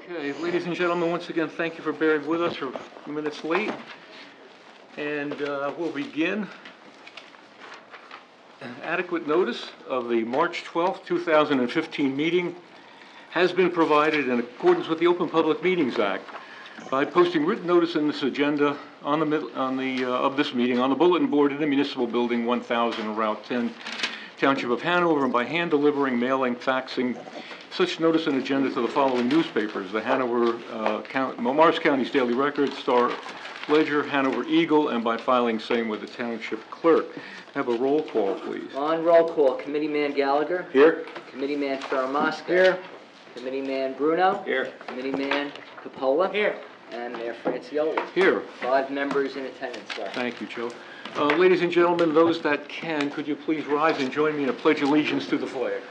Okay, ladies and gentlemen, once again, thank you for bearing with us. We're a few minutes late, and we'll begin. An adequate notice of the March 12th, 2015 meeting has been provided in accordance with the Open Public Meetings Act by posting written notice in this agenda of this meeting on the bulletin board in the Municipal Building 1000, Route 10, Township of Hanover, and by hand delivering, mailing, faxing such notice and agenda to the following newspapers: the Hanover, Morris County's Daily Record, Star Ledger, Hanover Eagle, and by filing same with the Township Clerk. Have a roll call, please. On roll call, Committeeman Gallagher. Here. Committeeman Ferramaska. Here. Committeeman Bruno. Here. Committeeman Capola. Here. And Mayor Francioli. Here. 5 members in attendance, sir. Thank you, Joe. Ladies and gentlemen, those that can, could you please rise and join me in a pledge of allegiance to the flag?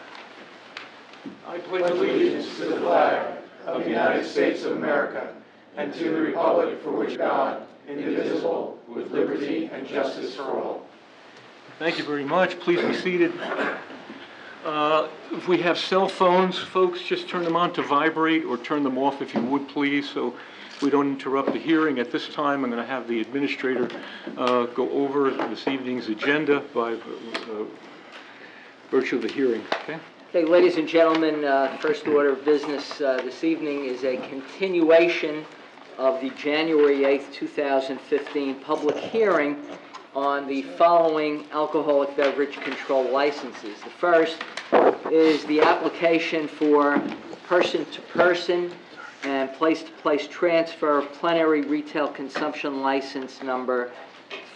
I pledge allegiance to the flag of the United States of America and to the republic for which God, indivisible, with liberty and justice for all. Thank you very much. Please be seated. If we have cell phones, folks, just turn them on to vibrate or turn them off if you would, please, so we don't interrupt the hearing. At this time, I'm going to have the administrator go over this evening's agenda by virtue of the hearing. Okay? Okay, ladies and gentlemen, first order of business this evening is a continuation of the January 8th, 2015 public hearing on the following alcoholic beverage control licenses. The first is the application for person-to-person and place-to-place transfer plenary retail consumption license number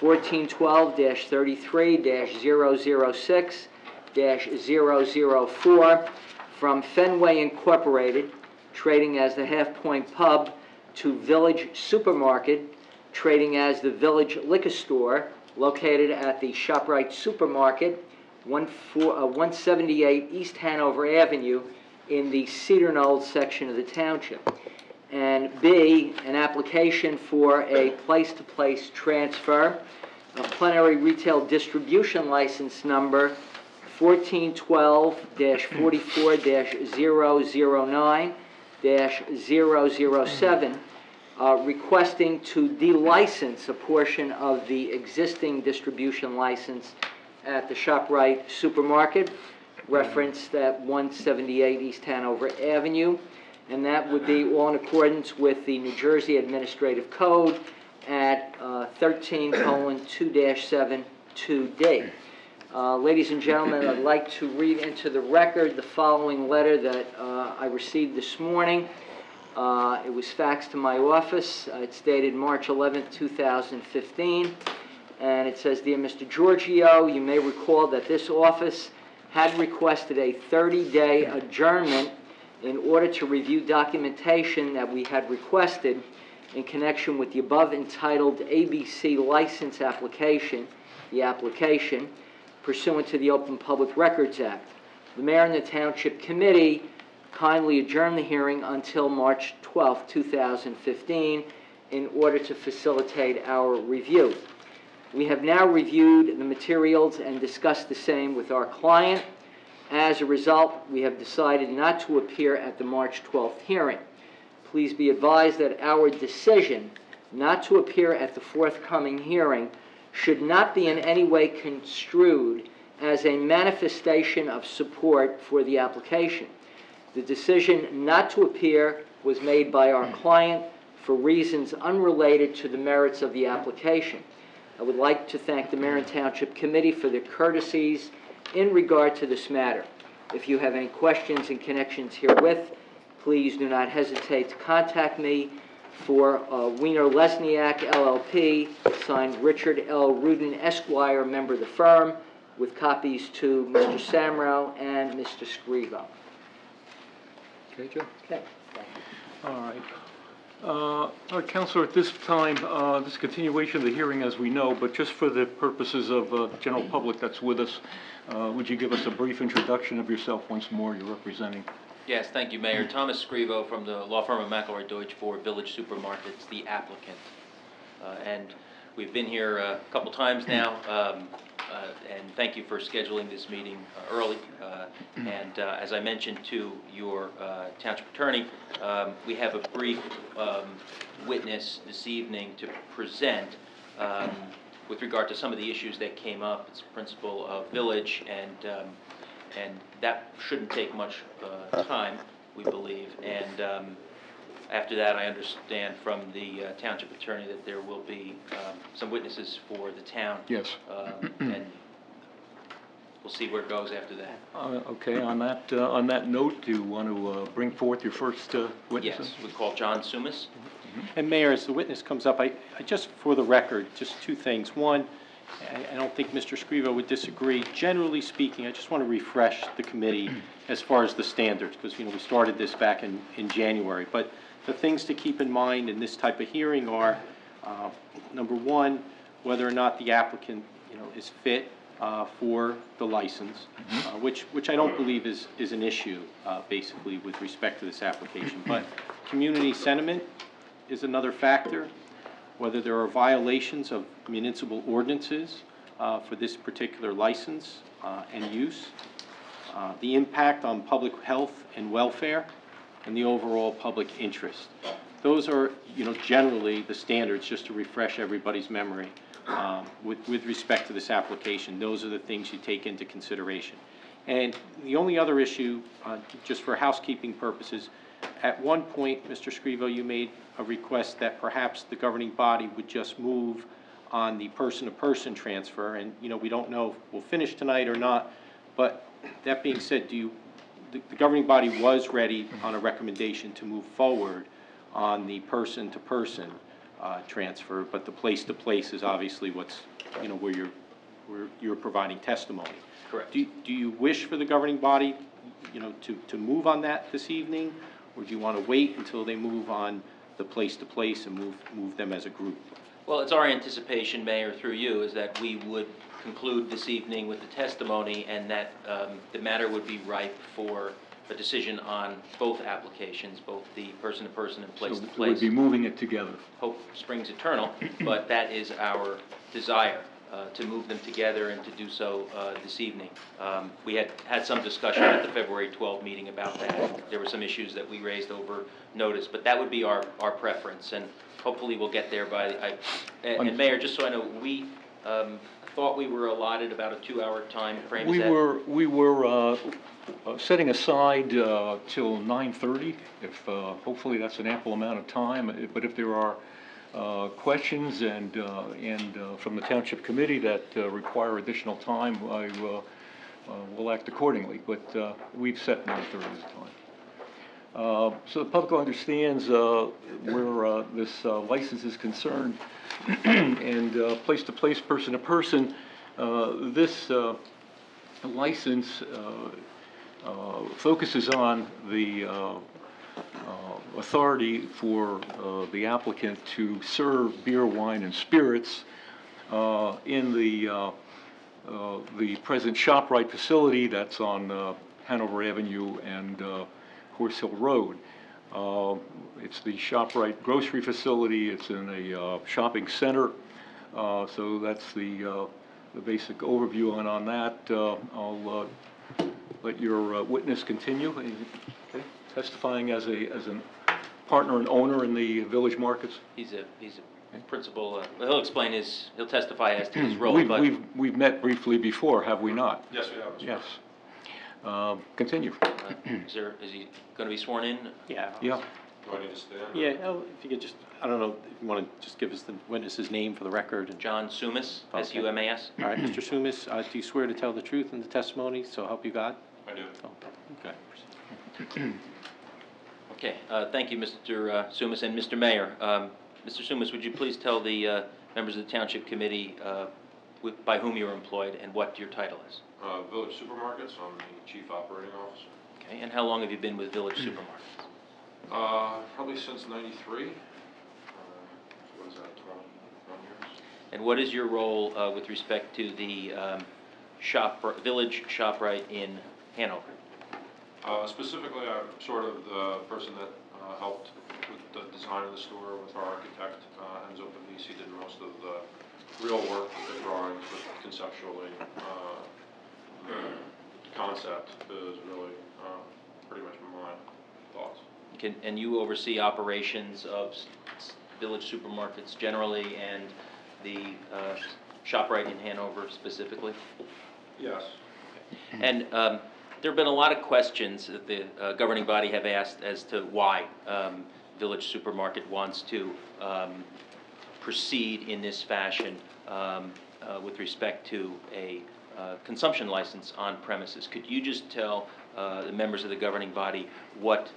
1412-33-006-004 from Fenway Incorporated, trading as the Half Point Pub, to Village Supermarket, trading as the Village Liquor Store, located at the ShopRite Supermarket, 178 East Hanover Avenue in the Cedar Knolls section of the township. And B, an application for a place-to-place transfer, a plenary retail distribution license number 1412-44-009-007, requesting to de-license a portion of the existing distribution license at the ShopRite Supermarket, referenced at 178 East Hanover Avenue, and that would be all in accordance with the New Jersey Administrative Code at 13:2-7-2D. Ladies and gentlemen, I'd like to read into the record the following letter that I received this morning. It was faxed to my office. It's dated March 11th, 2015, and it says, "Dear Mr. Giorgio, you may recall that this office had requested a 30-day adjournment in order to review documentation that we had requested in connection with the above entitled ABC license application, pursuant to the Open Public Records Act. The Mayor and the Township Committee kindly adjourned the hearing until March 12, 2015, in order to facilitate our review. We have now reviewed the materials and discussed the same with our client. As a result, we have decided not to appear at the March 12th hearing. Please be advised that our decision not to appear at the forthcoming hearing should not be in any way construed as a manifestation of support for the application. The decision not to appear was made by our client for reasons unrelated to the merits of the application. I would like to thank the Mayor and Township Committee for their courtesies in regard to this matter. If you have any questions in connections herewith, please do not hesitate to contact me for Wiener Lesniak, LLP, signed Richard L. Rudin, Esquire, member of the firm, with copies to Mr. Samrow and Mr. Scrivo." Okay, Joe? Okay, thank you. All right. All right, Counselor, at this time, this is a continuation of the hearing as we know, but just for the purposes of the general public that's with us, would you give us a brief introduction of yourself once more you're representing? Yes, thank you, Mayor. Thomas Scrivo from the law firm of McElroy Deutsch for Village Supermarkets, the applicant. And we've been here a couple times now. and thank you for scheduling this meeting early. And as I mentioned to your township attorney, we have a brief witness this evening to present with regard to some of the issues that came up. It's principal of Village, and that shouldn't take much time, we believe. And after that, I understand from the township attorney that there will be some witnesses for the town. Yes. And we'll see where it goes after that. Okay, on that note, do you want to bring forth your first witness? Yes, we call John Sumas. And Mayor, as the witness comes up, I just for the record, just two things. One, I don't think Mr. Scrivo would disagree. Generally speaking, I just want to refresh the committee as far as the standards, because we started this back in January. But the things to keep in mind in this type of hearing are, number one, whether or not the applicant is fit for the license, which I don't believe is an issue basically with respect to this application. But community sentiment is another factor, whether there are violations of municipal ordinances for this particular license and use, the impact on public health and welfare, and the overall public interest. Those are, generally the standards, just to refresh everybody's memory with respect to this application. Those are the things you take into consideration. And the only other issue, just for housekeeping purposes, at one point, Mr. Scrivo, you made a request that perhaps the governing body would just move on the person-to-person transfer, and we don't know if we'll finish tonight or not. But that being said, the governing body was ready on a recommendation to move forward on the person-to-person transfer, but the place-to-place is obviously what's where you're providing testimony. Correct. Do you wish for the governing body to move on that this evening, or do you want to wait until they move on the place-to-place and move them as a group? Well, it's our anticipation, Mayor, through you, is that we would conclude this evening with the testimony, and that the matter would be ripe for a decision on both applications, both the person-to-person and place-to-place. So we'd be moving it together. Hope springs eternal, but that is our desire, to move them together and to do so this evening. We had some discussion at the February 12 meeting about that. There were some issues that we raised over notice, but that would be our preference, and hopefully we'll get there by, and Mayor, just so I know, we thought we were allotted about a 2-hour time frame. We were setting aside till 9:30. If hopefully that's an ample amount of time. But if there are questions and from the Township Committee that require additional time, we'll act accordingly. But we've set 9:30 as a time. So the public understands where this license is concerned, and place-to-place, person-to-person. This license focuses on the authority for the applicant to serve beer, wine, and spirits in the present ShopRite facility that's on Hanover Avenue and Horse Hill Road. It's the ShopRite grocery facility. It's in a shopping center. So that's the basic overview on that. I'll let your witness continue. Okay. Testifying as a partner and owner in the village markets. He's a principal. He'll testify as to his role. We've met briefly before, have we not? Yes, we have. Yes. Continue. Is he going to be sworn in? Yeah. Yeah. Do I need to stand? Yeah, if you could just, I don't know, if you want to just give us the witness's name for the record. And John Sumas, Okay. S-U-M-A-S. All right, Mr. Sumas, do you swear to tell the truth in the testimony, so help you God? I do. Okay. Okay, thank you, Mr. Sumas, and Mr. Mayor. Mr. Sumas, would you please tell the members of the Township Committee by whom you're employed and what your title is? Village Supermarkets, I'm the Chief Operating Officer. Okay, and how long have you been with Village Supermarkets? Probably since '93. What is that, 20 years? And what is your role with respect to the Village ShopRite in Hanover? Specifically, I'm sort of the person that helped with the design of the store with our architect, Enzo Pavisi. Did most of the real work with the drawings, but conceptually, the concept is really pretty much my thoughts. And you oversee operations of village supermarkets generally and the ShopRite in Hanover specifically? Yes. And there have been a lot of questions that the governing body have asked as to why Village Supermarket wants to proceed in this fashion with respect to a consumption license on premises. Could you just tell the members of the governing body what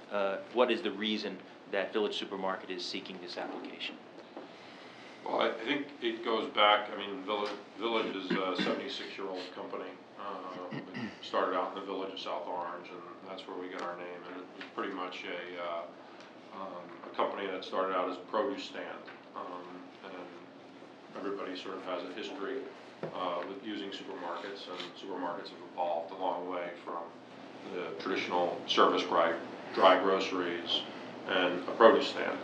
is the reason that Village Supermarket is seeking this application? Well, I think it goes back, I mean, Village is a 76-year-old company. We started out in the village of South Orange, and that's where we get our name. And it was pretty much a company that started out as a produce stand. And everybody sort of has a history with using supermarkets, and supermarkets have evolved a long way from the traditional service dry groceries and a produce stand.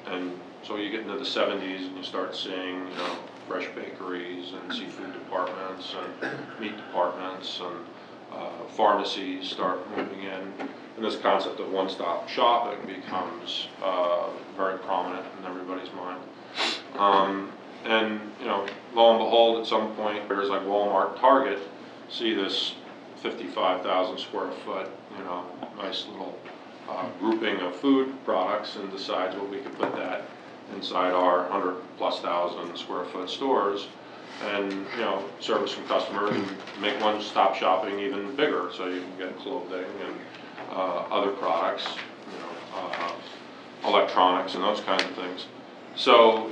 And so you get into the 70s and you start seeing, fresh bakeries and seafood departments and meat departments and pharmacies start moving in. And this concept of one-stop shopping becomes very prominent in everybody's mind. And lo and behold, at some point, there's like Walmart, Target, see this 55,000 square foot, nice little grouping of food products and decides, well, we could put that inside our 100,000+ square foot stores and, service some customers and make one-stop shopping even bigger, so you can get clothing and other products, electronics and those kinds of things. So,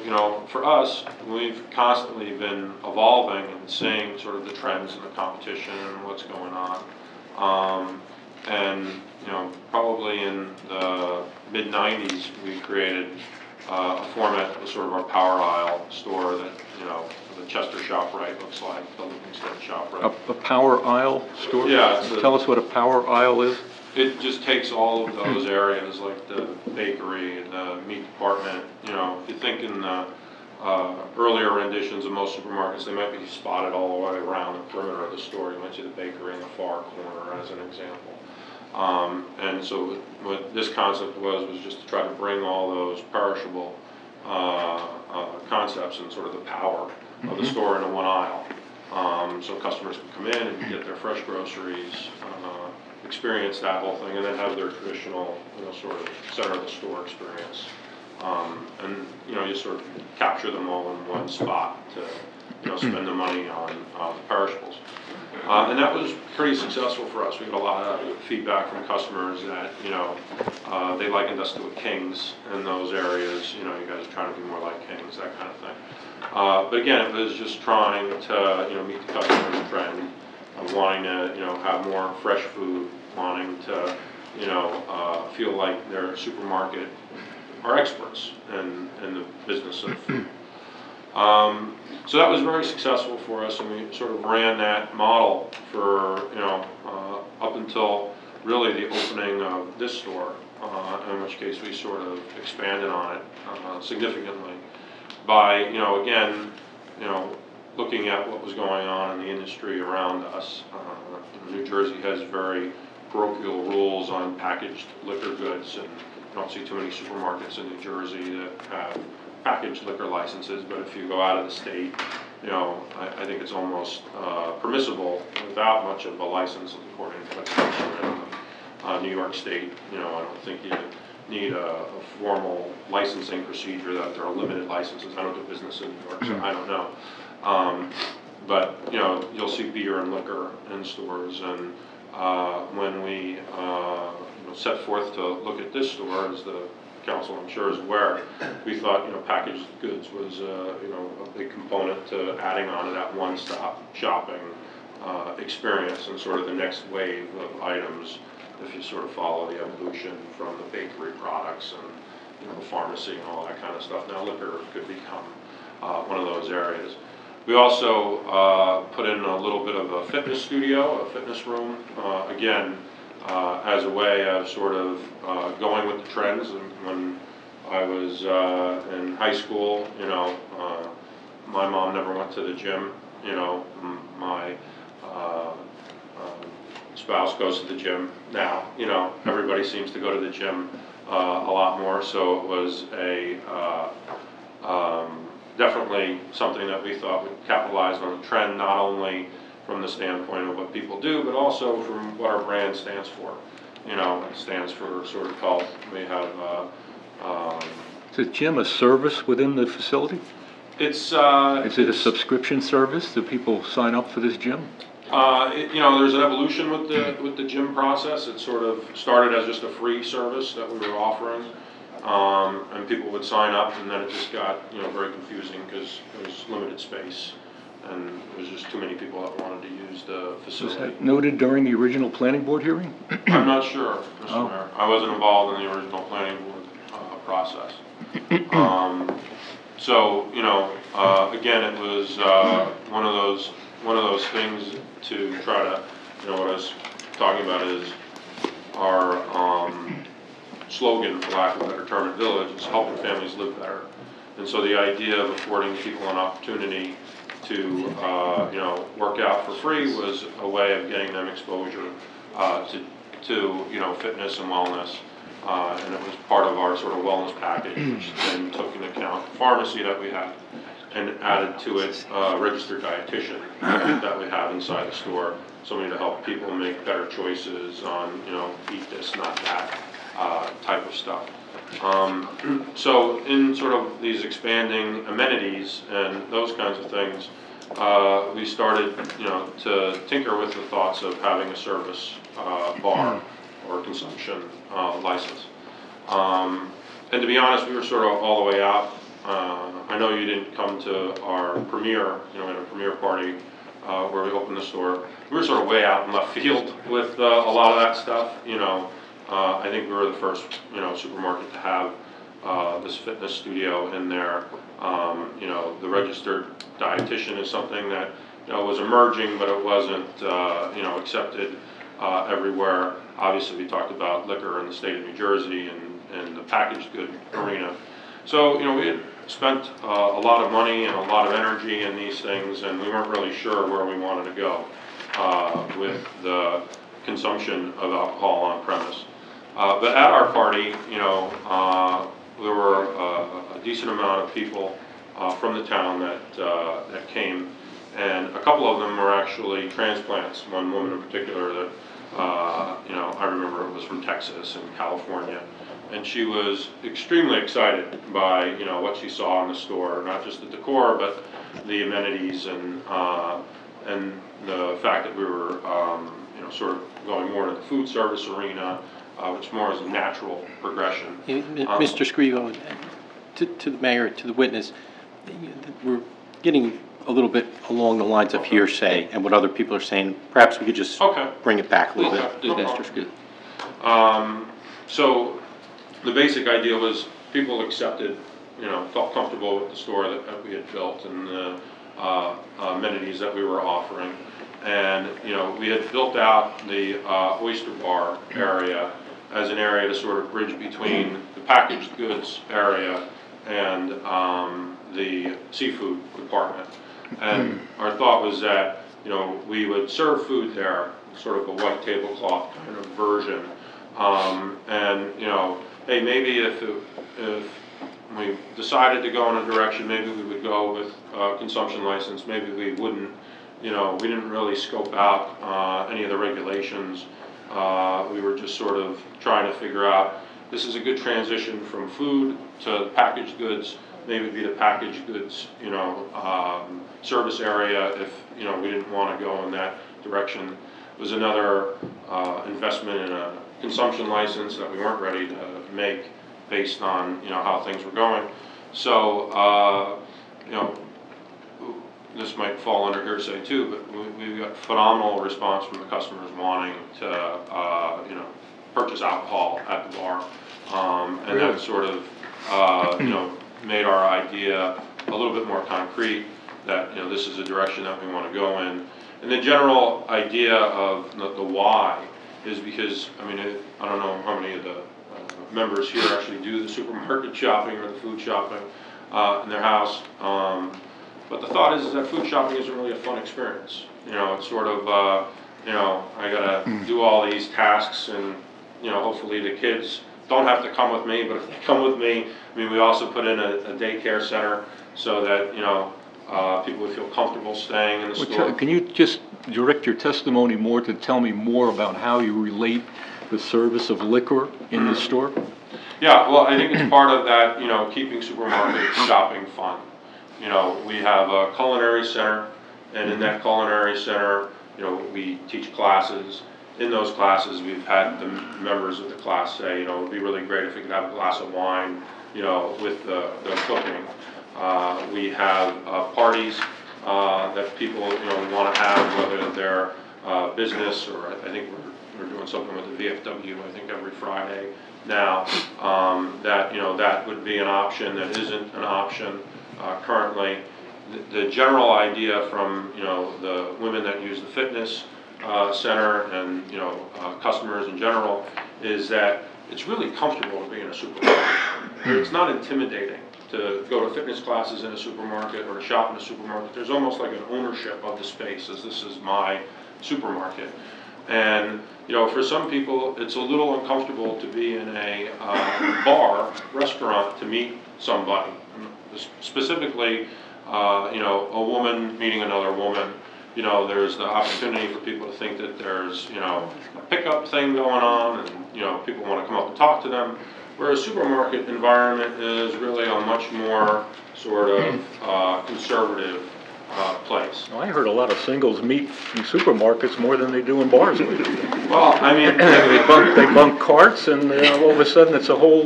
for us, we've constantly been evolving and seeing sort of the trends and the competition and what's going on. And, probably in the mid-90s, we created a format that was sort of our power aisle store that, the Chester ShopRite looks like, the Livingston ShopRite. A power aisle store? Yeah. Tell us what a power aisle is. It just takes all of those areas, like the bakery and the meat department. If you think in the earlier renditions of most supermarkets, they might be spotted all the way around the perimeter of the store. You might see the bakery in the far corner, as an example. And so what this concept was just to try to bring all those perishable concepts and sort of the power of the store into one aisle. So customers can come in and get their fresh groceries, experience that whole thing, and then have their traditional, sort of center of the store experience. And, you sort of capture them all in one spot to, spend the money on perishables. And that was pretty successful for us. We got a lot of feedback from customers that, they likened us to a King's in those areas. You guys are trying to be more like King's, that kind of thing. But again, it was just trying to, meet the customer's trend of wanting to, have more fresh food, wanting to, feel like their supermarket are experts in the business of food. So that was very successful for us, and we sort of ran that model for, up until really the opening of this store, in which case we sort of expanded on it significantly by, again, looking at what was going on in the industry around us. New Jersey has very parochial rules on packaged liquor goods, and you don't see too many supermarkets in New Jersey that have packaged liquor licenses, but if you go out of the state, I think it's almost permissible without much of a license, according to what's in New York State. I don't think you need a formal licensing procedure, that there are limited licenses. I don't do business in New York, so I don't know. But, you'll see beer and liquor in stores, and when we set forth to look at this store, as the council, I'm sure, is aware, we thought, packaged goods was, a big component to adding on to that one-stop shopping experience, and sort of the next wave of items, if you sort of follow the evolution from the bakery products and, pharmacy and all that kind of stuff. Now liquor could become one of those areas. We also put in a little bit of a fitness studio, a fitness room, again, as a way of sort of going with the trends. And when I was in high school, my mom never went to the gym, you know, my spouse goes to the gym now, you know, everybody seems to go to the gym a lot more, so it was definitely something that we thought would capitalize on the trend, not only from the standpoint of what people do, but also from what our brand stands for. You know, it stands for sort of health. We have Is the gym a service within the facility? Is it a subscription service? Do people sign up for this gym? You know, there's an evolution with the gym process. It sort of started as just a free service that we were offering, and people would sign up, and then it just got, you know, very confusing because there was limited space, and there was just too many people that wanted to use the Was facility. that noted during the original planning board hearing? I'm not sure, Mr. Oh. Mayor. I wasn't involved in the original planning board process. So, you know, again, it was one of those things to try to, you know, what I was talking about is our slogan, for lack of a better term, at Village is helping families live better. And so the idea of affording people an opportunity to, you know, work out for free was a way of getting them exposure to, you know, fitness and wellness. And it was part of our sort of wellness package, which then took into account the pharmacy that we have and added to it a registered dietitian that we have inside the store, somebody to help people make better choices on, you know, eat this, not that type of stuff. So in sort of these expanding amenities and those kinds of things, we started, you know, to tinker with the thoughts of having a service bar or consumption license. And to be honest, we were sort of all the way out. I know you didn't come to our premiere, you know, we had a premiere party where we opened the store. We were sort of way out in left field with a lot of that stuff, you know. I think we were the first, you know, supermarket to have this fitness studio in there. You know, the registered dietitian is something that, you know, was emerging, but it wasn't, you know, accepted everywhere. Obviously, we talked about liquor in the state of New Jersey and the packaged good arena. So, you know, we had spent a lot of money and a lot of energy in these things, and we weren't really sure where we wanted to go with the consumption of alcohol on premise. But at our party, you know, there were a decent amount of people from the town that came, and a couple of them were actually transplants. One woman in particular that, you know, I remember it was from Texas and California, and she was extremely excited by, you know, what she saw in the store, not just the decor, but the amenities and the fact that we were, you know, sort of going more to the food service arena, which more is a natural progression. Mr. Scrivo, to the mayor, to the witness, we're getting a little bit along the lines of hearsay and what other people are saying. Perhaps we could just bring it back a little bit, Mr. Scrivo. So the basic idea was people accepted, you know, felt comfortable with the store that we had built and the amenities that we were offering. And, you know, we had built out the oyster bar area as an area to sort of bridge between the packaged goods area and the seafood department. And our thought was that, you know, we would serve food there, sort of a white tablecloth kind of version. And, you know, hey, maybe if we decided to go in a direction, maybe we would go with consumption license, maybe we wouldn't. You know, we didn't really scope out any of the regulations. We were just sort of trying to figure out, this is a good transition from food to packaged goods. Maybe it'd be the packaged goods, you know, service area if, you know, we didn't want to go in that direction. It was another investment in a consumption license that we weren't ready to make based on, you know, how things were going. So, you know, this might fall under hearsay too, but we got phenomenal response from the customers wanting to, you know, purchase alcohol at the bar, and really? that sort of, you know, made our idea a little bit more concrete. That, you know, this is a direction that we want to go in, and the general idea of the why is because, I mean, I don't know how many of the members here actually do the supermarket shopping or the food shopping in their house. But the thought is that food shopping isn't really a fun experience. You know, it's sort of, you know, I gotta do all these tasks and, you know, hopefully the kids don't have to come with me, but if they come with me, I mean, we also put in a daycare center so that, you know, people would feel comfortable staying in the store. Can you just direct your testimony more to tell me more about how you relate the service of liquor in the store? Yeah, well, I think it's part of that, you know, keeping supermarket shopping fun. You know, we have a culinary center, and in that culinary center, you know, we teach classes. In those classes, we've had the members of the class say, you know, it would be really great if we could have a glass of wine, you know, with the cooking. We have parties that people, you know, want to have, whether they're business or I think we're doing something with the VFW, I think every Friday now, that, you know, that would be an option that isn't an option currently. The general idea from, you know, the women that use the fitness center and, you know, customers in general is that it's really comfortable to be in a supermarket. It's not intimidating to go to fitness classes in a supermarket or to shop in a supermarket. There's almost like an ownership of the space, as this is my supermarket. And, you know, for some people, it's a little uncomfortable to be in a bar, restaurant, to meet somebody. Specifically, you know, a woman meeting another woman. You know, there's the opportunity for people to think that there's, you know, a pickup thing going on and, you know, people want to come up and talk to them. Whereas supermarket environment is really a much more sort of conservative place. Well, I heard a lot of singles meet in supermarkets more than they do in bars. Well, I mean, they bunk carts, and all of a sudden it's a whole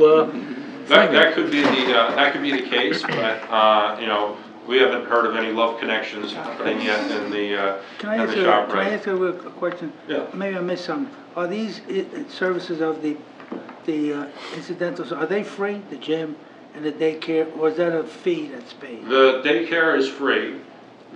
that could be the case, but you know, we haven't heard of any love connections happening yet in the shop. Can I ask you a question? Yeah. Maybe I missed something. Are these services of the incidentals, are they free, the gym and the daycare, or is that a fee that's paid? The daycare is free.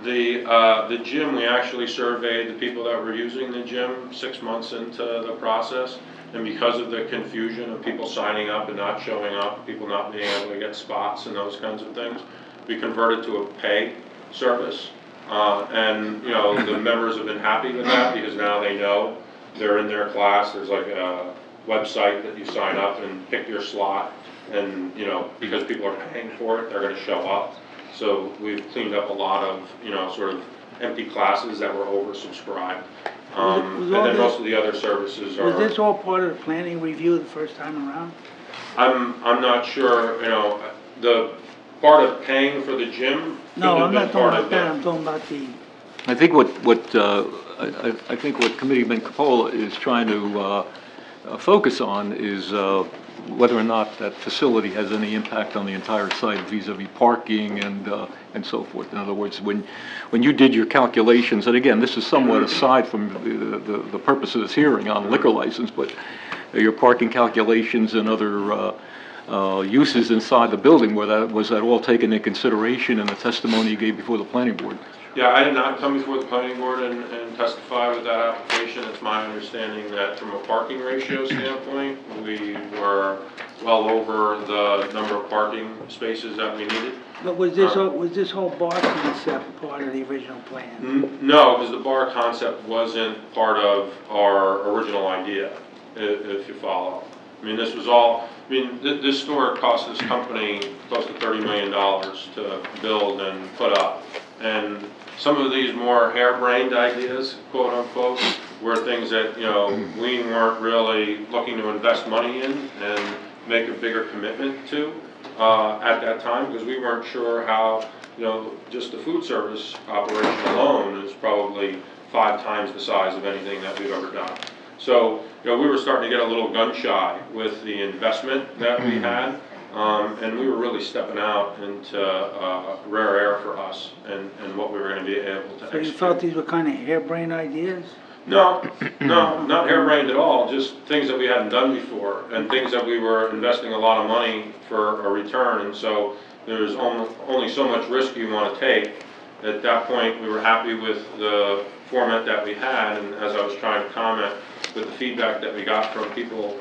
The gym, we actually surveyed the people that were using the gym 6 months into the process, and because of the confusion of people signing up and not showing up, people not being able to get spots and those kinds of things, we converted to a pay service. And, you know, the members have been happy with that because now they know they're in their class. There's like a website that you sign up and pick your slot, and, you know, because people are paying for it, they're going to show up. So we've cleaned up a lot of, you know, sort of empty classes that were oversubscribed. And then most of the other services are... Was this all part of the planning review the first time around? I'm not sure, you know, the part of paying for the gym... No, I'm not talking about that, I'm talking about the... I think I think what Committeeman Capola is trying to focus on is whether or not that facility has any impact on the entire site vis-a-vis parking and so forth. In other words, when you did your calculations, and again, this is somewhat aside from the purpose of this hearing on liquor license, but your parking calculations and other uses inside the building, was that all taken into consideration in the testimony you gave before the planning board? Yeah, I did not come before the planning board and testify with that application. It's my understanding that from a parking ratio standpoint, we were well over the number of parking spaces that we needed. But was this whole bar concept part of the original plan? No, because the bar concept wasn't part of our original idea, if you follow. I mean, this was all, I mean, this store cost this company close to $30 million to build and put up. And some of these more harebrained ideas, quote unquote, were things that, you know, we weren't really looking to invest money in and make a bigger commitment to at that time, because we weren't sure how, you know, just the food service operation alone is probably 5 times the size of anything that we've ever done. So, you know, we were starting to get a little gun shy with the investment that we had. And we were really stepping out into rare air for us and what we were going to be able to execute. So you felt these were kind of harebrained ideas? No, not harebrained at all, just things that we hadn't done before and things that we were investing a lot of money for a return. And so there's only so much risk you want to take. At that point, we were happy with the format that we had, and as I was trying to comment, with the feedback that we got from people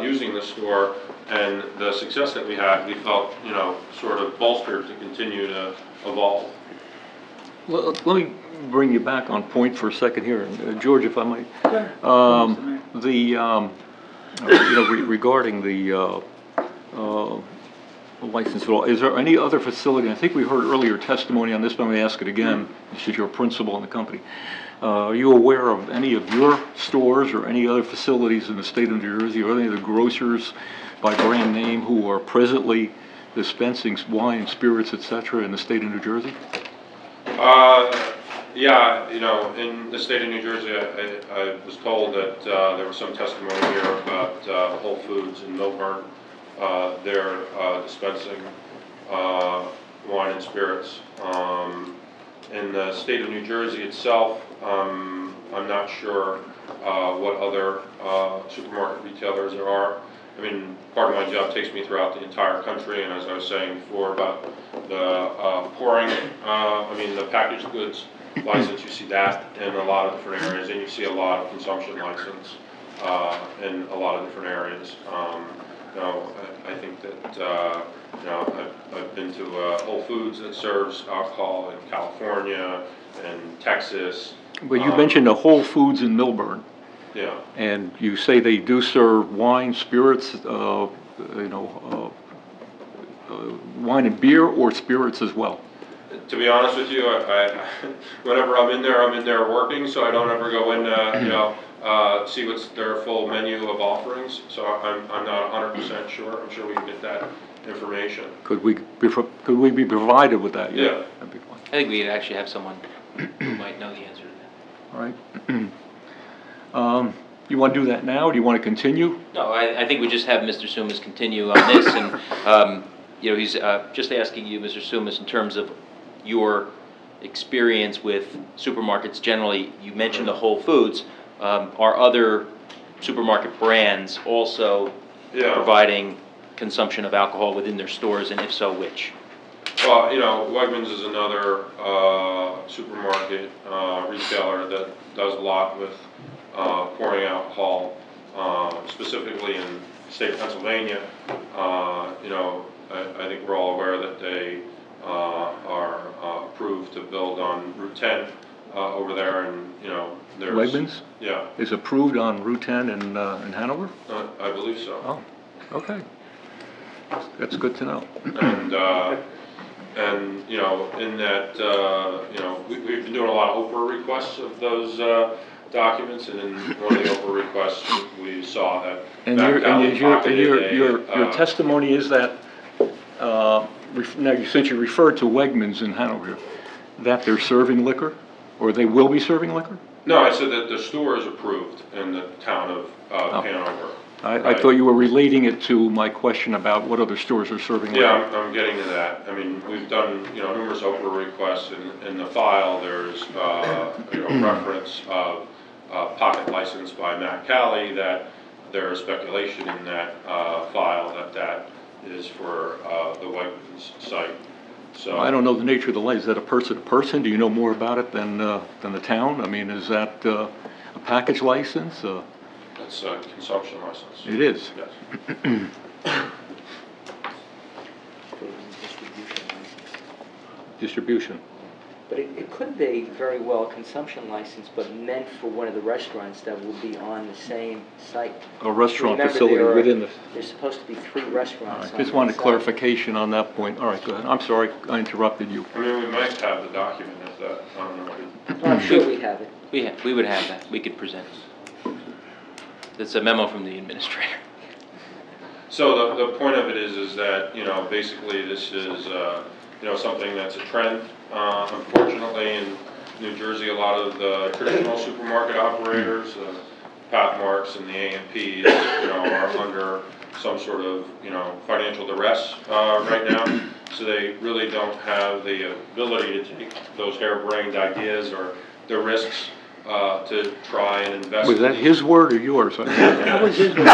using the store and the success that we had, we felt, you know, sort of bolstered to continue to evolve. Let me bring you back on point for a second here. George, if I might. Regarding the license at all, is there any other facility? I think we heard earlier testimony on this, but I'm going to ask it again, since you're a principal in the company. Are you aware of any of your stores or any other facilities in the state of New Jersey, or any of the grocers by brand name who are presently dispensing wine, spirits, etc. in the state of New Jersey? Yeah, in the state of New Jersey, I was told that there was some testimony here about Whole Foods in Milburn. They're dispensing wine and spirits. In the state of New Jersey itself, I'm not sure what other supermarket retailers there are. I mean, part of my job takes me throughout the entire country, and as I was saying before about the pouring, the packaged goods license, you see that in a lot of different areas, and you see a lot of consumption license in a lot of different areas. I think that I've been to Whole Foods that serves alcohol in California and Texas. But you mentioned a Whole Foods in Milburn. Yeah. And you say they do serve wine, spirits, wine and beer, or spirits as well? To be honest with you, whenever I'm in there working, so I don't ever go in, see what's their full menu of offerings. So I'm not 100% sure. I'm sure we can get that information. Could we be provided with that? Yeah. That'd be fine. I think we actually have someone who might know the answer to that. All right. You want to do that now, or do you want to continue? No, I think we just have Mr. Sumas continue on this, and he's just asking you, Mr. Sumas, in terms of your experience with supermarkets generally. You mentioned the Whole Foods. Are other supermarket brands also providing consumption of alcohol within their stores, and if so, which? Well, Wegmans is another supermarket retailer that does a lot with pouring alcohol, specifically in the state of Pennsylvania. I think we're all aware that they are approved to build on Route 10 over there, and there's Wegmans? Yeah. Is approved on Route 10 in Hanover? I believe so. Oh, okay. That's good to know. And in that, we've been doing a lot of Oprah requests of those documents, and in one of the Oprah requests, we saw that. And your testimony is that, now since you referred to Wegmans in Hanover, that they're serving liquor, or they will be serving liquor? No, I said that the store is approved in the town of Hanover. I thought you were relating it to my question about what other stores are serving liquor. Yeah, I'm getting to that. I mean, we've done, numerous Oprah requests. In the file, there's, reference of pocket license by Matt Calley, that there is speculation in that file that is for the Wegmans site. So I don't know the nature of the license. Is that a person-to-person? Do you know more about it than the town? I mean, is that a package license? It's a consumption license. It is? Yes. Distribution. But it could be very well a consumption license, but meant for one of the restaurants that will be on the same site. A restaurant Remember, facility within the... There's supposed to be 3 restaurants. All right. Just wanted clarification on that point. All right, go ahead. I'm sorry, I interrupted you. I mean, we might have the document if that, I don't know. I'm sure we have it. We would have that. We could present. It's a memo from the administrator. So the point of it is that, basically this is, something that's a trend. Unfortunately, in New Jersey, a lot of the traditional supermarket operators, Pathmarks and the A&Ps, are under some sort of, financial duress right now. So they really don't have the ability to take those harebrained ideas or the risks to try and invest. Was that his word or yours? That was his word.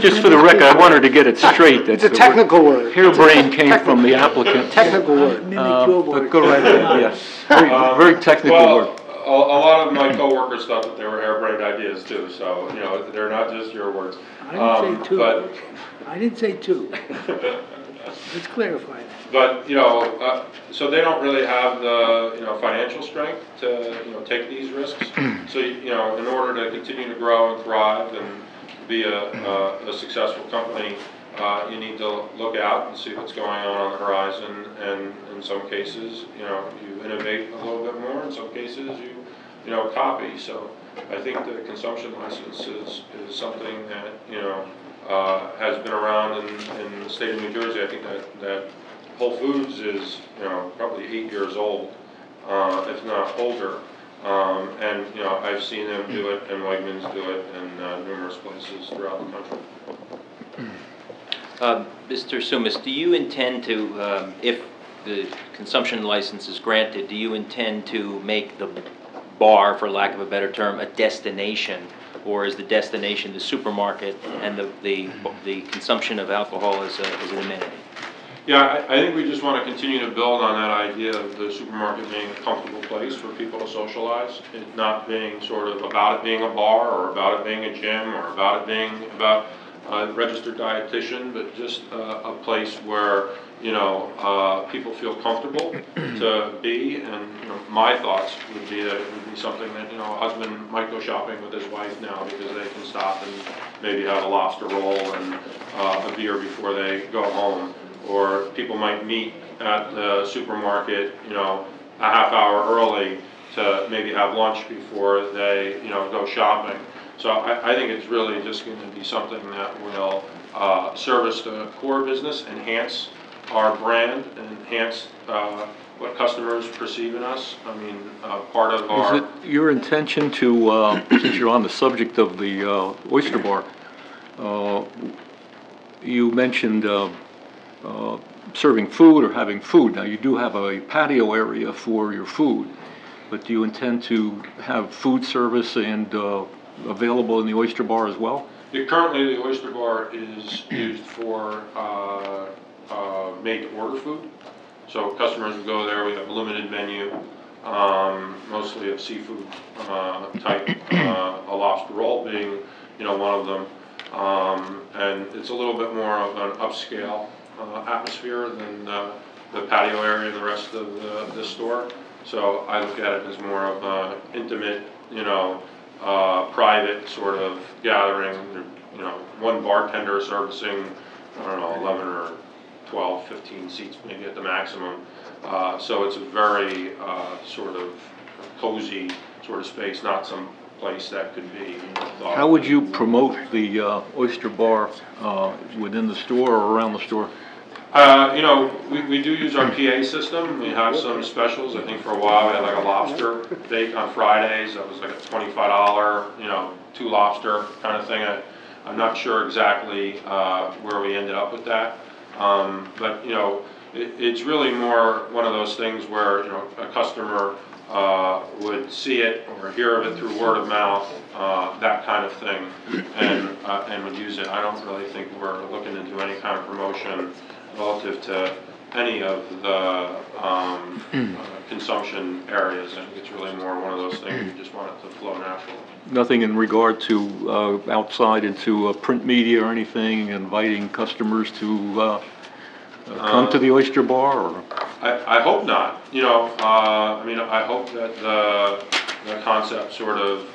Just for the record, I wanted to get it straight. It's a technical word. Harebrained came from the applicant. Technical word. Mimic your But word. go right ahead, yes. Very technical word. A lot of my coworkers thought that they were harebrained ideas too, so, they're not just your words. I didn't say two. But I didn't say two. Let's clarify that. But, so they don't really have the, financial strength to, take these risks. So, in order to continue to grow and thrive and be a successful company, you need to look out and see what's going on the horizon. And in some cases, you innovate a little bit more. In some cases, you copy. So I think the consumption license is something that, has been around in the state of New Jersey. I think that Whole Foods is, probably 8 years old, if not older. And, I've seen them do it, and Wegmans do it, in numerous places throughout the country. Mr. Sumas, do you intend to, if the consumption license is granted, do you intend to make the bar, for lack of a better term, a destination? Or is the destination the supermarket and the consumption of alcohol is an amenity? Yeah, I think we just want to continue to build on that idea of the supermarket being a comfortable place for people to socialize. It not being sort of about it being a bar, or about it being a gym, or about it being about a registered dietitian, but just a place where, people feel comfortable to be. And, my thoughts would be that it would be something that, a husband might go shopping with his wife now because they can stop and maybe have a lobster roll and a beer before they go home. Or people might meet at the supermarket, a half hour early to maybe have lunch before they, go shopping. So I think it's really just going to be something that will service the core business, enhance our brand, and enhance what customers perceive in us. I mean, part of our... Is it your intention to, since you're on the subject of the oyster bar, you mentioned serving food or having food. Now, you do have a patio area for your food, but do you intend to have food service and available in the oyster bar as well? Currently, the oyster bar is used for made-to-order food. So customers will go there. We have a limited menu, mostly of seafood type, a lobster roll being, one of them. And it's a little bit more of an upscale atmosphere than the patio area and the rest of the store. So I look at it as more of an intimate, private sort of gathering. One bartender servicing, 11 or 12, 15 seats maybe at the maximum. So it's a very sort of cozy sort of space, not some place that could be thought. How would you promote the oyster bar within the store or around the store? We do use our PA system. We have some specials. I think for a while we had like a lobster bake on Fridays. That was like a $25, 2 lobster kind of thing. I'm not sure exactly where we ended up with that. But, it's really more one of those things where, a customer would see it or hear of it through word of mouth, that kind of thing, and would use it. I don't really think we're looking to do any kind of promotion relative to any of the consumption areas. I think it's really more one of those things we just want it to flow naturally. Nothing in regard to outside into print media or anything, inviting customers to come to the oyster bar? Or? I hope not. I hope that the concept sort of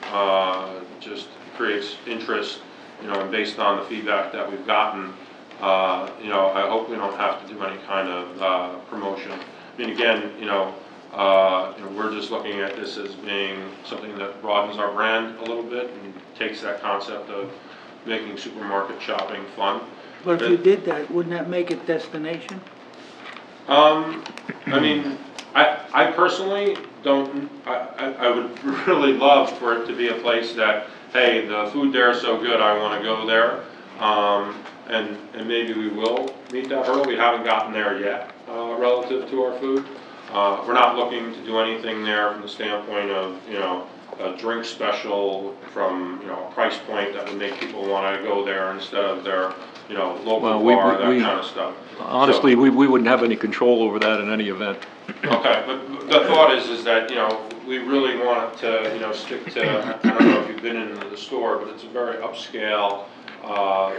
just creates interest, and based on the feedback that we've gotten, I hope we don't have to do any kind of promotion. I mean, again, we're just looking at this as being something that broadens our brand a little bit and takes that concept of making supermarket shopping fun. But if you did that, wouldn't that make it destination? I personally don't, I would really love for it to be a place that, hey, the food there is so good, I want to go there. And maybe we will meet that hurdle. We haven't gotten there yet relative to our food. We're not looking to do anything there from the standpoint of, a drink special from, a price point that would make people want to go there instead of their, local bar, that kind of stuff. Honestly, we wouldn't have any control over that in any event. Okay, but the thought is that, we really want to, stick to, I don't know if you've been into the store, but it's a very upscale,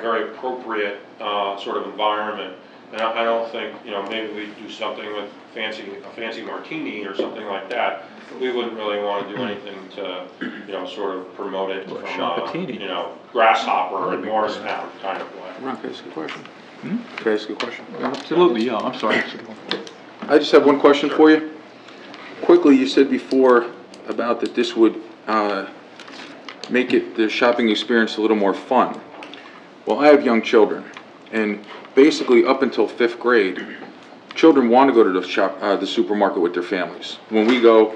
very appropriate sort of environment. And I don't think, you know, maybe we do something with a fancy martini or something like that. We wouldn't really want to do anything to, you know, sort of promote it Well, from, Shopatini. you know, Grasshopper and Morristown kind of way. Ron, can I ask you a question? Can I ask you a question? Absolutely, yeah, I'm sorry. I just have one question for you. Quickly, you said before about that this would make the shopping experience a little more fun. Well, I have young children, and basically up until 5th grade, children want to go to the supermarket with their families. When we go,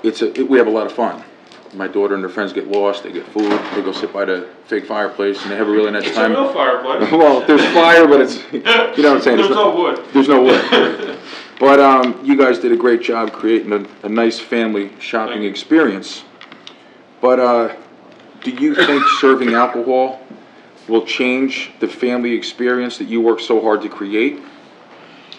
we have a lot of fun. My daughter and her friends get lost, they get food, they go sit by the fake fireplace, and they have a really nice time. It's a real fireplace. Well, there's fire, but it's, you know what I'm saying? There's no wood. There's no wood. But you guys did a great job creating a nice family shopping experience. But do you think serving alcohol will change the family experience that you work so hard to create?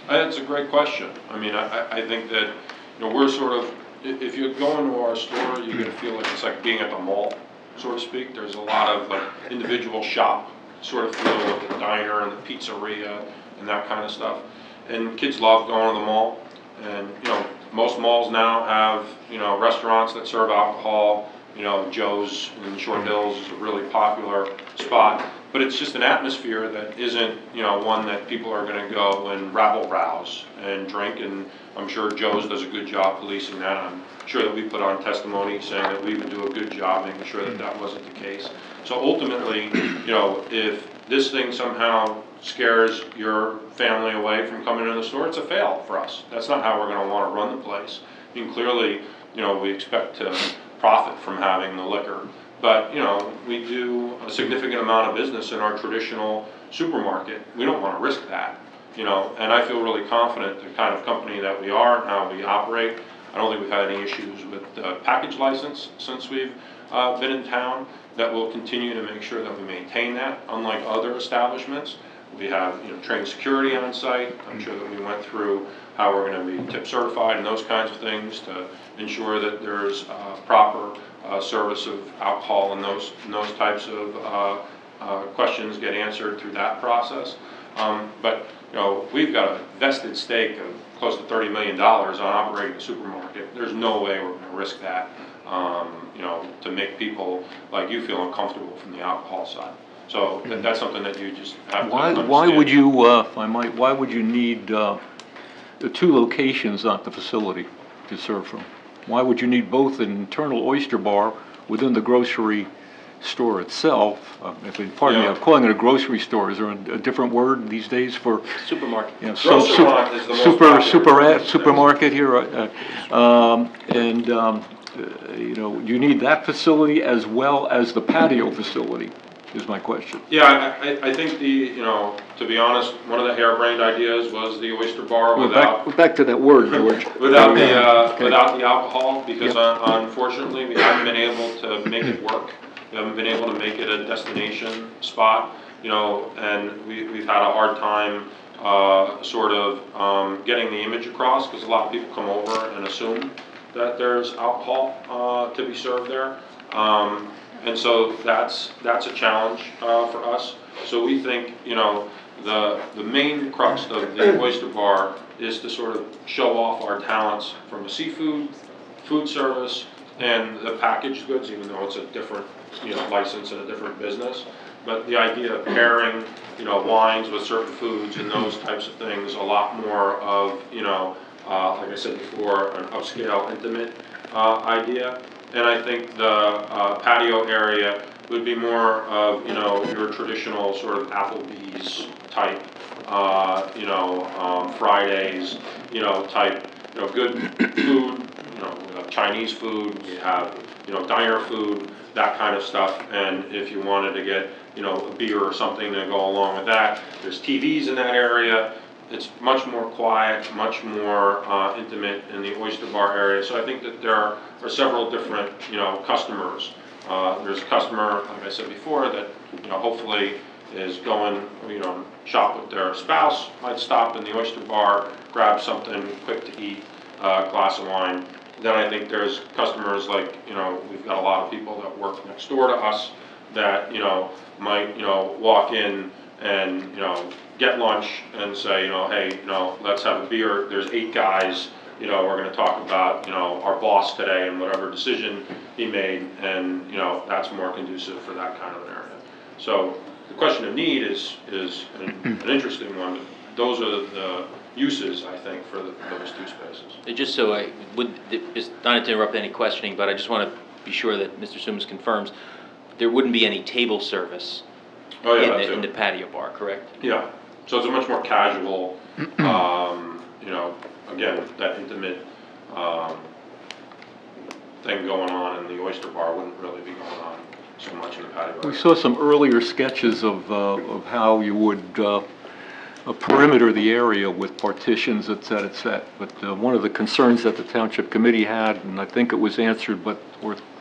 That's a great question. I mean, I think that, you know, we're sort of, if you go into our store, you're going to feel like it's like being at the mall, so to speak. There's a lot of like individual shop sort of feel with the diner and the pizzeria and that kind of stuff. And kids love going to the mall. And, you know, most malls now have, you know, restaurants that serve alcohol. You know, Joe's in Short Hills is a really popular spot. But it's just an atmosphere that isn't, you know, one that people are going to go and rabble-rouse and drink. And I'm sure Joe's does a good job policing that. I'm sure that we put on testimony saying that we would do a good job making sure that that wasn't the case. So ultimately, you know, if this thing somehow scares your family away from coming into the store, it's a fail for us. That's not how we're going to want to run the place. I mean, clearly, you know, we expect to profit from having the liquor. But, you know, we do a significant amount of business in our traditional supermarket. We don't want to risk that, you know, and I feel really confident the kind of company that we are and how we operate. I don't think we've had any issues with the package license since we've been in town. That we'll continue to make sure that we maintain that, unlike other establishments. We have, you know, trained security on site. I'm sure that we went through how we're going to be tip certified and those kinds of things to ensure that there's proper service of alcohol and those types of questions get answered through that process. But, you know, we've got a vested stake of close to $30 million on operating a supermarket. There's no way we're going to risk that, you know, to make people like you feel uncomfortable from the alcohol side. So that's something that you just have to understand. Why would you, if I might, why would you need the 2 locations at the facility to serve from? Why would you need both an internal oyster bar within the grocery store itself? Pardon me, I'm calling it a grocery store. Is there a different word these days for? Supermarket. You know, Grocerant is the most popular. supermarket here, you know, you need that facility as well as the patio facility, is my question. Yeah, I think you know, to be honest, one of the harebrained ideas was the oyster bar Back to that word, George. without the alcohol, because unfortunately we haven't been able to make it work. We haven't been able to make it a destination spot, you know, and we've had a hard time sort of getting the image across, because a lot of people come over and assume that there's alcohol to be served there. And so that's a challenge for us. So we think, you know, the main crux of the oyster bar is to sort of show off our talents from a seafood, food service, and the packaged goods, even though it's a different, you know, license and a different business. But the idea of pairing, you know, wines with certain foods and those types of things, a lot more of, you know, like I said before, an upscale, intimate idea. And I think the patio area would be more of, you know, your traditional sort of Applebee's type, you know, Fridays, you know, type, you know, good food, you know, we have Chinese food, we have, you know, diner food, that kind of stuff. And if you wanted to get, you know, a beer or something to go along with that, there's TVs in that area. It's much more quiet, much more intimate in the oyster bar area. So I think that there are several different, you know, customers. There's a customer, like I said before, that, you know, hopefully is going, you know, shop with their spouse, might stop in the oyster bar, grab something quick to eat, a glass of wine. Then I think there's customers like, you know, we've got a lot of people that work next door to us that, you know, might, you know, walk in and, you know, get lunch and say, you know, hey, you know, let's have a beer. There's 8 guys, you know, we're gonna talk about, you know, our boss today and whatever decision he made, and, you know, that's more conducive for that kind of an area. So the question of need is an interesting one. Those are the uses, I think, for those 2 spaces. And just so I would, just not to interrupt any questioning, but I just want to be sure that Mr. Sumas confirms, there wouldn't be any table service Oh, yeah, in the patio bar, correct? Yeah, so it's a much more casual, you know, again, that intimate thing going on in the oyster bar wouldn't really be going on so much in the patio bar. We saw some earlier sketches of how you would perimeter the area with partitions, et cetera, but one of the concerns that the Township Committee had, and I think it was answered, but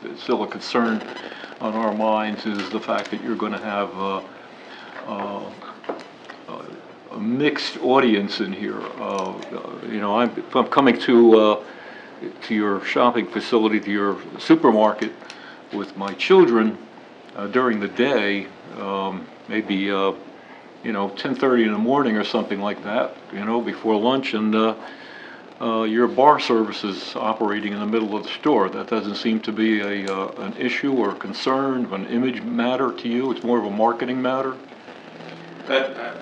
it's still a concern on our minds, is the fact that you're going to have a mixed audience in here. You know, if I'm coming to your shopping facility, to your supermarket with my children during the day, maybe you know, 10:30 in the morning or something like that, you know, before lunch, and your bar services operating in the middle of the store. That doesn't seem to be an issue or a concern, an image matter to you. It's more of a marketing matter.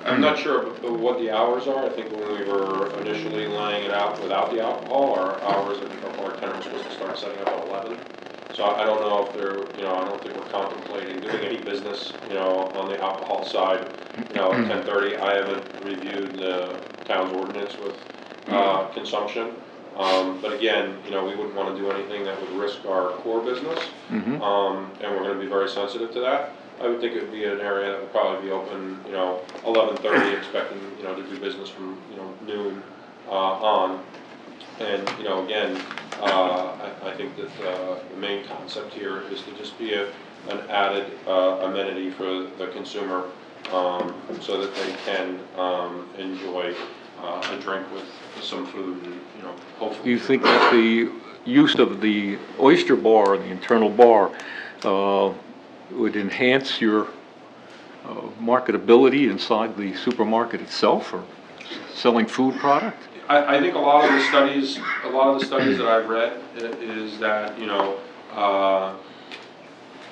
I'm not sure of what the hours are. I think when we were initially laying it out without the alcohol, our hours, I think our bartender was supposed to start setting up at 11. So I don't know if they're, you know, I don't think we're contemplating doing any business, you know, on the alcohol side, you know, at 10:30. I haven't reviewed the town's ordinance with consumption. But again, you know, we wouldn't want to do anything that would risk our core business. And we're going to be very sensitive to that. I would think it would be an area that would probably be open, you know, 11:30, expecting, you know, to do business from, you know, noon on. And, you know, again, I think that the main concept here is to just be an added amenity for the consumer, so that they can enjoy a drink with some food and, you know, hopefully. Do you think that the use of the oyster bar, the internal bar, would enhance your marketability inside the supermarket itself, or selling food product? I think a lot of the studies that I've read is that, you know,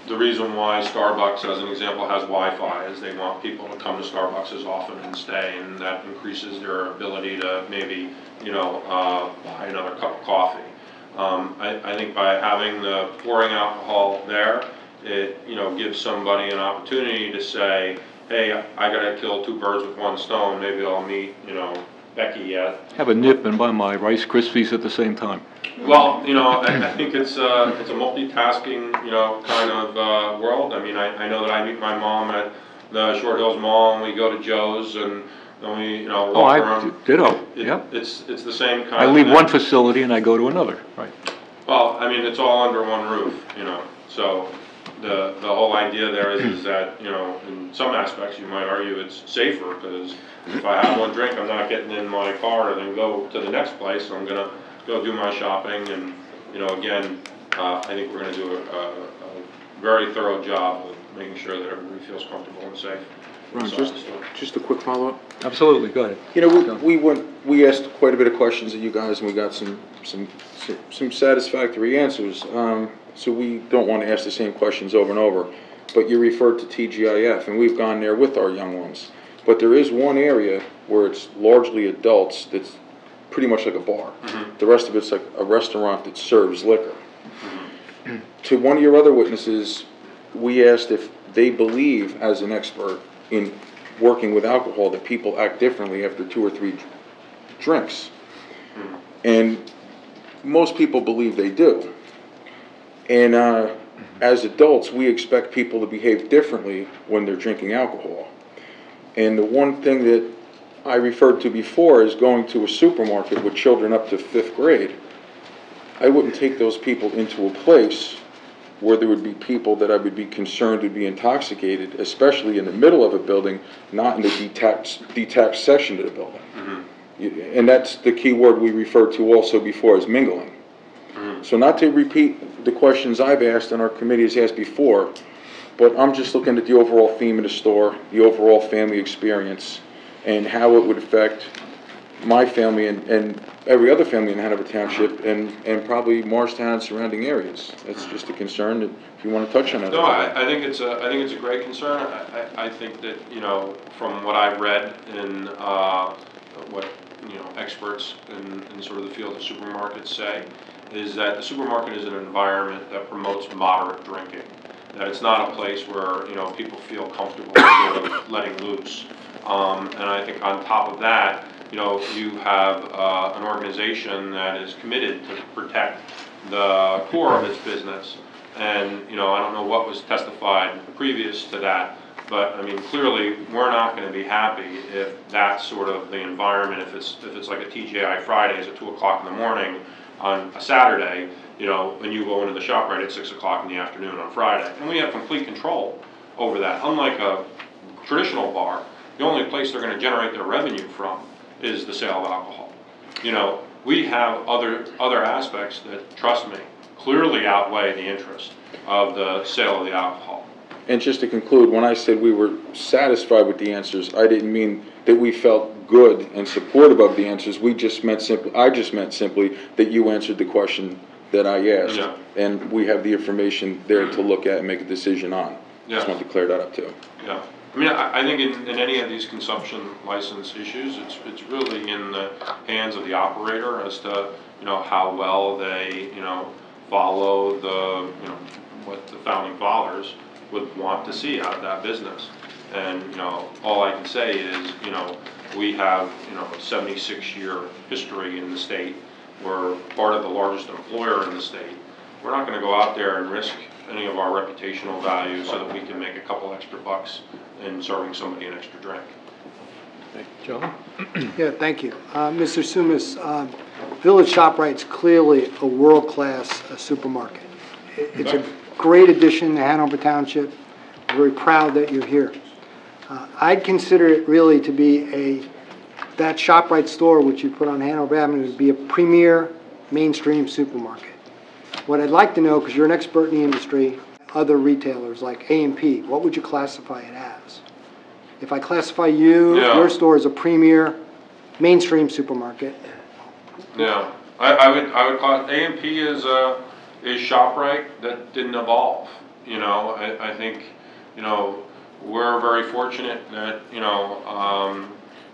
the reason why Starbucks, as an example, has Wi-Fi is they want people to come to Starbucks as often and stay, and that increases their ability to maybe, you know, buy another cup of coffee. I think by having the pouring alcohol there, it, you know, gives somebody an opportunity to say, hey, I gotta kill 2 birds with 1 stone. Maybe I'll meet, you know, Becky at. Have a nip and buy my Rice Krispies at the same time. Well, you know, I think it's a multitasking, you know, kind of world. I mean, I know that I meet my mom at the Short Hills Mall, and we go to Joe's, and then we, you know, walk around. Ditto. Yep. It's the same kind. I leave one facility and I go to another. Right. Well, I mean, it's all under one roof, you know. So the whole idea there is that, you know, in some aspects you might argue it's safer, because if I have one drink, I'm not getting in my car and then go to the next place. I'm gonna go do my shopping, and, you know, again, I think we're gonna do a very thorough job of making sure that everybody feels comfortable and safe. Ron, just a quick follow-up. Absolutely. Go ahead. You know, we asked quite a bit of questions of you guys, and we got some satisfactory answers. So we don't want to ask the same questions over and over. But you referred to TGIF, and we've gone there with our young ones. But there is one area where it's largely adults that's pretty much like a bar. The rest of it's like a restaurant that serves liquor. To one of your other witnesses, we asked if they believe, as an expert in working with alcohol, that people act differently after 2 or 3 drinks. And most people believe they do. And as adults, we expect people to behave differently when they're drinking alcohol. And the one thing that I referred to before is going to a supermarket with children up to 5th grade. I wouldn't take those people into a place where there would be people that I would be concerned would be intoxicated, especially in the middle of a building, not in the detached section of the building. And that's the key word we referred to also before, as mingling. So not to repeat the questions I've asked and our committee has asked before, but I'm just looking at the overall theme of the store, the overall family experience, and how it would affect my family and every other family in Hanover Township, and probably Morristown and surrounding areas. That's just a concern, that if you want to touch on it. No, I think it's a great concern. I think that, you know, from what I've read and what, you know, experts in sort of the field of supermarkets say, is that the supermarket is an environment that promotes moderate drinking. That it's not a place where, you know, people feel comfortable sort of letting loose. And I think on top of that, you know, you have an organization that is committed to protect the core of its business. And, you know, I don't know what was testified previous to that, but I mean, clearly, we're not going to be happy if that's sort of the environment. If it's like a TGI Fridays at 2 o'clock in the morning on a Saturday, you know, when you go into the shop right at 6 o'clock in the afternoon on Friday, and we have complete control over that. Unlike a traditional bar, the only place they're going to generate their revenue from is the sale of alcohol. You know, we have other aspects that, trust me, clearly outweigh the interest of the sale of the alcohol. And just to conclude, when I said we were satisfied with the answers, I didn't mean that we felt good and supportive of the answers. I just meant simply that you answered the question that I asked. Yeah. And we have the information there to look at and make a decision on. Yeah. Just wanted to clear that up too. Yeah. I mean, I think in any of these consumption license issues, it's really in the hands of the operator as to, you know, how well they, you know, follow the, you know, what the founding fathers would want to see out of that business. And, you know, all I can say is, you know, we have, you know, a 76-year history in the state. We're part of the largest employer in the state. We're not going to go out there and risk any of our reputational value so that we can make a couple extra bucks in serving somebody an extra drink. John? Yeah, thank you. Mr. Sumas, Village ShopRite's clearly a world-class supermarket. It's a great addition to Hanover Township. We're very proud that you're here. I'd consider it really to be that ShopRite store, which you put on Hanover Avenue, to be a premier mainstream supermarket. What I'd like to know, because you're an expert in the industry, other retailers like A&P, what would you classify it as? If I classify your store as a premier mainstream supermarket. Yeah, I would call it A&P is ShopRite that didn't evolve. You know, I think, you know, we're very fortunate that, you know,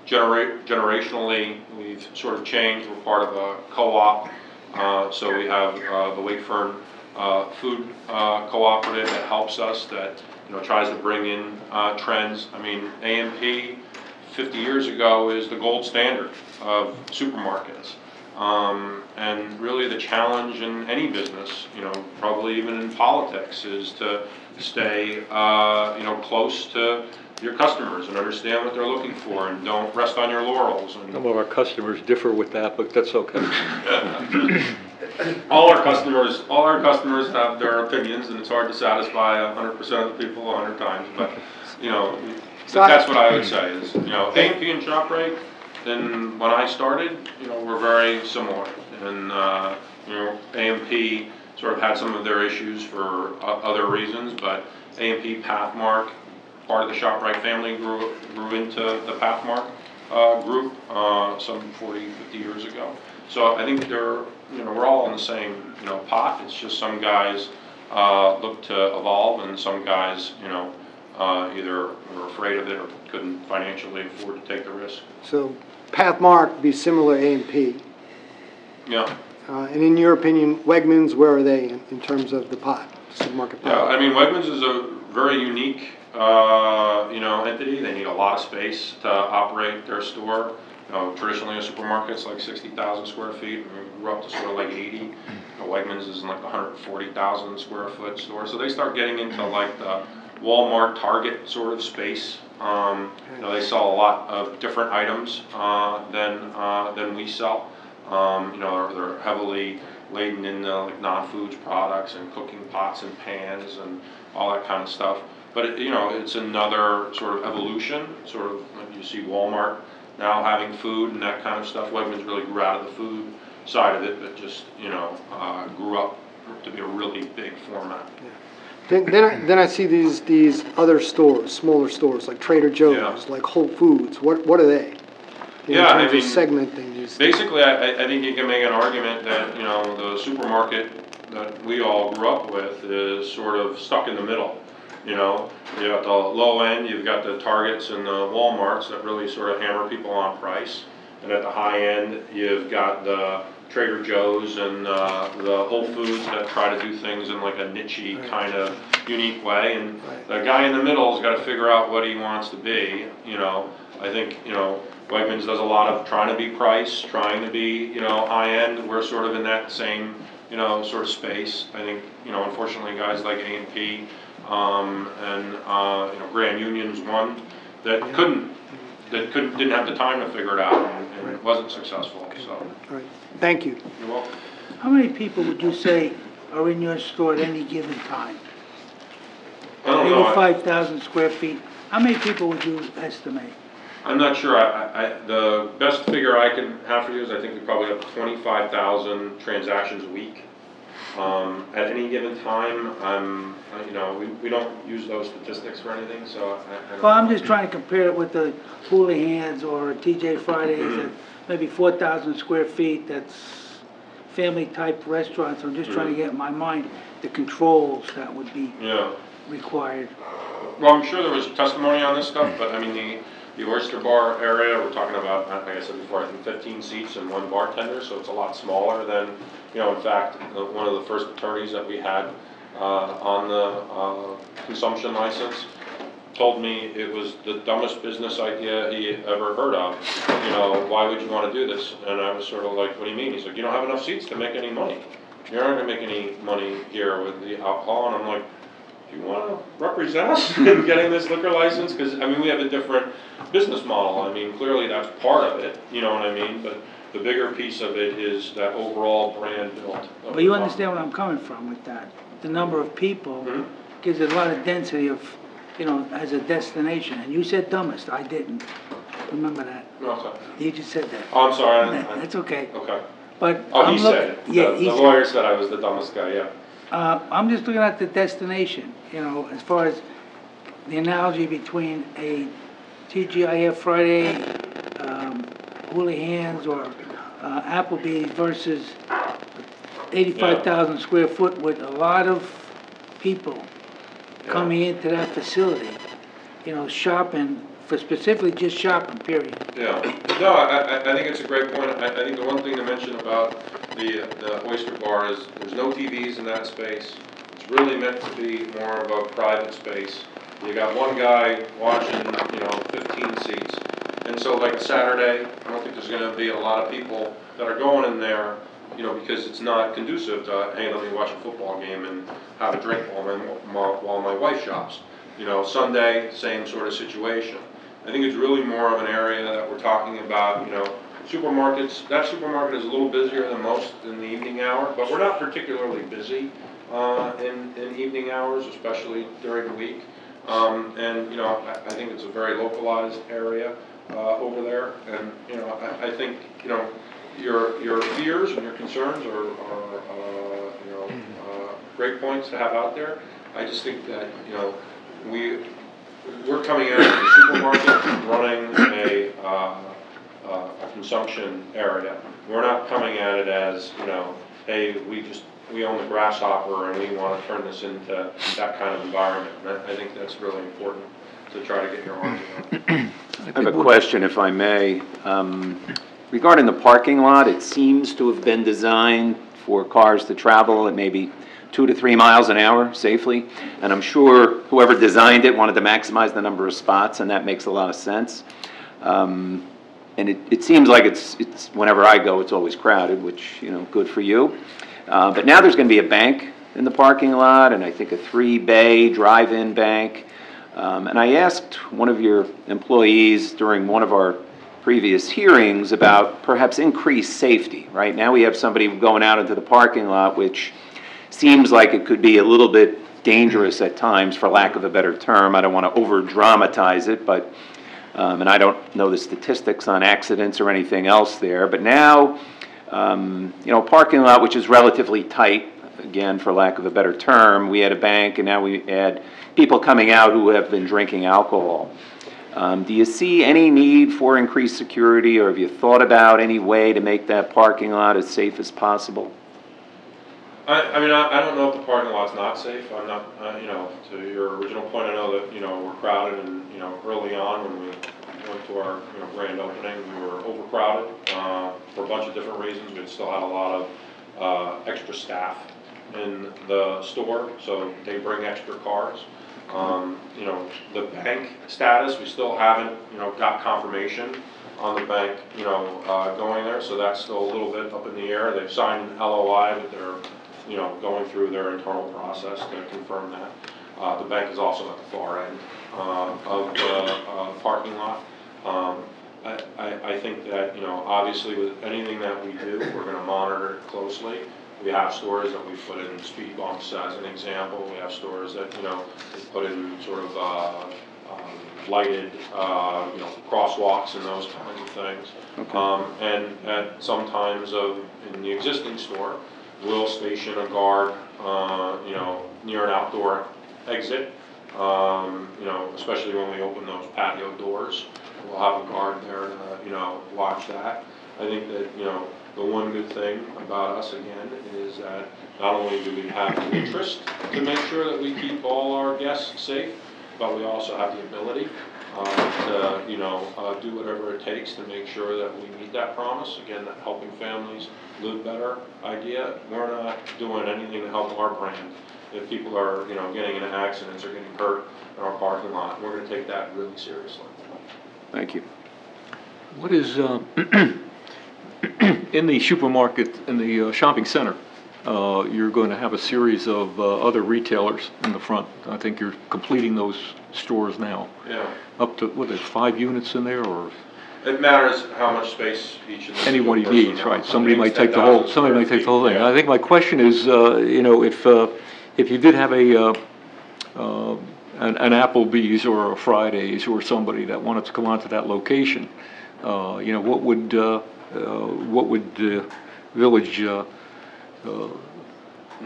generationally we've sort of changed. We're part of a co-op, so we have the Wakefern Food Cooperative that helps us, that, you know, tries to bring in trends. I mean, A&P 50 years ago is the gold standard of supermarkets. And really the challenge in any business, you know, probably even in politics, is to stay, you know, close to your customers and understand what they're looking for, and don't rest on your laurels. And Some of our customers differ with that, but that's okay. all our customers have their opinions, and it's hard to satisfy 100% of the people 100 times. But, you know, that's what I would say is, you know, A&P and ShopRite, then when I started, you know, were very similar. And, you know, A&P sort of had some of their issues for other reasons, but A&P, Pathmark, part of the ShopRite family grew into the Pathmark group some 40, 50 years ago. So I think they're, you know, we're all in the same, you know, pot. It's just some guys look to evolve, and some guys, you know, either were afraid of it or couldn't financially afford to take the risk. So Pathmark would be similar A&P. Yeah. And in your opinion, Wegmans, where are they in terms of the pot, supermarket pot? Yeah, I mean, Wegmans is a very unique, you know, entity. They need a lot of space to operate their store. You know, traditionally a supermarket's like 60,000 square feet. We're up to sort of like 80. You know, Wegmans is in like 140,000 square foot store. So they start getting into like the Walmart, Target sort of space. You know, they sell a lot of different items than we sell. You know, they're heavily laden in like non-foods products and cooking pots and pans and all that kind of stuff. But you know, it's another sort of evolution. Sort of like you see Walmart now having food and that kind of stuff. Wegmans really grew out of the food side of it, but just, you know, grew up to be a really big format. Yeah. Then I see these other stores, smaller stores, like Trader Joe's, Yeah. like Whole Foods. What are they? Yeah, in terms of segmenting these. Basically, I think you can make an argument that, you know, the supermarket that we all grew up with is sort of stuck in the middle. You know, you got the low end, you've got the Targets and the Walmarts that really sort of hammer people on price. And at the high end, you've got the Trader Joe's and the Whole Foods that try to do things in like a niche-y kind of unique way. And the guy in the middle has got to figure out what he wants to be. You know, I think, you know, Wegmans does a lot of trying to be price, trying to be, you know, high end. We're sort of in that same, you know, sort of space. I think, you know, unfortunately guys like A&P and you know, Grand Union's one that didn't have the time to figure it out and it wasn't successful, so. All right, thank you. You're welcome. How many people would you say are in your store at any given time? I don't know. 85,000 square feet. How many people would you estimate? I'm not sure. The best figure I can have for you is I think we probably have 25,000 transactions a week. At any given time, you know, we don't use those statistics for anything, so I don't Well, I'm know. just trying to compare it with the Houlihan's or TJ Fridays at maybe 4,000 square feet. That's family-type restaurants. I'm just trying to get in my mind the controls that would be required. Well, I'm sure there was testimony on this stuff, but I mean, the Oyster Bar area, we're talking about, like I said before, I think 15 seats and one bartender, so it's a lot smaller than, you know, in fact, one of the first attorneys that we had on the consumption license told me it was the dumbest business idea he ever heard of. You know, why would you want to do this? And I was sort of like, what do you mean? He's like, you don't have enough seats to make any money. You're not going to make any money here with the alcohol. And I'm like, do you want to represent us in getting this liquor license? Because, I mean, we have a different business model. I mean, clearly that's part of it, you know what I mean? But the bigger piece of it is that overall brand built. Well, you understand where I'm coming from with that. The number of people gives it a lot of density of, you know, as a destination. And you said dumbest, I didn't. Remember that. Okay. You just said that. Oh, I'm sorry. That's okay. Okay. But Oh, I'm he said it. Yeah, The he said lawyer said I was the dumbest guy, yeah. I'm just looking at the destination, you know, as far as the analogy between a TGIF Friday, Houlihan's or Applebee's versus 85,000 square foot with a lot of people coming into that facility, you know, shopping, for specifically just shopping, period. Yeah, no, I think it's a great point. I think the one thing to mention about the Oyster Bar is there's no TVs in that space. It's really meant to be more of a private space. You got one guy watching, you know, 15 seats. And so like Saturday, I don't think there's gonna be a lot of people that are going in there, you know, because it's not conducive to, hey, let me watch a football game and have a drink while my wife shops. You know, Sunday, same sort of situation. I think it's really more of an area that we're talking about, you know, supermarkets. That supermarket is a little busier than most in the evening hour, but we're not particularly busy in evening hours, especially during the week. And, you know, I think it's a very localized area over there. And, you know, I think, you know, your fears and your concerns are you know, great points to have out there. I just think that, you know, we're coming out of the supermarket running a consumption area. We're not coming at it as, you know, hey, we own the grasshopper and we want to turn this into that kind of environment. And I think that's really important to try to get your arms around. I have a question, if I may. Regarding the parking lot, it seems to have been designed for cars to travel at maybe 2 to 3 miles an hour safely. And I'm sure whoever designed it wanted to maximize the number of spots, and that makes a lot of sense. And it seems like it's whenever I go, it's always crowded, which, you know, good for you. But now there's going to be a bank in the parking lot, and I think a 3-bay drive-in bank. And I asked one of your employees during one of our previous hearings about perhaps increased safety. Right now we have somebody going out into the parking lot, which seems like it could be a little bit dangerous at times, for lack of a better term. I don't want to over-dramatize it, but, and I don't know the statistics on accidents or anything else there, but now, you know, parking lot which is relatively tight, again, for lack of a better term, we had a bank and now we had people coming out who have been drinking alcohol. Do you see any need for increased security, or have you thought about any way to make that parking lot as safe as possible? I mean, I don't know if the parking lot's not safe. I'm not, you know, to your original point, I know that, you know, we're crowded and, you know, early on when we went to our, you know, grand opening, we were overcrowded for a bunch of different reasons. We still had a lot of extra staff in the store, so they bring extra cars. You know, the bank status, we still haven't, you know, got confirmation on the bank, you know, going there, so that's still a little bit up in the air. They've signed an LOI, but they're, you know, going through their internal process to confirm that. The bank is also at the far end of the parking lot. I think that, you know, obviously with anything that we do, we're going to monitor it closely. We have stores that we put in speed bumps as an example. We have stores that, you know, we put in sort of lighted, you know, crosswalks and those kinds of things. Okay. And sometimes in the existing store, we'll station a guard, you know, near an outdoor exit. You know, especially when we open those patio doors, we'll have a guard there to, you know, watch that. I think that, you know, the one good thing about us, again, is that not only do we have the interest to make sure that we keep all our guests safe, but we also have the ability to, you know, do whatever it takes to make sure that we meet that promise. Again, that helping families live better idea. We're not doing anything to help our brand. If people are, you know, getting into accidents or getting hurt in our parking lot, we're going to take that really seriously. Thank you. What is, in the supermarket, in the shopping center, you're going to have a series of other retailers in the front. I think you're completing those stores now. Yeah. Up to, what is it, 5 units in there, or? It matters how much space each of the Anybody needs, right? Somebody might take the whole. Somebody might take the whole thing. Yeah. I think my question is, you know, if you did have an Applebee's or a Fridays or somebody that wanted to come onto that location, you know, what would the village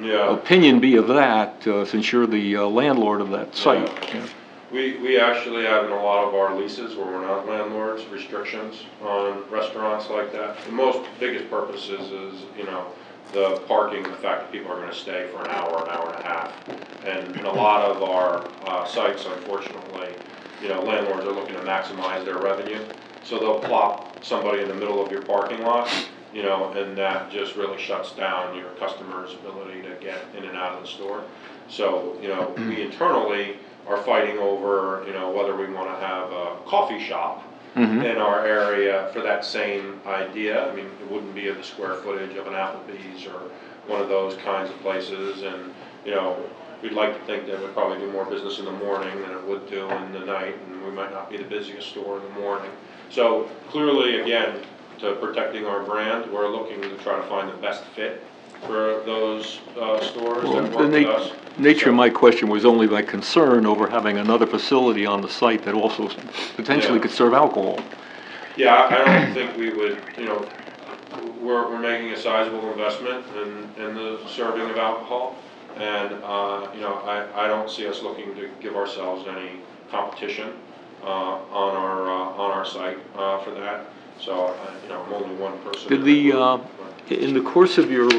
opinion be of that, since you're the landlord of that site? Yeah. We actually have in a lot of our leases where we're not landlords, restrictions on restaurants like that. The biggest purpose is, you know, the parking, the fact that people are going to stay for an hour and a half. And in a lot of our sites, unfortunately, you know, landlords are looking to maximize their revenue. So they'll plop somebody in the middle of your parking lot, you know, and that just really shuts down your customer's ability to get in and out of the store. So, you know, we internally are fighting over, you know, whether we want to have a coffee shop in our area for that same idea. I mean, it wouldn't be of the square footage of an Applebee's or one of those kinds of places. And, you know, we'd like to think that it would probably do more business in the morning than it would do in the night, and we might not be the busiest store in the morning. So clearly, again, to protecting our brand, we're looking to try to find the best fit for those stores that work with us. Nature of my question was only my concern over having another facility on the site that also potentially could serve alcohol. Yeah, I don't think we would, you know, we're making a sizable investment in the serving of alcohol, and, you know, I don't see us looking to give ourselves any competition on our site for that. So, you know, I'm only one person. Did in the course of your,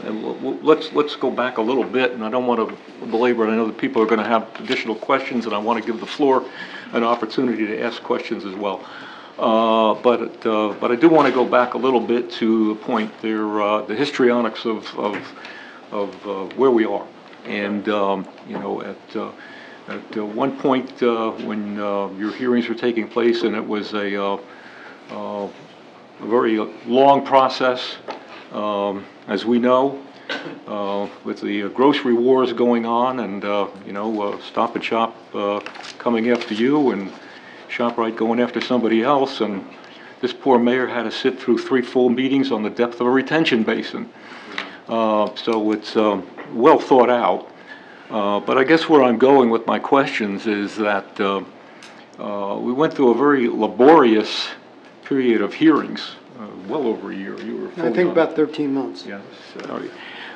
and let's go back a little bit, and I don't want to belabor it. I know that people are going to have additional questions, and I want to give the floor an opportunity to ask questions as well. But I do want to go back a little bit to the point there, the histrionics of where we are, and you know, at one point when your hearings were taking place, and it was a very long process, as we know, with the grocery wars going on, and you know, Stop and Shop coming after you, and ShopRite going after somebody else, and this poor mayor had to sit through 3 full meetings on the depth of a retention basin. So it's well thought out. But I guess where I'm going with my questions is that we went through a very laborious period of hearings, well over a year. You were I think about 13 months. Yes.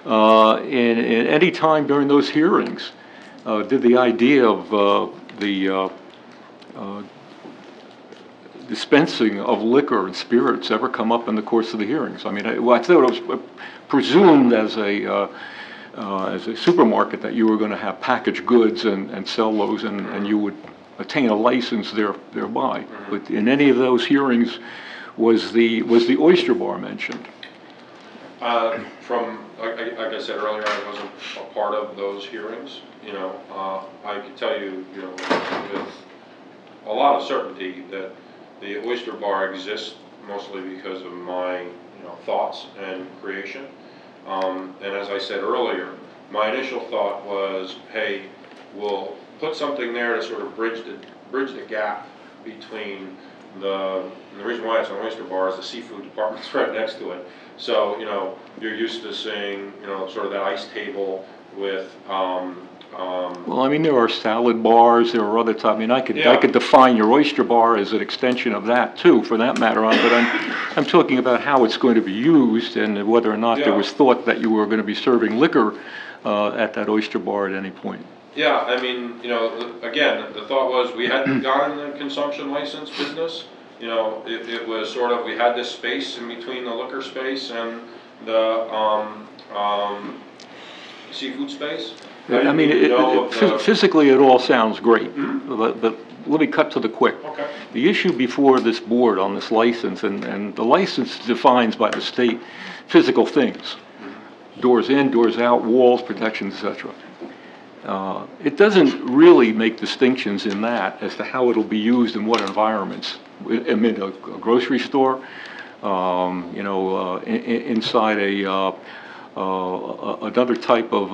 in any time during those hearings, did the idea of the dispensing of liquor and spirits ever come up in the course of the hearings? I mean, I thought it was presumed as a supermarket that you were going to have packaged goods and sell those, and you would attain a license thereby. But in any of those hearings, was the oyster bar mentioned? Like I said earlier, I wasn't a part of those hearings. I could tell you, with a lot of certainty that the oyster bar exists mostly because of my, thoughts and creation. And as I said earlier, my initial thought was, hey, we'll put something there to sort of bridge the gap between the reason why it's an oyster bar is the seafood department's right next to it. So, you're used to seeing, sort of that ice table with, well, I mean, there are salad bars, there are other types. I mean, I could define your oyster bar as an extension of that too, for that matter. But I'm talking about how it's going to be used and whether or not there was thought that you were going to be serving liquor at that oyster bar at any point. Yeah, I mean, again, the thought was we hadn't gotten the consumption license business. It was sort of, we had this space in between the liquor space and the seafood space. I mean, physically it all sounds great, but let me cut to the quick. Okay. The issue before this board on this license, and the license defines by the state physical things. Doors in, doors out, walls, protection, etc. It doesn't really make distinctions in that as to how it'll be used in what environments. I mean, a grocery store, inside another type of,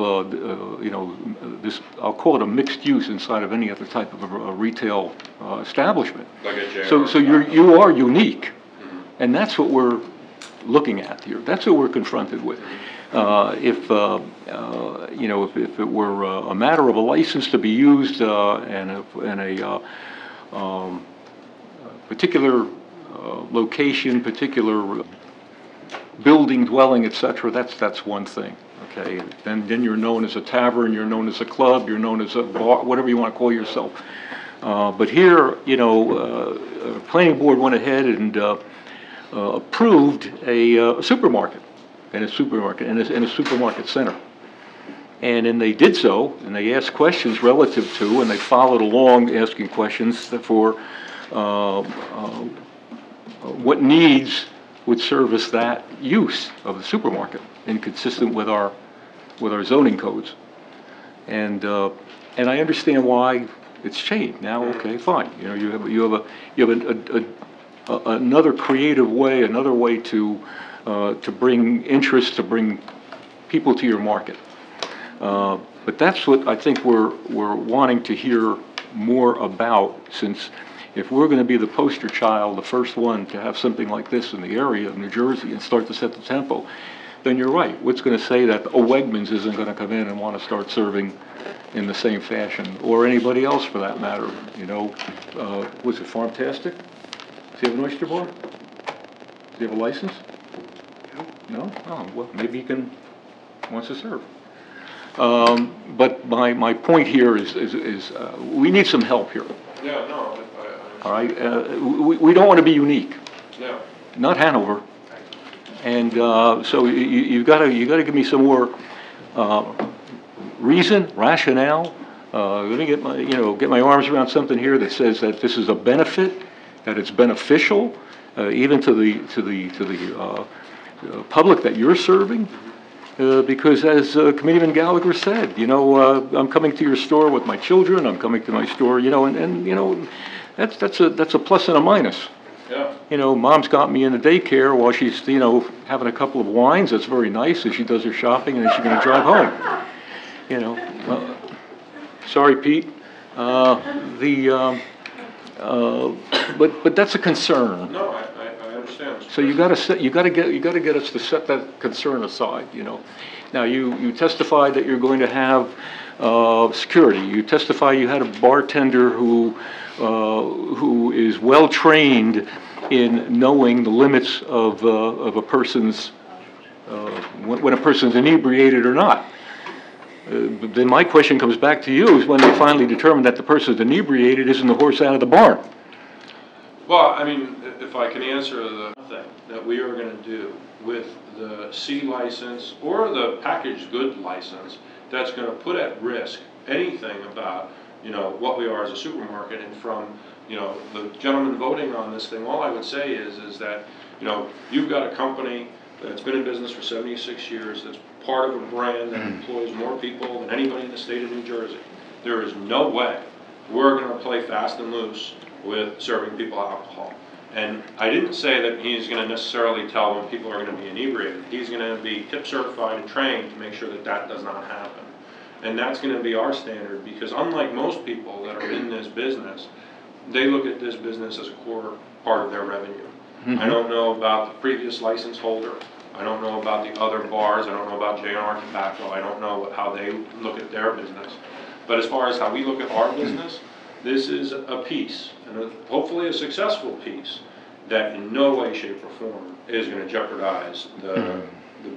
this, I'll call it a mixed use inside of any other type of a retail establishment. Like a jail. So you are unique, and that's what we're looking at here. That's what we're confronted with. If it were a matter of a license to be used in a particular location, particular building, dwelling, etc., that's one thing. Okay, then you're known as a tavern, you're known as a club, you're known as a bar, whatever you want to call yourself. But here, planning board went ahead and approved a supermarket. In a supermarket center. And then they did so, and they asked questions relative to, and they followed along asking questions for what needs would service that use of the supermarket, and consistent with our zoning codes. And I understand why it's changed now. Okay, fine. You have another creative way, another way to bring interest, to bring people to your market. But that's what I think we're wanting to hear more about, since if we're going to be the poster child, the first one to have something like this in the area of New Jersey and start to set the tempo, then you're right. What's going to say that a Wegmans isn't going to come in and want to start serving in the same fashion, or anybody else for that matter? Was it Farmtastic? Does he have an oyster bar? Does he have a license? No? Oh, well, maybe he wants to serve. But my point here is we need some help here. Yeah, no. All right? We don't want to be unique. No. Not Hanover. And so you've got to give me some more reason, rationale. Let me get my arms around something here that says that this is a benefit, that it's beneficial, even to the public that you're serving, because as Committeeman Gallagher said, I'm coming to your store with my children. I'm coming to my store, and that's a plus and a minus. Yeah. Mom's got me in the daycare while she's having a couple of wines. That's very nice as she does her shopping, and then she's going to drive home. Sorry, Pete. But that's a concern. No, I understand. So you got to get us to set that concern aside. Now you testified that you're going to have security. You testified you had a bartender who is well trained in knowing the limits of a person's when a person's inebriated or not. Then my question comes back to you, is when they finally determine that the person's inebriated, isn't the horse out of the barn? Well, I mean, if I can answer the thing that we are going to do with the C license or the packaged good license that's going to put at risk anything about, you know, what we are as a supermarket. And from, you know, the gentleman voting on this thing, all I would say is that, you know, you've got a company that's been in business for 76 years, that's part of a brand that employs more people than anybody in the state of New Jersey. There is no way we're going to play fast and loose with serving people alcohol. And I didn't say that he's going to necessarily tell them people are going to be inebriated. He's going to be tip certified and trained to make sure that that does not happen. And that's going to be our standard, because unlike most people that are in this business, they look at this business as a core part of their revenue. I don't know about the previous license holder. I don't know about the other bars. I don't know about J&R Tobacco. I don't know how they look at their business. But as far as how we look at our business, this is a piece, and hopefully a successful piece, that in no way, shape, or form is going to jeopardize the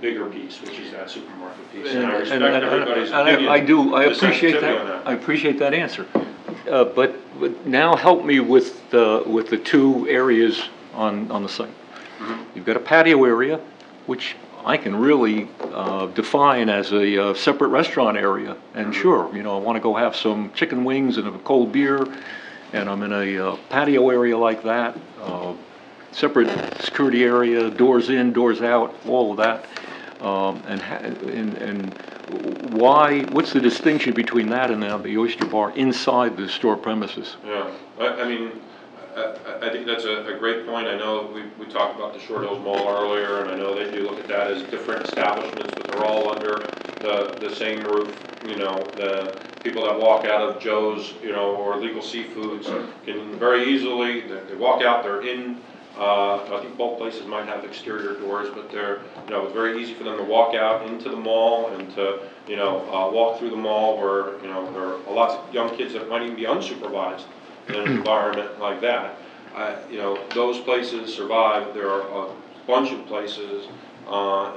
bigger piece, which is that supermarket piece. And I respect everybody's opinion. I appreciate that. I appreciate that answer. But now help me with the two areas on the site. You've got a patio area, which I can really define as a separate restaurant area. And sure, you know, I want to go have some chicken wings and a cold beer, and I'm in a patio area like that, separate security area, doors in, doors out, all of that. And why? What's the distinction between that and the Oyster Bar inside the store premises? Yeah, I mean, I think that's a great point. I know we talked about the Short Hills Mall earlier, and I know they do look at that as different establishments, but they're all under the same roof. You know, the people that walk out of Joe's, you know, or Legal Seafoods can very easily, they walk out, they're in. I think both places might have exterior doors, but they're, you know, it's very easy for them to walk out into the mall and to, you know, walk through the mall where, you know, there are lots of young kids that might even be unsupervised in an environment like that. You know, those places survive. There are a bunch of places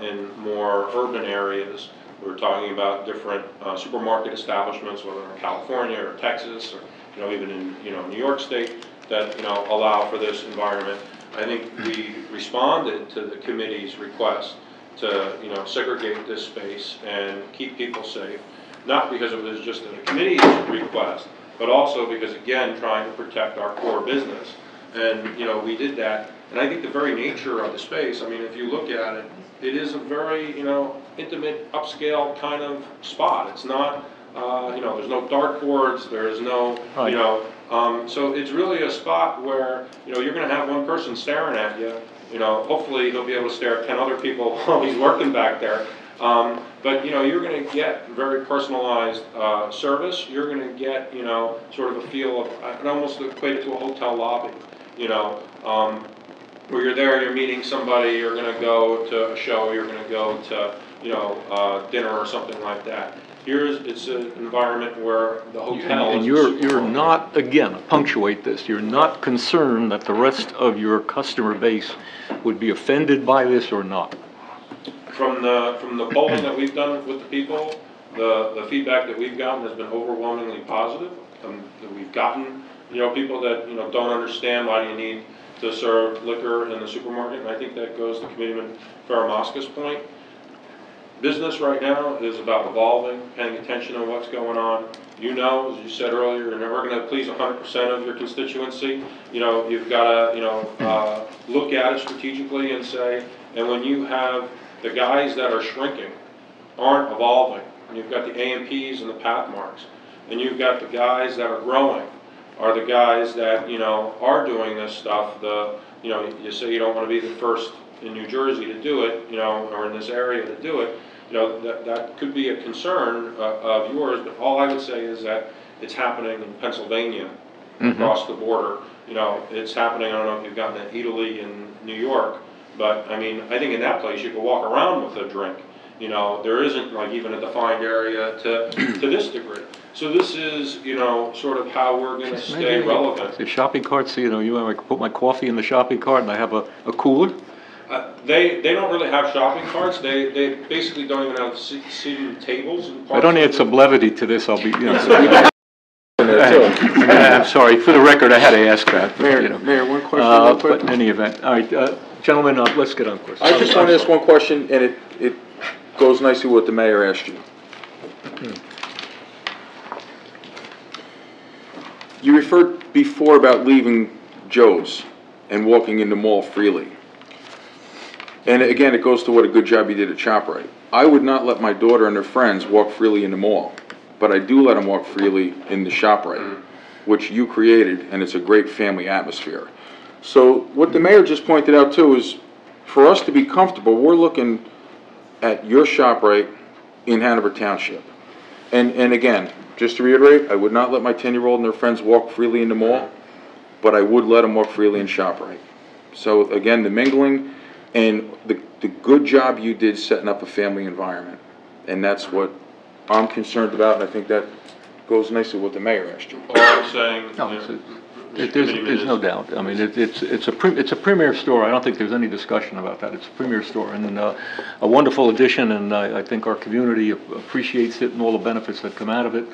in more urban areas. We're talking about different supermarket establishments, whether in California or Texas, or, you know, even in, you know, New York State, that, you know, allow for this environment. I think we responded to the committee's request to, you know, segregate this space and keep people safe, not because it was just a committee's request, but also because, again, trying to protect our core business. And, you know, we did that. And I think the very nature of the space, I mean, if you look at it, it is a very, you know, intimate, upscale kind of spot. It's not, you know, there's no dartboards, there's no, you know, so it's really a spot where, you know, you're going to have one person staring at you. You know, hopefully he'll be able to stare at 10 other people while he's working back there. But, you know, you're going to get very personalized service. You're going to get, you know, sort of a feel of, I can almost equate it to a hotel lobby, you know, where you're there, you're meeting somebody, you're going to go to a show, you're going to go to, you know, dinner or something like that. It's an environment where the hotel and you're not, again, punctuate this, you're not concerned that the rest of your customer base would be offended by this or not? From the polling that we've done with the people, the feedback that we've gotten has been overwhelmingly positive. That we've gotten, you know, people that, you know, don't understand why you need to serve liquor in the supermarket, and I think that goes to Committeeman Faramasca's point. Business right now is about evolving, paying attention to what's going on. You know, as you said earlier, you're never going to please 100% of your constituency. You know, you've got to, you know, look at it strategically and say, and when you have the guys that are shrinking aren't evolving, and you've got the AMPs and the Pathmarks, and you've got the guys that are growing, are the guys that, you know, are doing this stuff. You know, you say you don't want to be the first in New Jersey to do it, you know, or in this area to do it. You know, that could be a concern of yours, but all I would say is that it's happening in Pennsylvania, across the border. You know, it's happening, I don't know if you've gotten to Italy in New York, but I mean, I think in that place you could walk around with a drink. You know, there isn't like even a defined area to this degree. So this is, you know, sort of how we're going to stay relevant. The shopping carts, you know, I put my coffee in the shopping cart and I have a cooler. They don't really have shopping carts. They basically don't even have seating tables. And I don't add some levity to this, I'll be, you know. I'm sorry, for the record, I had to ask that. Mayor, you know. Mayor, one question real quick. But in any event, all right, gentlemen, let's get on course. I just want to ask one question, and it goes nicely with what the mayor asked you. You referred before about leaving Joe's and walking in the mall freely. And again, it goes to what a good job you did at ShopRite. I would not let my daughter and her friends walk freely in the mall, but I do let them walk freely in the ShopRite, which you created, and it's a great family atmosphere. So what the mayor just pointed out too is, for us to be comfortable, we're looking at your ShopRite in Hanover Township. And again, just to reiterate, I would not let my 10-year-old and their friends walk freely in the mall, but I would let them walk freely in ShopRite. So again, the mingling and the good job you did setting up a family environment. And that's what I'm concerned about, and I think that goes nicely with what the mayor asked you. All I'm saying, No, there's no doubt. I mean, it's a premier store. I don't think there's any discussion about that. It's a premier store and a wonderful addition, and I think our community appreciates it and all the benefits that come out of it.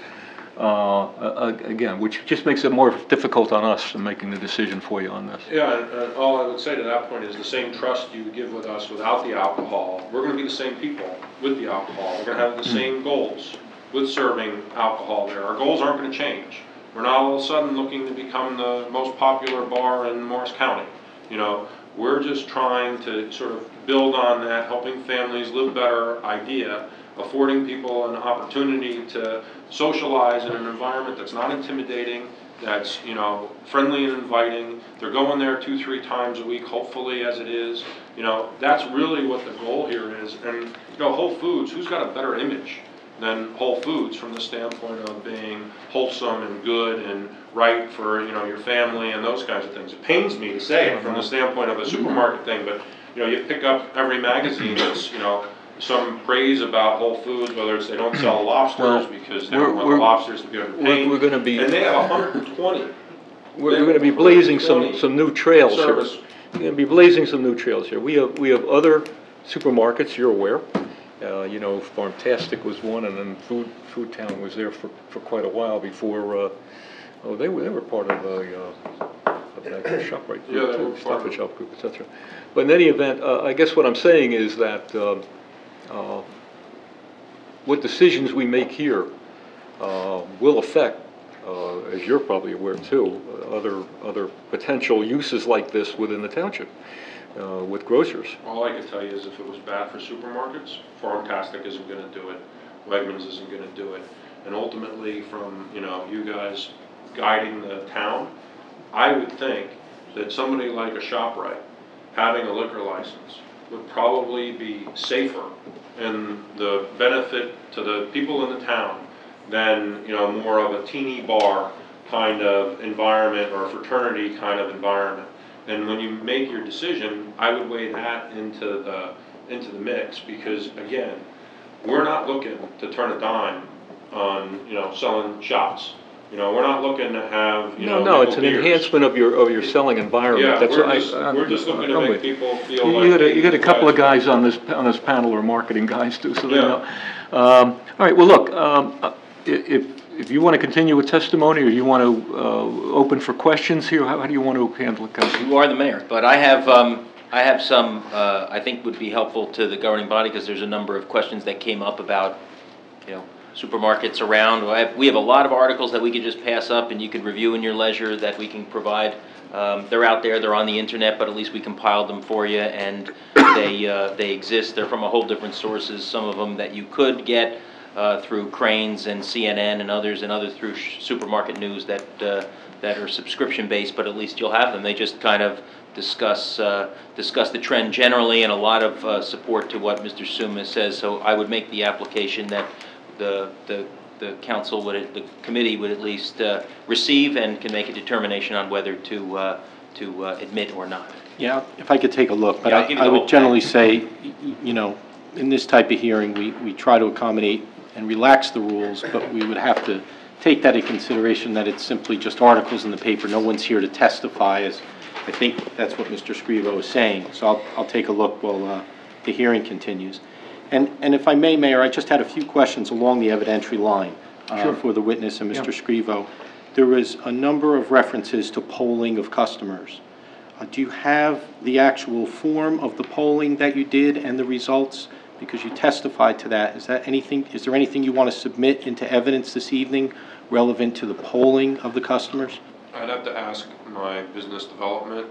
Again, which just makes it more difficult on us in making the decision for you on this. yeah, and all I would say to that point is the same trust you would give with us without the alcohol. We're going to be the same people with the alcohol. We're going to have the same goals with serving alcohol there. Our goals aren't going to change. We're not all of a sudden looking to become the most popular bar in Morris County. You know, we're just trying to sort of build on that, helping families live better idea, affording people an opportunity to socialize in an environment that's not intimidating, that's, you know, friendly and inviting. They're going there 2-3 times a week, hopefully, as it is. You know, that's really what the goal here is. And, you know, Whole Foods, who's got a better image than Whole Foods from the standpoint of being wholesome and good and right for, you know, your family and those kinds of things. It pains me to say it from the standpoint of a supermarket thing, but, you know, you pick up every magazine that's, you know, some praise about Whole Foods, whether it's they don't sell lobsters because they don't want the lobsters to be underpaid. We're going to be, and they have 120. we're going to be blazing some new trails here. Service. We're going to be blazing some new trails here. We have other supermarkets, you're aware. You know, Farmtastic was one, and then Food Town was there for quite a while before. They were part of that ShopRite group too, Stop and Shop group, etc. But in any event, I guess what I'm saying is that what decisions we make here will affect, as you're probably aware too, other potential uses like this within the township. With grocers. All I can tell you is if it was bad for supermarkets, Farmtastic isn't going to do it, Wegmans isn't going to do it, and ultimately from, you know, you guys guiding the town, I would think that somebody like a ShopRite having a liquor license would probably be safer and the benefit to the people in the town than, you know, more of a teeny bar kind of environment or a fraternity kind of environment. And when you make your decision, I would weigh that into the mix because, again, we're not looking to turn a dime on, you know, selling shots. You know, we're not looking to have, you know, no, it's an enhancement of your selling environment. Yeah, That's we're just looking to make people feel like you got a couple of guys on this panel are marketing guys too, so they know. All right, well, look, if you want to continue with testimony, or you want to open for questions here, how do you want to handle it, Council? You are the mayor, but I have some I think would be helpful to the governing body because there's a number of questions that came up about, you know, supermarkets around. We have a lot of articles that we could just pass up and you could review in your leisure that we can provide. They're out there, they're on the internet, but at least we compiled them for you, and they exist. They're from a whole different sources. Some of them that you could get through Cranes and CNN and others through supermarket news that are subscription based, but at least you'll have them. They just kind of discuss the trend generally and a lot of support to what Mr. Sumas says. So I would make the application that the council the committee would at least receive and can make a determination on whether to admit or not. Yeah, if I could take a look, but Yeah, I would generally say, you know, in this type of hearing, we try to accommodate and relax the rules, but we would have to take that into consideration that it's simply just articles in the paper. No one's here to testify as I think that's what Mr. Scrivo is saying, so I'll take a look while the hearing continues. And if I may, Mayor, I just had a few questions along the evidentiary line for the witness and Mr. Scrivo. There was a number of references to polling of customers. Do you have the actual form of the polling that you did and the results? Because you testified to that. Is there anything you want to submit into evidence this evening relevant to the polling of the customers? I'd have to ask my business development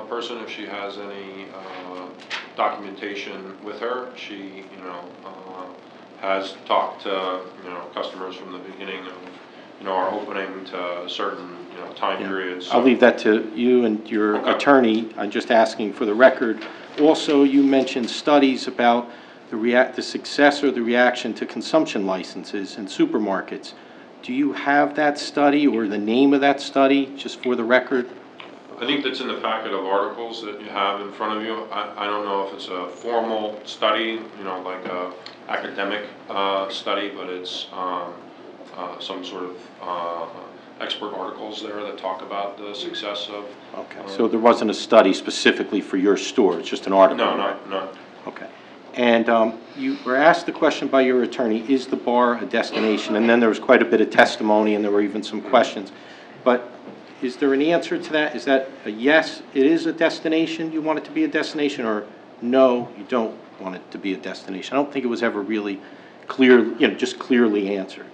person if she has any documentation with her. She, has talked to, customers from the beginning of, our opening to certain, time periods. I'll leave that to you and your attorney. I'm just asking for the record. Also, you mentioned studies about the success or the reaction to consumption licenses in supermarkets. Do you have that study or the name of that study, just for the record? I think that's in the packet of articles that you have in front of you. I don't know if it's a formal study, like a academic study, but it's some sort of expert articles there that talk about the success of. Okay, so there wasn't a study specifically for your store, it's just an article? No. Okay. And you were asked the question by your attorney, is the bar a destination? And then there was quite a bit of testimony and there were even some questions. But is there an answer to that? Is that a yes, it is a destination, you want it to be a destination, or no, you don't want it to be a destination? I don't think it was ever really clear, just clearly answered.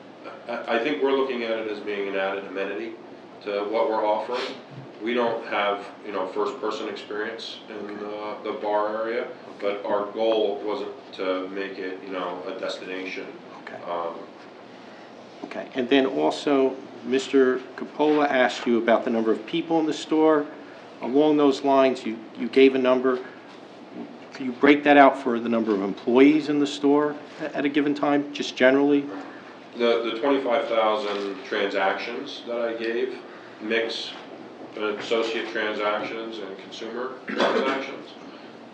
I think we're looking at it as being an added amenity to what we're offering. We don't have, first-person experience in the bar area, but our goal wasn't to make it, a destination. Okay. Okay, and then also, Mr. Coppola asked you about the number of people in the store. Along those lines, you gave a number. Can you break that out for the number of employees in the store at a given time, just generally? The 25,000 transactions that I gave mix associate transactions and consumer transactions.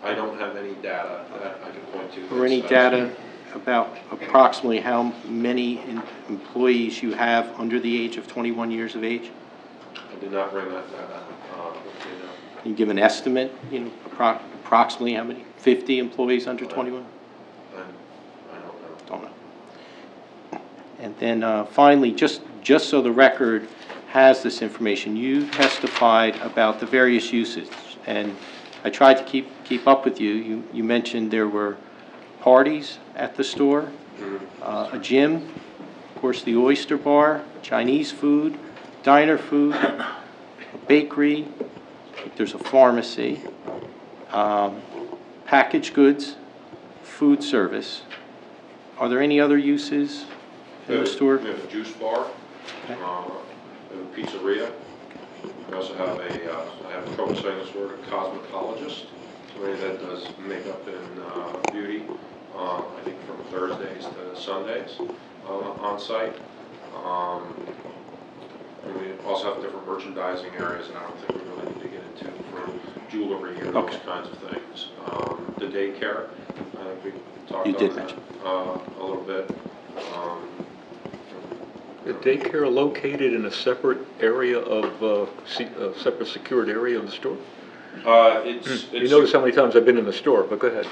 I don't have any data that I can point to. Or any data about approximately how many employees you have under the age of 21 years of age? I did not bring that data. Can you give an estimate, approximately how many? 50 employees under 21? I Don't know. And then finally, just so the record has this information, you testified about the various uses, and I tried to keep up with you. You mentioned there were parties at the store, a gym, of course the oyster bar, Chinese food, diner food, a bakery, there's a pharmacy, packaged goods, food service. Are there any other uses in the store? We have a juice bar, Okay. we have a pizzeria. We also have I have trouble saying this word, a cosmetologist, somebody that does makeup and beauty, I think from Thursdays to Sundays on site. And we also have different merchandising areas, and I don't think we really need to get into for jewelry or those kinds of things. The daycare, I think we talked about that a little bit. The daycare located in a separate area of, separate secured area of the store? It's You notice how many times I've been in the store, but go ahead.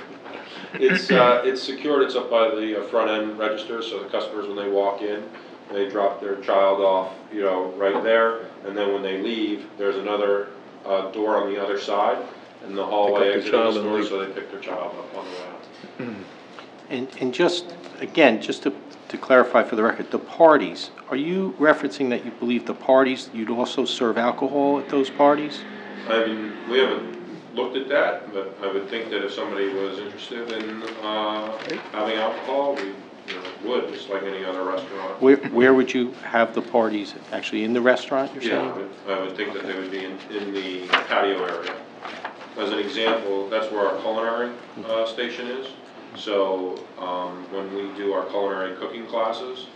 It's secured. It's up by the front end register, so the customers, when they walk in, they drop their child off, right there, and then when they leave, there's another door on the other side, and the hallway exit the store, so they pick their child up on the way out. And just, again, just to clarify for the record, the parties, are you referencing that you believe the parties, you'd also serve alcohol at those parties? I mean, we haven't looked at that, but I would think that if somebody was interested in having alcohol, we would, just like any other restaurant. Where would you have the parties? Actually in the restaurant, you're saying? Yeah, I would think that they would be in the patio area. As an example, that's where our culinary station is. So when we do our culinary cooking classes,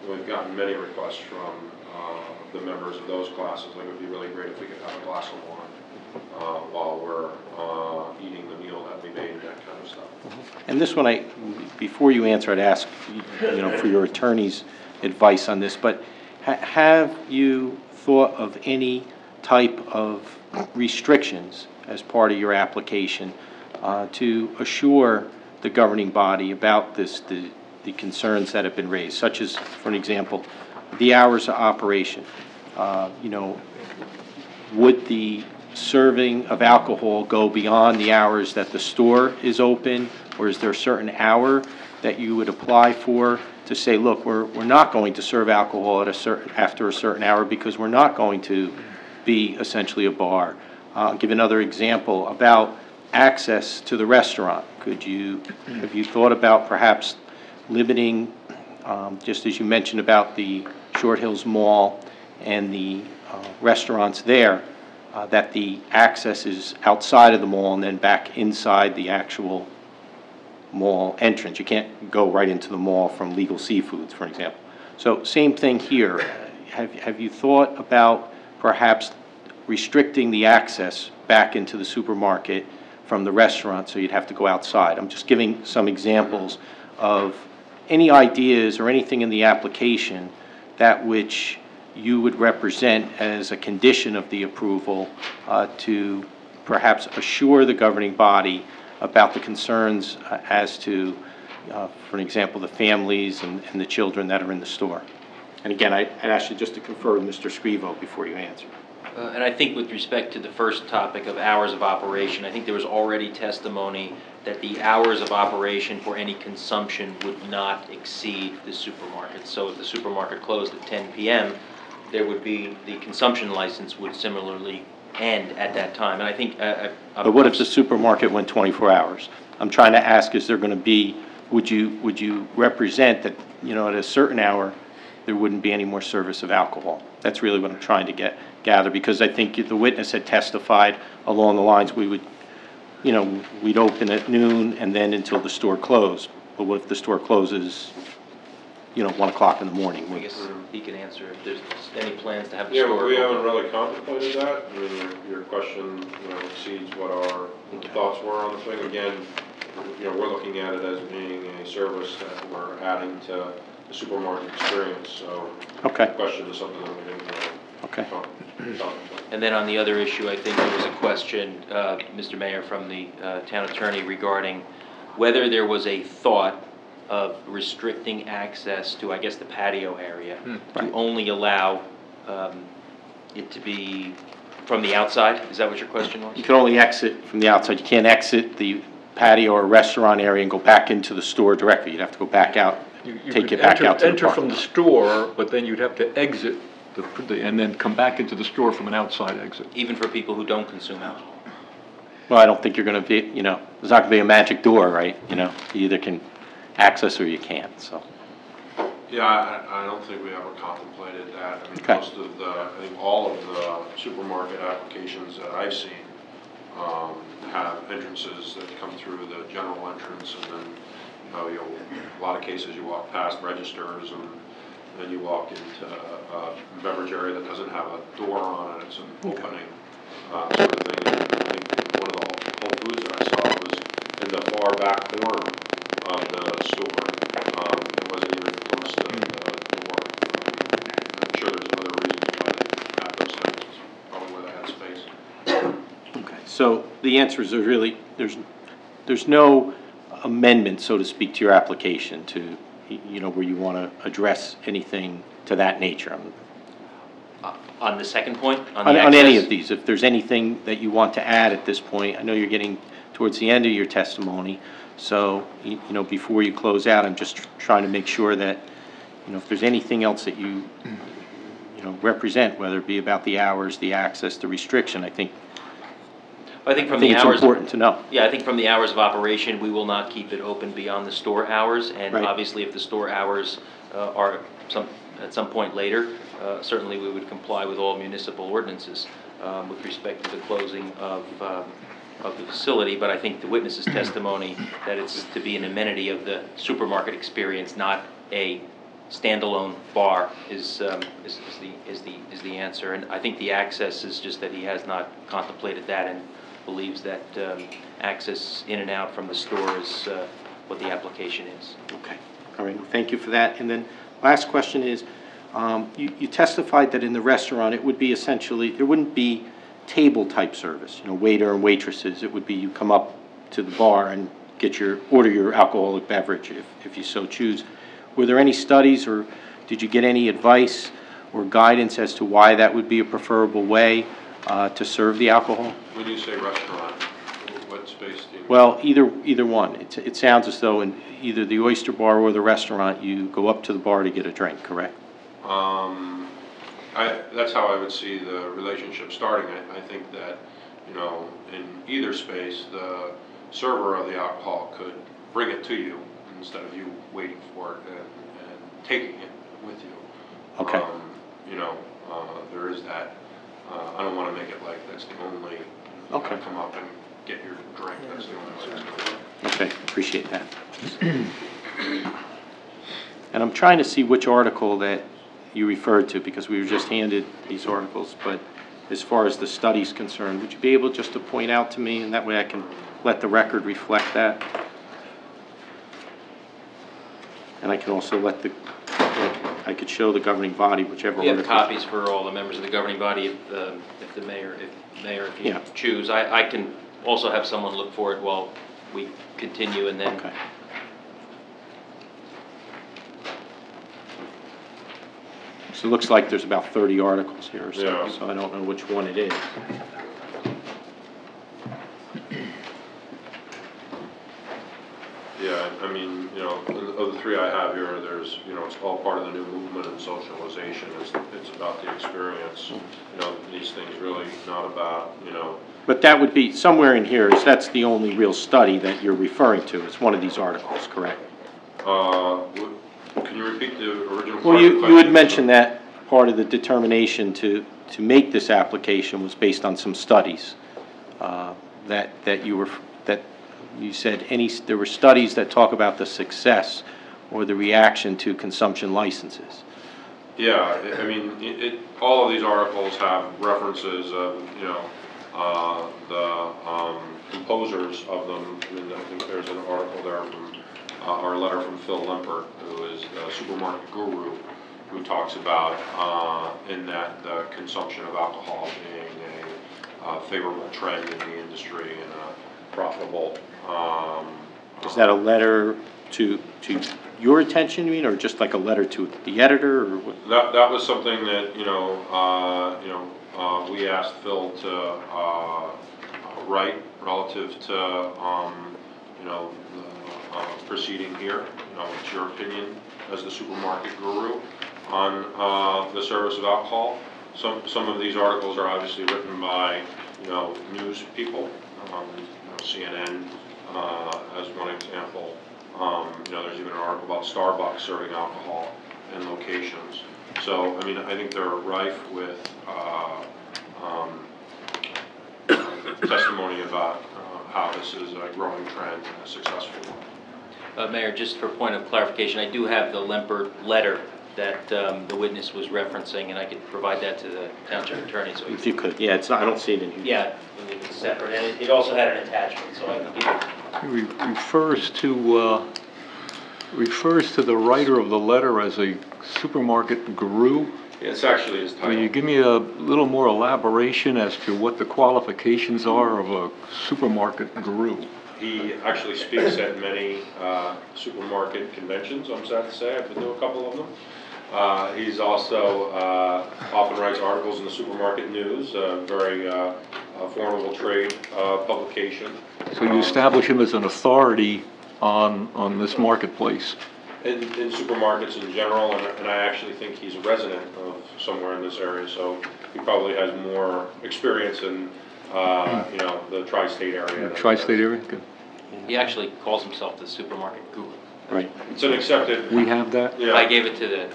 we've gotten many requests from the members of those classes. Like, it would be really great if we could have a glass of wine while we're eating the meal that we made and that kind of stuff. And this one, before you answer, I'd ask, for your attorney's advice on this, but have you thought of any type of restrictions as part of your application to assure the governing body about the concerns that have been raised, such as, for an example, the hours of operation. You know, would the serving of alcohol go beyond the hours that the store is open, or is there a certain hour that you would apply for to say, look, we're not going to serve alcohol at after a certain hour because we're not going to be essentially a bar? I'll give another example about access to the restaurant. Have you thought about perhaps limiting, just as you mentioned about the Short Hills Mall and the restaurants there, that the access is outside of the mall and then back inside the actual mall entrance? You can't go right into the mall from Legal Seafoods, for example. So same thing here. Have you thought about perhaps restricting the access back into the supermarket from the restaurant so you'd have to go outside? I'm just giving some examples of any ideas or anything in the application that which you would represent as a condition of the approval to perhaps assure the governing body about the concerns as to, for example, the families and the children that are in the store. And again, I'd ask you just to confer with Mr. Scrivo before you answer. And I think with respect to the first topic of hours of operation, I think there was already testimony that the hours of operation for any consumption would not exceed the supermarket. So if the supermarket closed at 10 p.m., there would be, the consumption license would similarly end at that time. And I think... but what if the supermarket went 24 hours? I'm trying to ask, is there going to be, would you represent that, you know, at a certain hour, there wouldn't be any more service of alcohol? That's really what I'm trying to gather, because I think the witness had testified along the lines we would, you know, we'd open at noon and then until the store closed. But what if the store closes, you know, 1 o'clock in the morning? I guess he can answer if there's any plans to have the Yeah, store we open. haven't really contemplated that. I mean, your question, you know, exceeds what our thoughts were on the thing. Again, you know, we're looking at it as being a service that we're adding to the supermarket experience. So Okay. the question is something that we didn't really contemplate. And then on the other issue, I think there was a question, Mr. Mayor, from the town attorney regarding whether there was a thought of restricting access to, I guess, the patio area, to only allow it to be from the outside. Is that what your question was? You can only exit from the outside. You can't exit the patio or restaurant area and go back into the store directly. You'd have to go back out, take it back out to the enter parking from the lot. store, but then you'd have to exit and then come back into the store from an outside exit. Even for people who don't consume alcohol? Well, I don't think you're going to be, you know, there's not going to be a magic door, right? You know, you either can access or you can't, so. Yeah, I don't think we ever contemplated that. I mean, Okay. most of the, I think all of the supermarket applications that I've seen have entrances that come through the general entrance, and then, you know, a lot of cases you walk past registers, and then you walk into a beverage area that doesn't have a door on it. It's an opening sort of thing. And I think one of the Whole Foods that I saw was in the far back corner of the store. It wasn't even close to the door. I'm sure there's other reasons why they have those things. It's probably where they had space. Okay, so the answer is there's no amendment, so to speak, to your application to, you know, where you want to address anything to that nature. On the second point? On any of these, if there's anything that you want to add at this point. I know you're getting towards the end of your testimony, so, you know, before you close out, I'm just trying to make sure that, you know, if there's anything else that you know, represent, whether it be about the hours, the access, the restriction, I think it's important to know. Yeah, I think from the hours of operation, we will not keep it open beyond the store hours. And Right. obviously, if the store hours are at some point later, certainly we would comply with all municipal ordinances with respect to the closing of the facility. But I think the witness's testimony that it's to be an amenity of the supermarket experience, not a standalone bar, is the answer. And I think the access is just that he has not contemplated that and believes that access in and out from the store is what the application is. Okay, all right, well, thank you for that. And then last question is, You testified that in the restaurant, it would be essentially, there wouldn't be table-type service, you know, waiter and waitresses. It would be you come up to the bar and order your alcoholic beverage if you so choose. Were there any studies, or did you get any advice or guidance as to why that would be a preferable way to serve the alcohol? When you say restaurant, what space do you mean? Well, either one. It sounds as though in either the oyster bar or the restaurant, you go up to the bar to get a drink, correct? That's how I would see the relationship starting. I think that, you know, in either space, the server of the alcohol could bring it to you instead of you waiting for it and taking it with you. Okay. You know, there is that. I don't want to make it like that's the only, you Okay. come up and get your drink, that's the only way it's going. Okay, appreciate that. And I'm trying to see which article that you referred to, because we were just handed these articles, but as far as the study's concerned, would you be able just to point out to me, and that way I can let the record reflect that? And I can also I could show the governing body whichever We have article. copies for all the members of the governing body if the mayor, if you Yeah. choose. I can also have someone look for it while we continue, and then Okay. So it looks like there's about 30 articles here or so, Yeah. so I don't know which one it is. Yeah, I mean, you know, of the three I have here, there's, you know, it's all part of the new movement and socialization. It's about the experience. You know, these things really not about, you know. But that would be, somewhere in here, that's the only real study that you're referring to. It's one of these articles, correct? Can you repeat the original part Well, of the you had question? mentioned that part of the determination to make this application was based on some studies that you said there were studies that talk about the success or the reaction to consumption licenses. Yeah, I mean, all of these articles have references of, you know, the composers of them. I mean, I think there's an article there from, or a letter from Phil Lempert, who is the supermarket guru, who talks about in that the consumption of alcohol being a favorable trend in the industry and a profitable. Is that a letter to your attention, you mean, or just like a letter to the editor, or what? That was something that, you know, we asked Phil to write relative to, you know, the proceeding here. You know, what's your opinion as the supermarket guru on the service of alcohol? Some of these articles are obviously written by, you know, news people, you know, CNN as one example. You know, there's even an article about Starbucks serving alcohol in locations. So, I mean, I think they're rife with testimony about how this is a growing trend and a successful one. Mayor, just for point of clarification, I do have the Lempert letter that the witness was referencing, and I could provide that to the township attorney. So If you could, yeah, it's not, I don't see it in here. yeah, it's separate, and it also had an attachment, so I can give it. It refers to the writer of the letter as a supermarket guru. It's actually his Will you title. give me a little more elaboration as to what the qualifications are of a supermarket guru? He actually speaks at many supermarket conventions, I'm sad to say. I've been to a couple of them. He's also often writes articles in the supermarket news, a very formidable trade publication. So you establish him as an authority on this marketplace. In supermarkets in general, and I actually think he's a resident of somewhere in this area, so he probably has more experience in, you know, the tri-state area. Tri-state area? Good. He actually calls himself the supermarket guru. Right. It's an accepted. We have that? Yeah. I gave it to the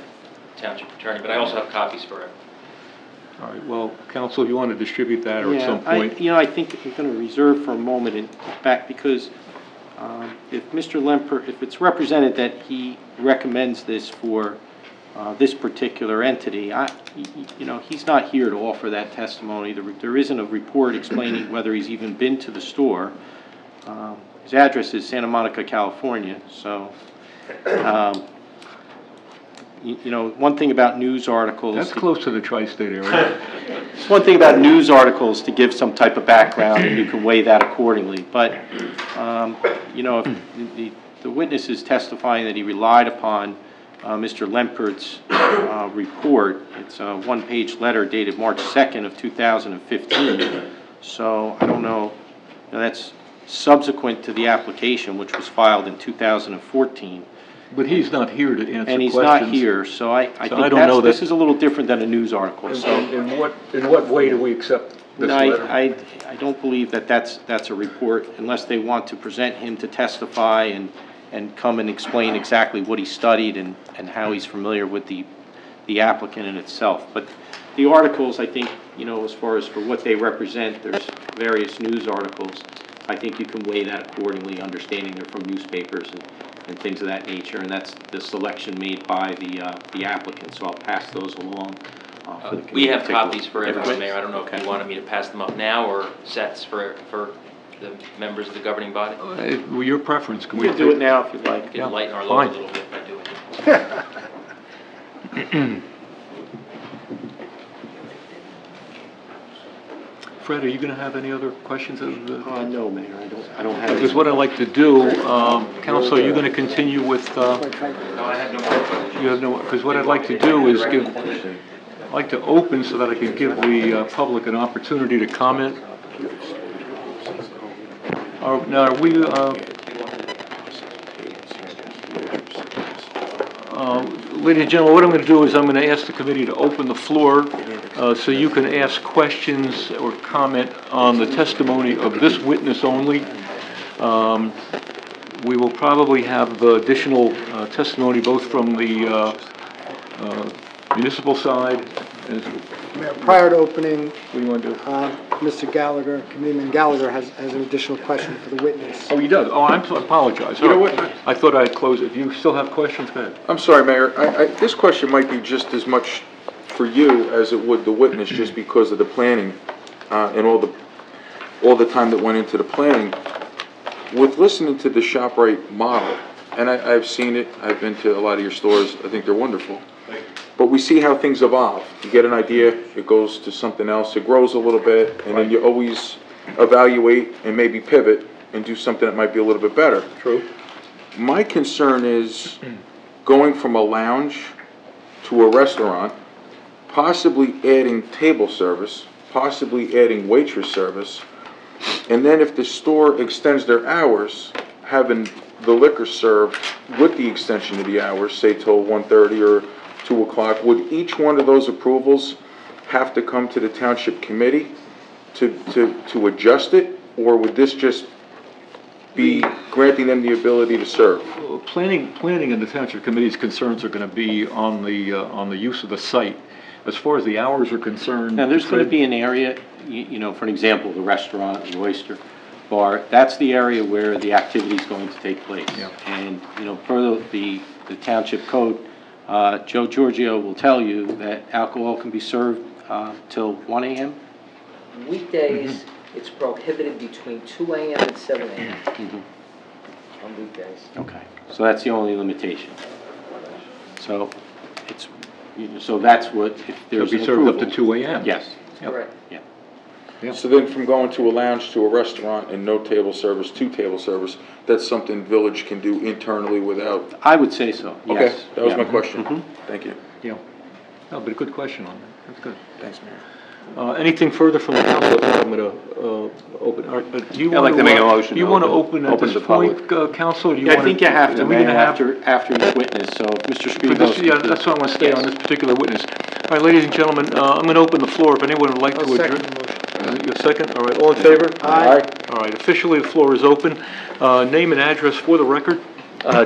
township attorney, but I also have copies for it. All right, well, counsel, if you want to distribute that or at some Yeah, point. I think I'm going to reserve for a moment and back, because if Mr. Lempert, if it's represented that he recommends this for this particular entity, you know, he's not here to offer that testimony. There isn't a report explaining whether he's even been to the store. His address is Santa Monica, California, so you know, one thing about news articles. That's close to the tri-state area. It's one thing about news articles to give some type of background, and you can weigh that accordingly. But, you know, if the witness is testifying that he relied upon Mr. Lempert's report. It's a one-page letter dated March 2nd of 2015. So I don't know, that's subsequent to the application, which was filed in 2014. But he's not here to answer questions. And he's not here, so I think this is a little different than a news article. So in what way do we accept this letter? I don't believe that that's a report unless they want to present him to testify and come and explain exactly what he studied and how he's familiar with the applicant in itself. But the articles, I think, you know, as far as for what they represent, there's various news articles. I think you can weigh that accordingly, understanding they're from newspapers and things of that nature, and that's the selection made by the applicant, so I'll pass those along. We have copies for everyone, Mayor. I don't know if you wanted me to pass them up now or sets for the members of the governing body. Your preference. Can we do it now if you'd like? We can lighten our load a little bit by doing it. Fred, are you going to have any other questions? No, Mayor, I don't have. Because what I'd like to do, Council, are you going to continue with? No, I have no more questions. You have no. Because what I'd like to do is I'd like to open so that I can give the public an opportunity to comment. Now, are we? Ladies and gentlemen, what I'm going to do is I'm going to ask the committee to open the floor so you can ask questions or comment on the testimony of this witness only. We will probably have additional testimony both from the municipal side. Mayor, prior to opening, What do you want to do? Mr. Gallagher, Committeeman Gallagher has an additional question for the witness. Oh, he does? Oh, I apologize. You know what? I thought I had closed it. If you still have questions, go ahead. I'm sorry, Mayor. This question might be just as much for you as it would the witness, just because of the planning and all the time that went into the planning. With listening to the ShopRite model, and I've seen it, I've been to a lot of your stores, I think they're wonderful. But we see how things evolve. You get an idea, it goes to something else, it grows a little bit, and then you always evaluate and maybe pivot and do something that might be a little bit better. True. My concern is going from a lounge to a restaurant, possibly adding table service, possibly adding waitress service, and then if the store extends their hours, having the liquor served with the extension of the hours, say till 1:30 or 2 o'clock, would each one of those approvals have to come to the township committee to adjust it, or would this just be granting them the ability to serve? Planning and the township committee's concerns are going to be on the use of the site. As far as the hours are concerned. Now, there's going to be an area, you know, for an example, the restaurant, the oyster bar, that's the area where the activity is going to take place. Yeah. And, you know, per the township code, Joe Giorgio will tell you that alcohol can be served till 1 a.m. Weekdays, it's prohibited between 2 a.m. and 7 a.m. On weekdays. Okay, so that's the only limitation. So it's, so that's what, if there's It'll be served up to 2 a.m. Yes. Yep. Correct. Yeah. Yeah. So then from going to a lounge to a restaurant and no table service to table service, that's something village can do internally without? I would say so, yes. Okay, that was Yeah. my question. Mhm. Thank you. Yeah. No, but a good question on that. That's good. Thanks, Mayor. Anything further from the council? I'm going to open. Do you I'd like to make a motion Do you to want to open open at to this the point, council? Or do you Yeah, I want think you have to, are we Mayor, gonna have- after each witness, so if Mr. for Scrivos. this, yeah, that's why I want to stay on this particular witness. All right, ladies and gentlemen, I'm going to open the floor. If anyone would like to adjourn. Second the motion. Your second? All right, all in favor? Aye. All right, officially the floor is open. Name and address for the record.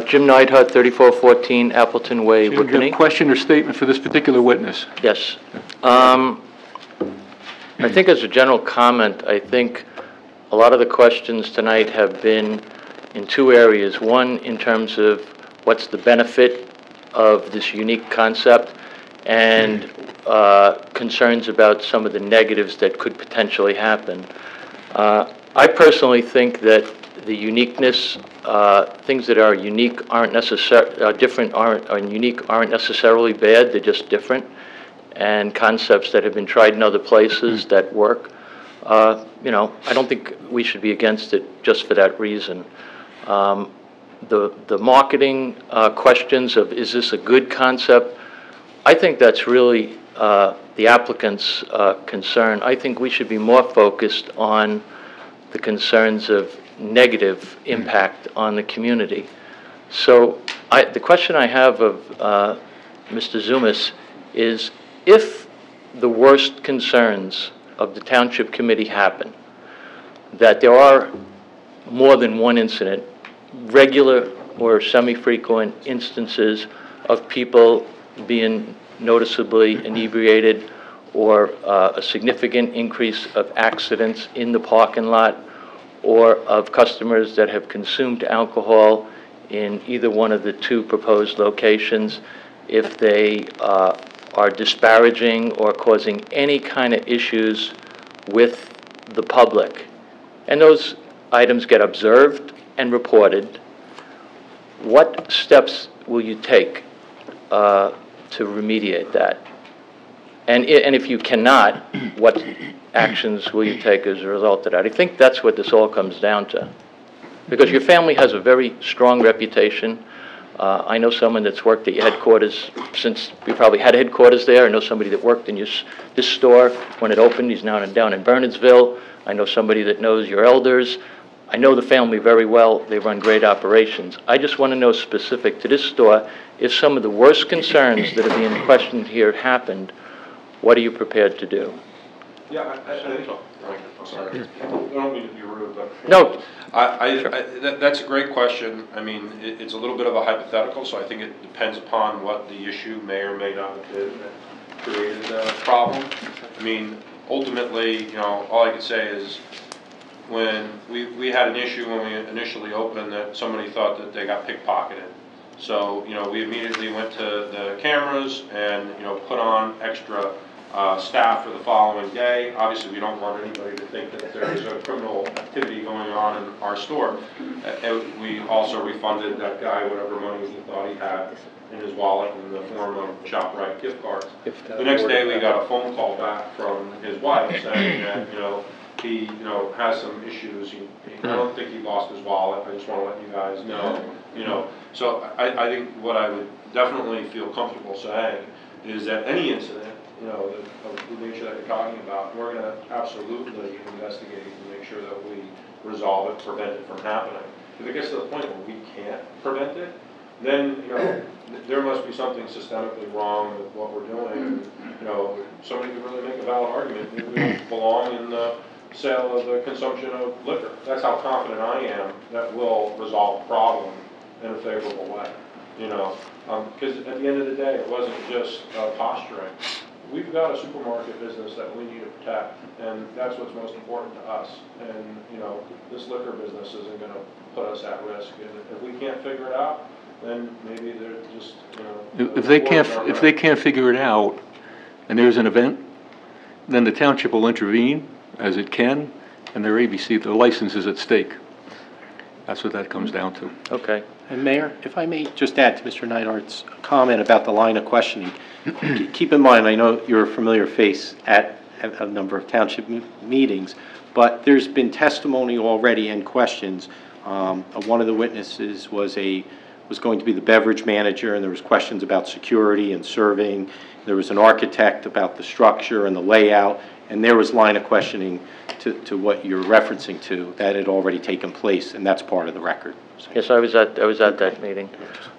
Jim Neidhart, 3414 Appleton Way, Do you have a Whippany. question or statement for this particular witness? Yes. I think as a general comment, I think a lot of the questions tonight have been in two areas. One, in terms of what's the benefit of this unique concept, and concerns about some of the negatives that could potentially happen. I personally think that the uniqueness, things that are unique aren't different aren't unique aren't necessarily bad, they're just different. And concepts that have been tried in other places that work, you know, I don't think we should be against it just for that reason. The marketing questions of is this a good concept, I think that's really the applicant's concern. I think we should be more focused on the concerns of negative impact on the community. So the question I have of Mr. Zumas is, if the worst concerns of the Township Committee happen, that there are more than one incident, regular or semi-frequent instances of people being noticeably inebriated, or a significant increase of accidents in the parking lot, or of customers that have consumed alcohol in either one of the two proposed locations, if they are disparaging or causing any kind of issues with the public, and those items get observed and reported, what steps will you take to remediate that? And if you cannot, what actions will you take as a result of that? I think that's what this all comes down to. Because your family has a very strong reputation. I know someone that's worked at your headquarters since we probably had headquarters there. I know somebody that worked in this store when it opened. He's now down in Bernardsville. I know somebody that knows your elders. I know the family very well. They run great operations. I just want to know, specific to this store, if some of the worst concerns that are being questioned here happened, what are you prepared to do? Yeah, I think so. I'm sorry. I don't mean to be rude, but. No. That's a great question. I mean, it's a little bit of a hypothetical, so I think it depends upon what the issue may or may not have been that created the problem. I mean, ultimately, you know, all I can say is when we had an issue when we initially opened that somebody thought that they got pickpocketed. So, you know, we immediately went to the cameras and, you know, put on extra staff for the following day. Obviously, we don't want anybody to think that there's a criminal activity going on in our store. We also refunded that guy whatever money he thought he had in his wallet in the form of ShopRite gift cards. The next day, we got a phone call back from his wife saying that, you know, he, you know, has some issues. I don't think he lost his wallet. I just want to let you guys know, you know. So I think what I would definitely feel comfortable saying is that any incident, you know, of the nature that you're talking about, we're going to absolutely investigate and make sure that we resolve it, prevent it from happening. If it gets to the point where we can't prevent it, then, you know, there must be something systemically wrong with what we're doing. And, you know, somebody could really make a valid argument that we don't belong in the sale of the consumption of liquor. That's how confident I am that we'll resolve the problem in a favorable way. You know, because at the end of the day, it wasn't just posturing. We've got a supermarket business that we need to protect, and that's what's most important to us. And, you know, this liquor business isn't going to put us at risk. And if we can't figure it out, then maybe they're just, you know. If they can't figure it out, and there's an event, then the township will intervene as it can, and their ABC, the license is at stake. That's what that comes down to. Okay. And Mayor, if I may just add to Mr. Neidhart's comment about the line of questioning. Keep in mind, I know you're a familiar face at a number of township meetings, but there's been testimony already and questions. One of the witnesses was going to be the beverage manager, and there was questions about security and serving. There was an architect about the structure and the layout, and there was line of questioning to what you're referencing to that had already taken place, and that's part of the record. So. Yes, I was at that meeting.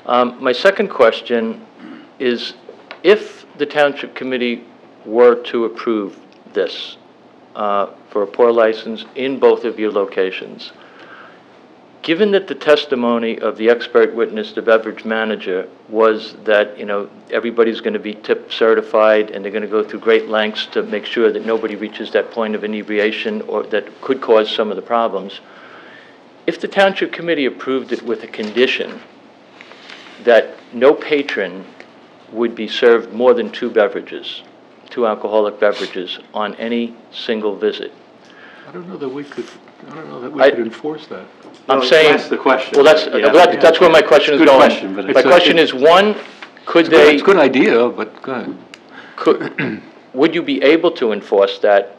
My second question is, if the Township Committee were to approve this for a pour license in both of your locations, given that the testimony of the expert witness, the beverage manager, was that, you know, everybody's going to be tip certified and they're going to go through great lengths to make sure that nobody reaches that point of inebriation or that could cause some of the problems, if the Township Committee approved it with a condition that no patron would be served more than two alcoholic beverages on any single visit, I don't know that we could enforce that. I'm saying. That's the question. Well, that's, Yeah. that's where my question is Good going. question, but My it's- question is, one, could they, It's a good idea, but go ahead. would you be able to enforce that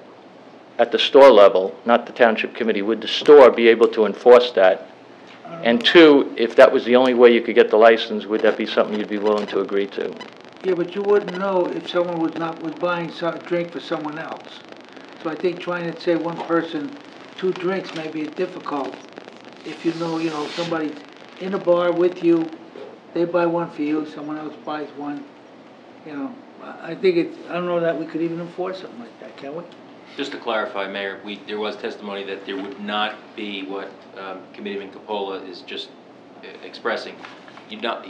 at the store level, not the township committee? Would the store be able to enforce that? And two, if that was the only way you could get the license, would that be something you'd be willing to agree to? Yeah, but you wouldn't know if someone was buying a drink for someone else. So I think trying to say one person, 2 drinks may be difficult. If you know, somebody in a bar with you, they buy one for you, someone else buys one, I think I don't know that we could even enforce something like that, can we? Just to clarify, Mayor, there was testimony that there would not be what Committeeman Capola is just expressing. You'd not,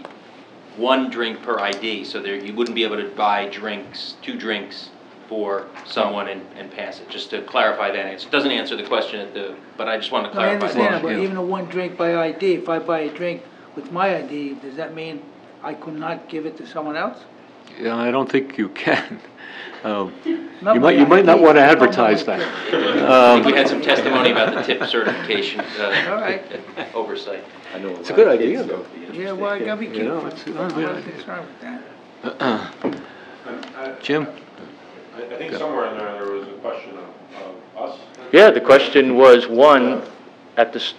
1 drink per ID, so you wouldn't be able to buy 2 drinks for someone and pass it. Just to clarify that answer. It doesn't answer the question but I just want to No, I clarify understand, that. but even a 1 drink by ID, if I buy a drink with my ID, does that mean I could not give it to someone else? Yeah, I don't think you can. Not You my might not ID, want to I don't advertise know. that. I think we had some testimony about the tip certification All right. oversight. It's a good idea, though. Yeah, well, I gotta be careful. it's a I'm good not idea. concerned with that. Jim? I think somewhere in there was a question of us. Yeah, the question was, one,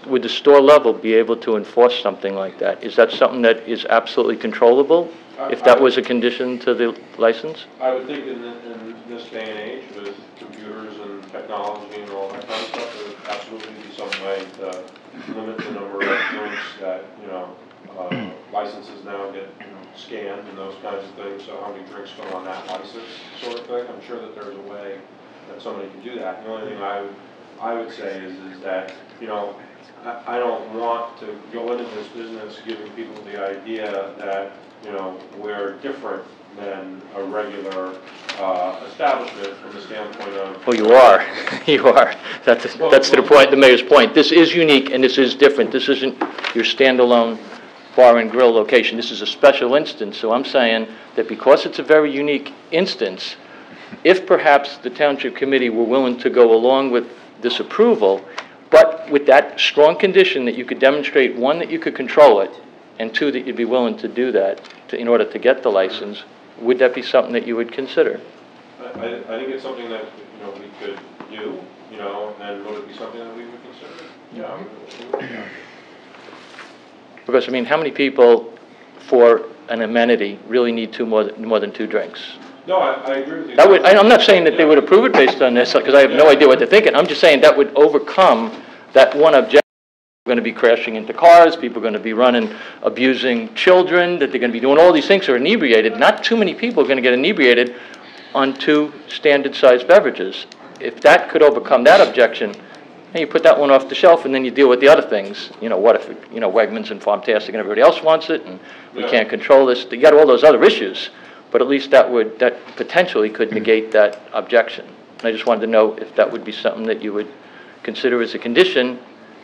would the store level be able to enforce something like that? Is that something that is absolutely controllable, if that was a condition to the license? I would think in this day and age with computers and technology and all that kind of stuff, there would absolutely be some way to limit the number of drinks that, licenses now get, scanned and those kinds of things. So how many drinks go on that license sort of thing. I'm sure that there's a way that somebody can do that. The only thing I would say is that, I don't want to go into this business giving people the idea that, we're different than a regular establishment from the standpoint of... Well, you are. You are. That's to the point, the mayor's point. This is unique and this is different. This isn't your standalone bar and grill location. This is a special instance. So I'm saying that because it's a very unique instance, if perhaps the township committee were willing to go along with this approval, but with that strong condition that you could demonstrate, 1, that you could control it, and 2, that you'd be willing to do that in order to get the license, would that be something that you would consider? I think it's something that, we could do, and would it be something that we would consider? Yeah. Because, how many people for an amenity really need more than 2 drinks? No, I agree with you. I'm not saying that they would approve it based on this, because I have no idea what they're thinking. I'm just saying that would overcome that one objection. People are going to be crashing into cars, people are going to be abusing children, that they're going to be doing all these things that are inebriated. Not too many people are going to get inebriated on 2 standard-sized beverages. If that could overcome that objection, then you put that one off the shelf and then you deal with the other things. What if, Wegmans and Farmtastic and everybody else wants it and we can't control this. You got all those other issues, but at least that potentially could negate that objection. And I just wanted to know if that would be something that you would consider as a condition,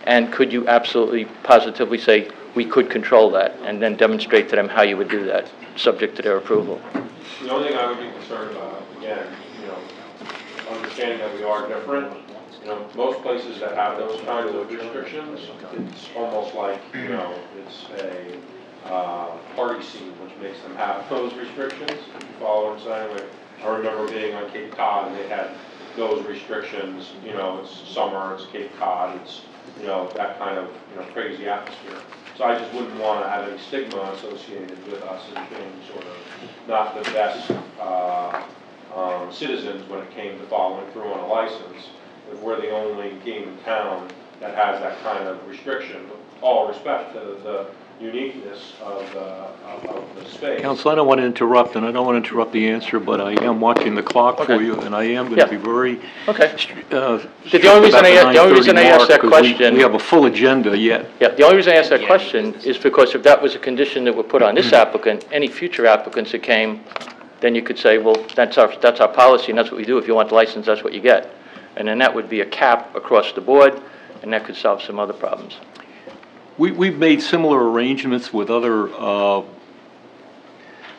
and could you absolutely positively say we could control that and then demonstrate to them how you would do that, subject to their approval? The only thing I would be concerned about, again, understanding that we are different, most places that have those kinds of restrictions, it's almost like, it's a party scene which makes them have those restrictions, if you follow what I'm saying. Like, I remember being on Cape Cod and they had those restrictions, it's summer, it's Cape Cod, it's, that kind of, crazy atmosphere. So I just wouldn't want to have any stigma associated with us as being sort of not the best citizens when it came to following through on a license. If we're the only game in town that has that kind of restriction, with all respect to the uniqueness of the space. Counsel, I don't want to interrupt, and I don't want to interrupt the answer, but I am watching the clock for you, and I am going to be very... Okay. The only reason I asked that question... We have a full agenda yet. Yeah, the only reason I asked that question is because if that was a condition that were put on this applicant, any future applicants that came, then you could say, well, that's our policy, and that's what we do. If you want the license, that's what you get. And then that would be a cap across the board, and that could solve some other problems. We've made similar arrangements with other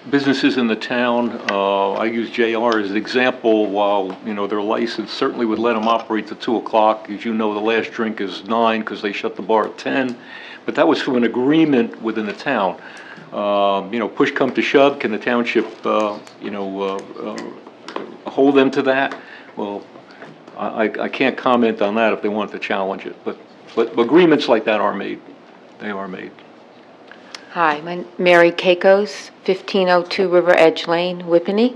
businesses in the town. I use JR as an example. While, you know, their license certainly would let them operate to 2 o'clock. As you know, the last drink is 9 because they shut the bar at 10. But that was through an agreement within the town. You know, push come to shove, can the township, hold them to that? Well, I can't comment on that if they want to challenge it, but agreements like that are made. They are made. Hi, I'm Mary Keikos, 1502 River Edge Lane, Whippany.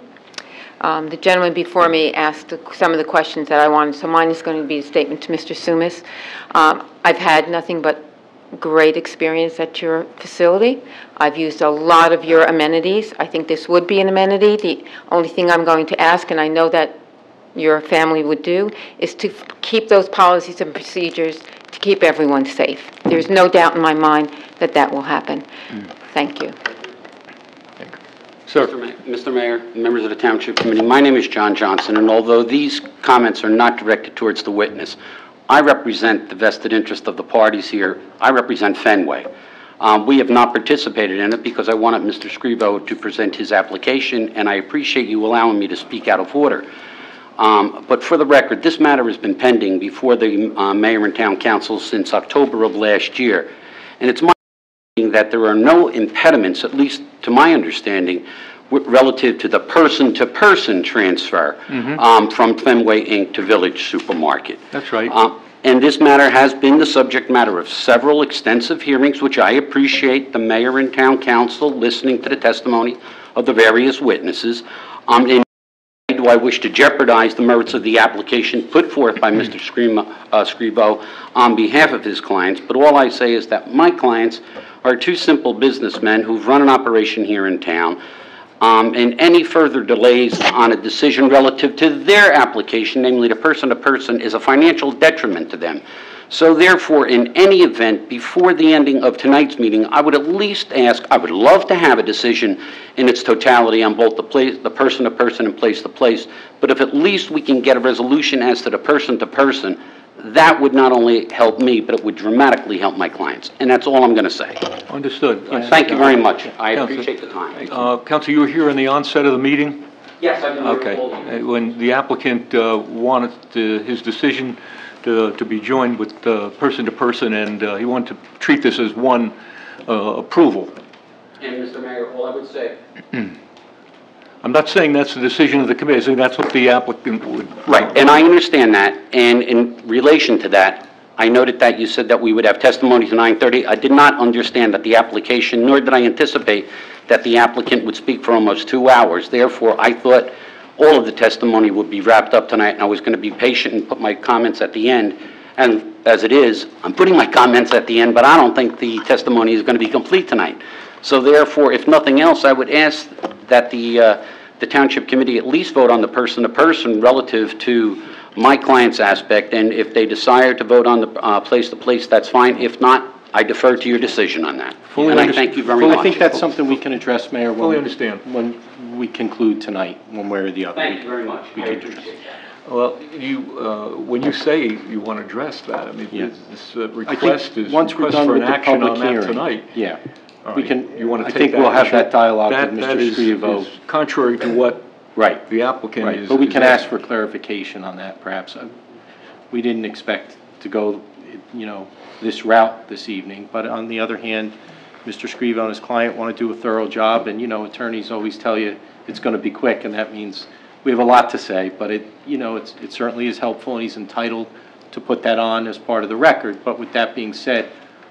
The gentleman before me asked some of the questions that I wanted, so mine is going to be a statement to Mr. Sumis. I've had nothing but great experience at your facility. I've used a lot of your amenities. I think this would be an amenity. The only thing I'm going to ask, and I know that your family would do, is to keep those policies and procedures to keep everyone safe. There's no doubt in my mind that that will happen. Thank you. Sir. Mr. Mayor, members of the Township Committee, my name is John Johnson, and although these comments are not directed towards the witness, I represent the vested interest of the parties here. I represent Fenway. We have not participated in it because I wanted Mr. Scrivo to present his application, and I appreciate you allowing me to speak out of order. But for the record, this matter has been pending before the Mayor and Town Council since October of last year. And it's my understanding that there are no impediments, at least to my understanding, relative to the person-to-person transfer from Fenway Inc. to Village Supermarket. That's right. And this matter has been the subject matter of several extensive hearings, which I appreciate the Mayor and Town Council listening to the testimony of the various witnesses. Do I wish to jeopardize the merits of the application put forth by Mr. Scrivo on behalf of his clients, but all I say is that my clients are two simple businessmen who've run an operation here in town, and any further delays on a decision relative to their application, namely the person-to-person, is a financial detriment to them. So therefore, in any event, before the ending of tonight's meeting, I would at least ask, I would love to have a decision in its totality on both the person-to-person and place-to-place, but if at least we can get a resolution as to the person-to-person, that would not only help me, but it would dramatically help my clients. And that's all I'm going to say. Understood. Thank you very much. I appreciate the time. Counsel, you were here in the onset of the meeting? Yes, I've been here Okay. all day. When the applicant wanted his decision to be joined with person-to-person, and he wanted to treat this as one approval. And Mr. Mayor, all I would say... I'm not saying that's the decision of the committee. I'm saying that's what the applicant would... Right, and I understand that, and in relation to that, I noted that you said that we would have testimony to 9:30. I did not understand that the application, nor did I anticipate that the applicant would speak for almost 2 hours. Therefore, I thought all of the testimony would be wrapped up tonight, and I was going to be patient and put my comments at the end. And as it is, I'm putting my comments at the end, but I don't think the testimony is going to be complete tonight. So therefore, if nothing else, I would ask that the Township Committee at least vote on the person-to-person relative to my client's aspect, and if they desire to vote on the place-to-place, that's fine. If not, I defer to your decision on that. And I thank you very much. I think that's something we can address, Mayor, Fully understand. when we conclude tonight, one way or the other. Thank you very much. I appreciate that. Well, when you say you want to address that, I mean, Yeah. this request is once we're request done for an with the action public on that hearing, tonight. Yeah. All We right. can, You want to I take think that we'll have issue? that dialogue That with Mr. Scrivo. is contrary to what Right. the applicant Right, is... but we can is ask for clarification on that, perhaps. We didn't expect to go, this route this evening, but on the other hand, Mr. Scrivo and his client want to do a thorough job, and, attorneys always tell you it's going to be quick, and that means we have a lot to say, but it certainly is helpful, and he's entitled to put that on as part of the record. But with that being said,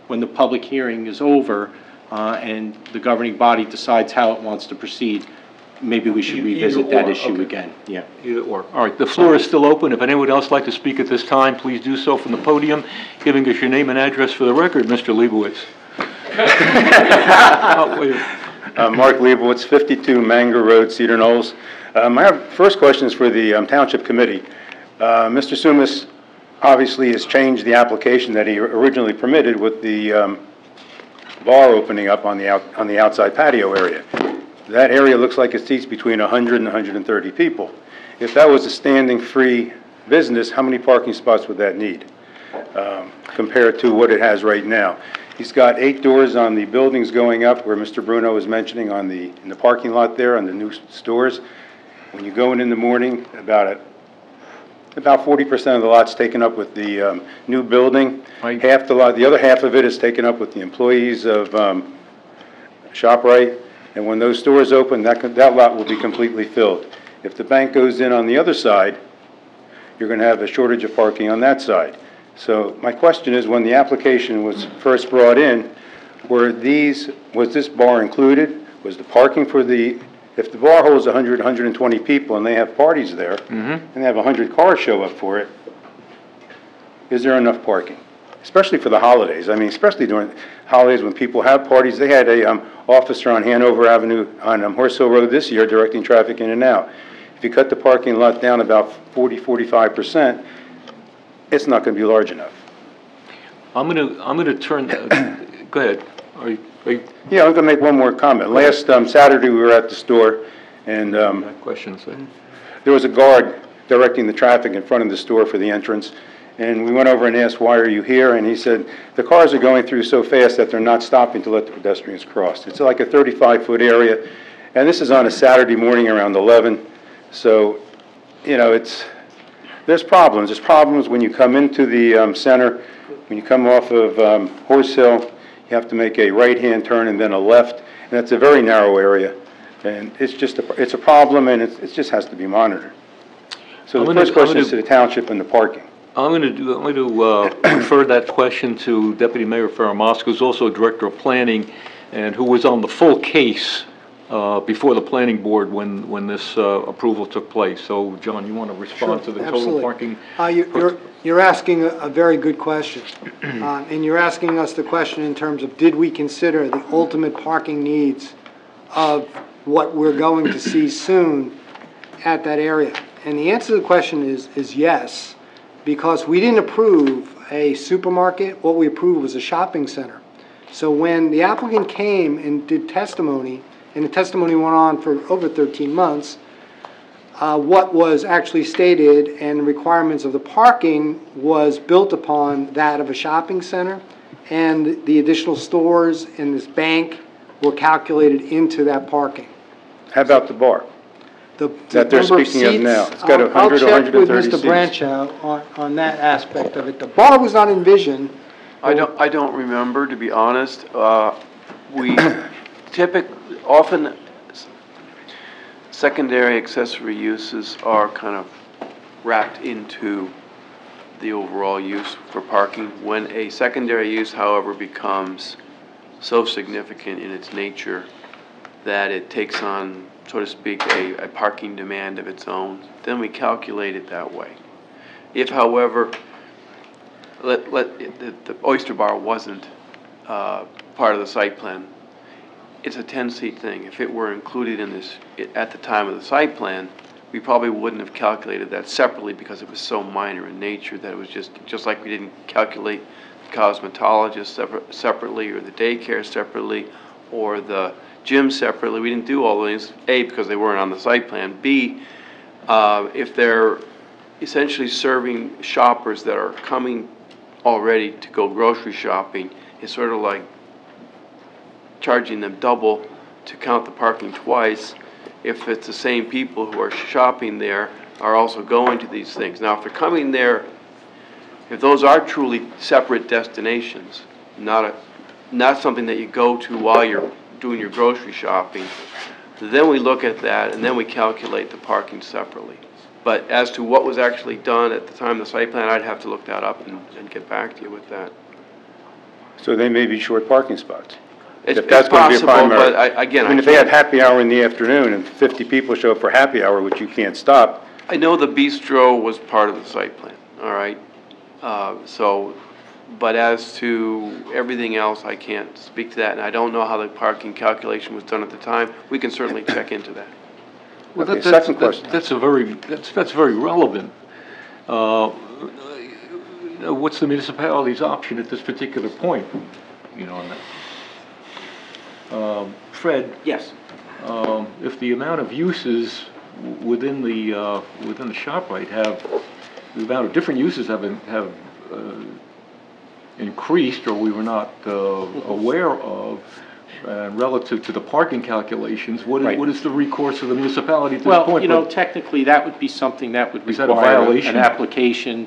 when the public hearing is over, and the governing body decides how it wants to proceed, maybe we should revisit that issue again. Yeah. Either or. All right, the floor is still open. If anyone else would like to speak at this time, please do so from the podium, giving us your name and address for the record, Mr. Leibowitz. Mark Leibowitz, 52 Manger Road, Cedar Knolls. My first question is for the Township Committee. Mr. Sumis obviously has changed the application that he originally permitted with the bar opening up on the outside patio area. That area looks like it seats between 100 and 130 people. If that was a standing free business, how many parking spots would that need compared to what it has right now? He's got 8 doors on the buildings going up where Mr. Bruno was mentioning in the parking lot there on the new stores. When you go in the morning, about 40% of the lot's taken up with the new building. Right. Half the lot, the other half of it is taken up with the employees of ShopRite. And when those stores open, that lot will be completely filled. If the bank goes in on the other side, you're going to have a shortage of parking on that side. So my question is, when the application was first brought in, was this bar included? Was the parking for if the bar holds 100, 120 people and they have parties there, and they have 100 cars show up for it, is there enough parking? Especially for the holidays. I mean, especially during holidays when people have parties. They had a officer on Hanover Avenue on Horse Hill Road this year directing traffic in and out. If you cut the parking lot down about 40-45%, it's not going to be large enough. I'm gonna turn, go ahead. Are you, Yeah, I'm going to make one more comment. Last Saturday, we were at the store, and questions? there was a guard directing the traffic in front of the store for the entrance, and we went over and asked, "Why are you here?" And he said, "The cars are going through so fast that they're not stopping to let the pedestrians cross." It's like a 35-foot area, and this is on a Saturday morning around 11, so, you know, there's problems. There's problems when you come into the center, when you come off of Horse Hill. You have to make a right-hand turn and then a left, and it's a very narrow area, and it's a problem, and it just has to be monitored. So the first question is to the township and the parking. I'm going to refer that question to Deputy Mayor Ferramasco, who's also Director of Planning, and who was on the full case before the planning board when this approval took place. So, John, you want to respond to the total parking? You're asking a very good question, and you're asking us the question in terms of, did we consider the ultimate parking needs of what we're going to see soon at that area? And the answer to the question is yes, because we didn't approve a supermarket. What we approved was a shopping center. So when the applicant came and did testimony, and the testimony went on for over 13 months, what was actually stated and the requirements of the parking was built upon that of a shopping center, and the additional stores and this bank were calculated into that parking. How about the bar? That they're speaking of now. It's got 100 or 130 I'll check with Mr. seats. Branchow on that aspect of it. The bar was not envisioned. I don't remember, to be honest. We often secondary accessory uses are kind of wrapped into the overall use for parking. When a secondary use, however, becomes so significant in its nature that it takes on, so to speak, a parking demand of its own, then we calculate it that way. If, however, the Oyster Bar wasn't part of the site plan, it's a 10-seat thing. If it were included in this at the time of the site plan, we probably wouldn't have calculated that separately because it was so minor in nature that it was just like we didn't calculate the cosmetologist separately, or the daycare separately, or the gym separately. We didn't do all those, A, because they weren't on the site plan, B, if they're essentially serving shoppers that are coming already to go grocery shopping, it's sort of like charging them double to count the parking twice if it's the same people who are shopping there are also going to these things. Now, if they're coming there, if those are truly separate destinations, not something that you go to while you're doing your grocery shopping, then we look at that and then we calculate the parking separately. But as to what was actually done at the time of the site plan, I'd have to look that up and get back to you with that. So they may be short parking spots. It's If that's going to be a possible, primary. but again, I mean, if they have happy hour in the afternoon and 50 people show up for happy hour, which you can't stop. I know the bistro was part of the site plan, all right? But as to everything else, I can't speak to that, and I don't know how the parking calculation was done at the time. We can certainly check into that. Well, Okay, second question. That's very relevant. What's the municipality's option at this particular point? You know, on that. Fred. Yes. If the amount of uses within the ShopRite the amount of different uses have increased or we were not aware of, relative to the parking calculations, what is the recourse of the municipality at this point? Well, you know, technically, that would be something that would Is that a require violation? an application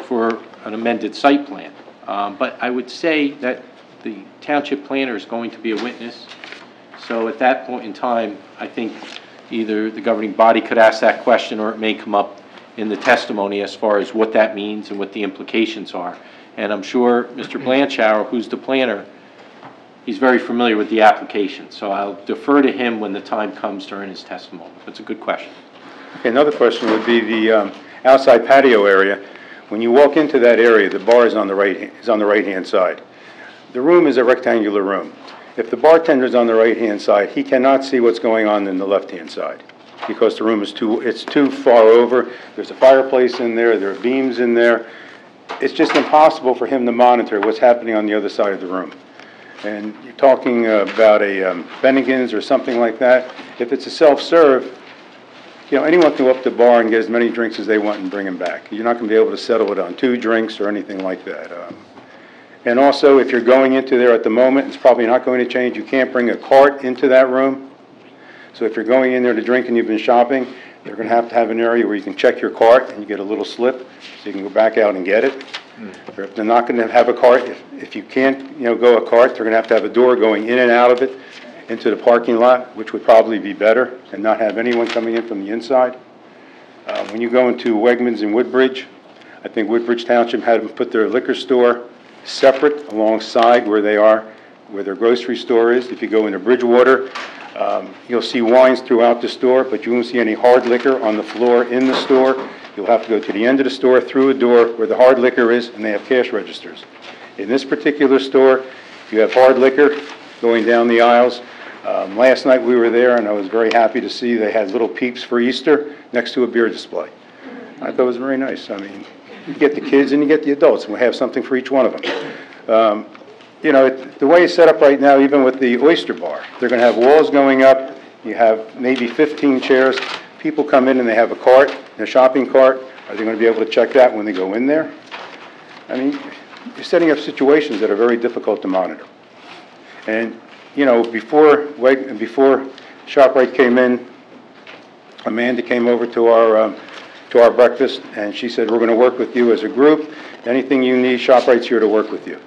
for an amended site plan. But I would say that the township planner is going to be a witness. So at that point in time, I think either the governing body could ask that question or it may come up in the testimony as far as what that means and what the implications are. And I'm sure Mr. Blanchauer, who's the planner, he's very familiar with the application. So I'll defer to him when the time comes during his testimony. That's a good question. Okay, another question would be the outside patio area. When you walk into that area, the bar is on the right-hand side. The room is a rectangular room. If the bartender is on the right-hand side, he cannot see what's going on in the left-hand side because the room is too far over. There's a fireplace in there. There are beams in there. It's just impossible for him to monitor what's happening on the other side of the room. And you're talking about a Bennigan's or something like that. If it's a self-serve, you know, anyone can go up to the bar and get as many drinks as they want and bring them back. You're not going to be able to settle it on 2 drinks or anything like that. And also, if you're going into there at the moment, it's probably not going to change. You can't bring a cart into that room. So if you're going in there to drink and you've been shopping, they're going to have an area where you can check your cart and you get a little slip so you can go back out and get it. Or if they're not going to have a cart, if you can't, you know, go a cart, they're going to have a door going in and out of it into the parking lot, which would probably be better and not have anyone coming in from the inside. When you go into Wegmans in Woodbridge, I think Woodbridge Township had them put their liquor store separate alongside where their grocery store is. If you go into Bridgewater, you'll see wines throughout the store, but you won't see any hard liquor on the floor in the store. You'll have to go to the end of the store through a door where the hard liquor is, and they have cash registers. In this particular store, you have hard liquor going down the aisles. Last night we were there, and I was very happy to see they had little peeps for Easter next to a beer display. I thought it was very nice. I mean, you get the kids and you get the adults, and we have something for each one of them. You know, the way it's set up right now, even with the oyster bar, they're going to have walls going up. You have maybe 15 chairs. People come in and they have a cart, a shopping cart. Are they going to be able to check that when they go in there? I mean, you're setting up situations that are very difficult to monitor. And, you know, before ShopRite came in, Amanda came over to our breakfast, and she said, we're going to work with you as a group. Anything you need, ShopRite's here to work with you.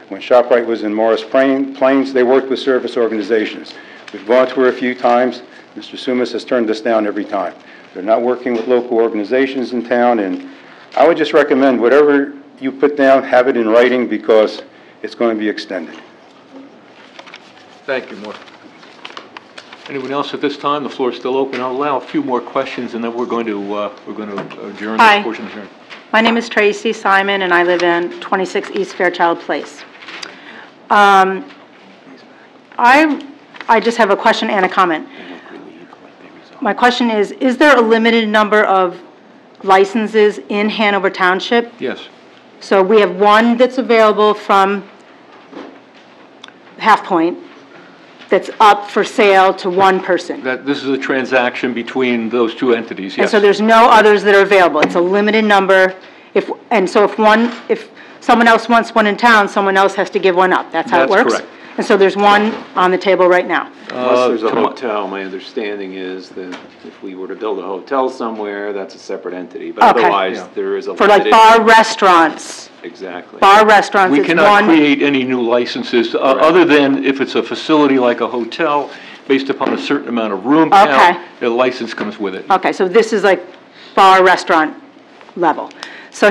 When ShopRite was in Morris Plains, they worked with service organizations. We've gone to her a few times. Mr. Sumas has turned us down every time. They're not working with local organizations in town, and I would just recommend whatever you put down, have it in writing because it's going to be extended. Thank you, Mark. Anyone else at this time? The floor is still open. I'll allow a few more questions, and then we're going to adjourn this portion of the hearing. My name is Tracy Simon, and I live in 26 East Fairchild Place. I just have a question and a comment. My question is there a limited number of licenses in Hanover Township? Yes. So we have one that's available from Half Point that's up for sale to one person. This is a transaction between those two entities, yes. And so there's no others that are available. It's a limited number. If someone else wants one in town, someone else has to give one up. That's how it works? That's correct. And so there's one on the table right now. Unless there's a hotel, my understanding is that if we were to build a hotel somewhere, that's a separate entity. But Okay. otherwise, there is a For like limited- bar restaurants. Exactly. Bar restaurants, We it's cannot one. create any new licenses, other than if it's a facility like a hotel, based upon a certain amount of room Okay. count, a license comes with it. Okay, so this is like bar restaurant level. So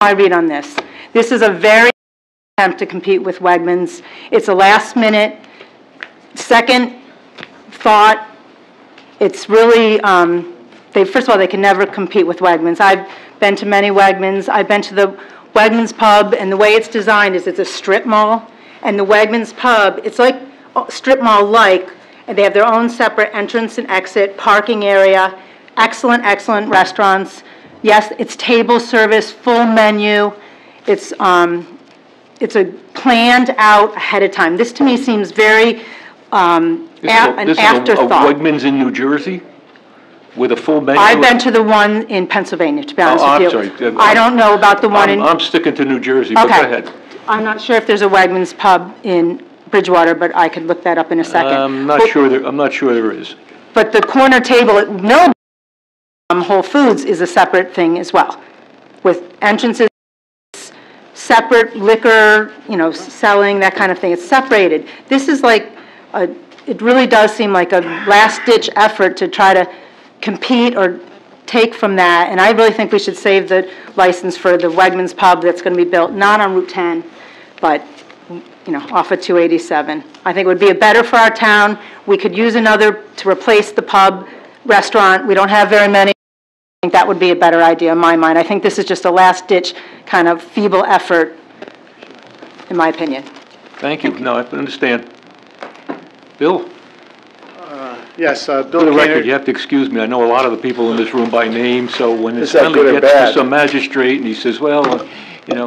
I read on this. This is a very attempt to compete with Wegmans. It's a last minute, second thought. It's really, first of all, they can never compete with Wegmans. I've been to many Wegmans. I've been to the Wegmans pub, and the way it's designed is it's a strip mall. And the Wegmans pub, it's like strip mall-like, and they have their own separate entrance and exit, parking area, excellent, excellent restaurants. Yes, it's table service, full menu. It's a planned out ahead of time. This to me seems very an afterthought. This is a Wegmans in New Jersey with a full menu? I've been to the one in Pennsylvania, to be honest with you. I'm sorry. I don't know about the one in... I'm sticking to New Jersey, but go ahead. I'm not sure if there's a Wegmans pub in Bridgewater, but I could look that up in a second. I'm not sure there is. But the corner table at Mill, Whole Foods is a separate thing as well, with entrances, separate liquor, selling, that kind of thing. It's separated. This is like, it really does seem like a last-ditch effort to try to compete or take from that, and I really think we should save the license for the Wegmans pub that's going to be built, not on Route 10, but, off of 287. I think it would be better for our town. We could use another to replace the pub restaurant. We don't have very many. I think that would be a better idea in my mind. I think this is just a last-ditch kind of feeble effort, in my opinion. Thank you. No, I understand. Bill? Yes, Bill For the record, Koenig. you have to excuse me. I know a lot of the people in this room by name, so when Is it's that finally good or gets to bad? some magistrate and he says, well, all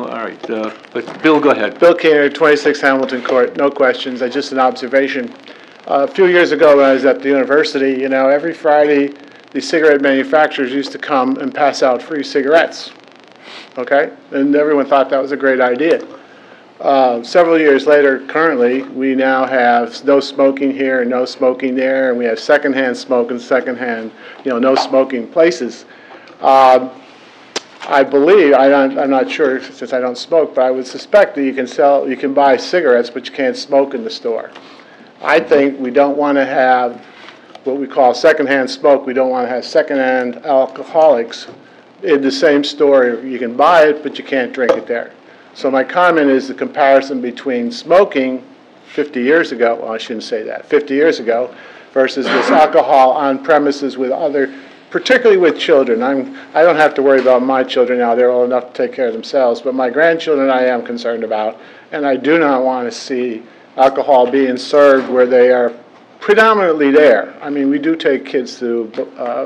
right, but Bill, go ahead. Bill Koenig, 26 Hamilton Court, no questions, just an observation. A few years ago when I was at the university, every Friday, the cigarette manufacturers used to come and pass out free cigarettes, okay? And everyone thought that was a great idea. Several years later, currently, we now have no smoking here and no smoking there, and we have secondhand smoke and secondhand, no smoking places. I believe, I'm not sure since I don't smoke, but I would suspect that you can buy cigarettes, but you can't smoke in the store. I think we don't want to have what we call secondhand smoke. We don't want to have secondhand alcoholics in the same store. You can buy it, but you can't drink it there. So my comment is the comparison between smoking 50 years ago, well, I shouldn't say that, 50 years ago, versus this alcohol on premises with other, particularly with children. I don't have to worry about my children now. They're old enough to take care of themselves. But my grandchildren I am concerned about, and I do not want to see alcohol being served where they are predominantly there. I mean, we do take kids to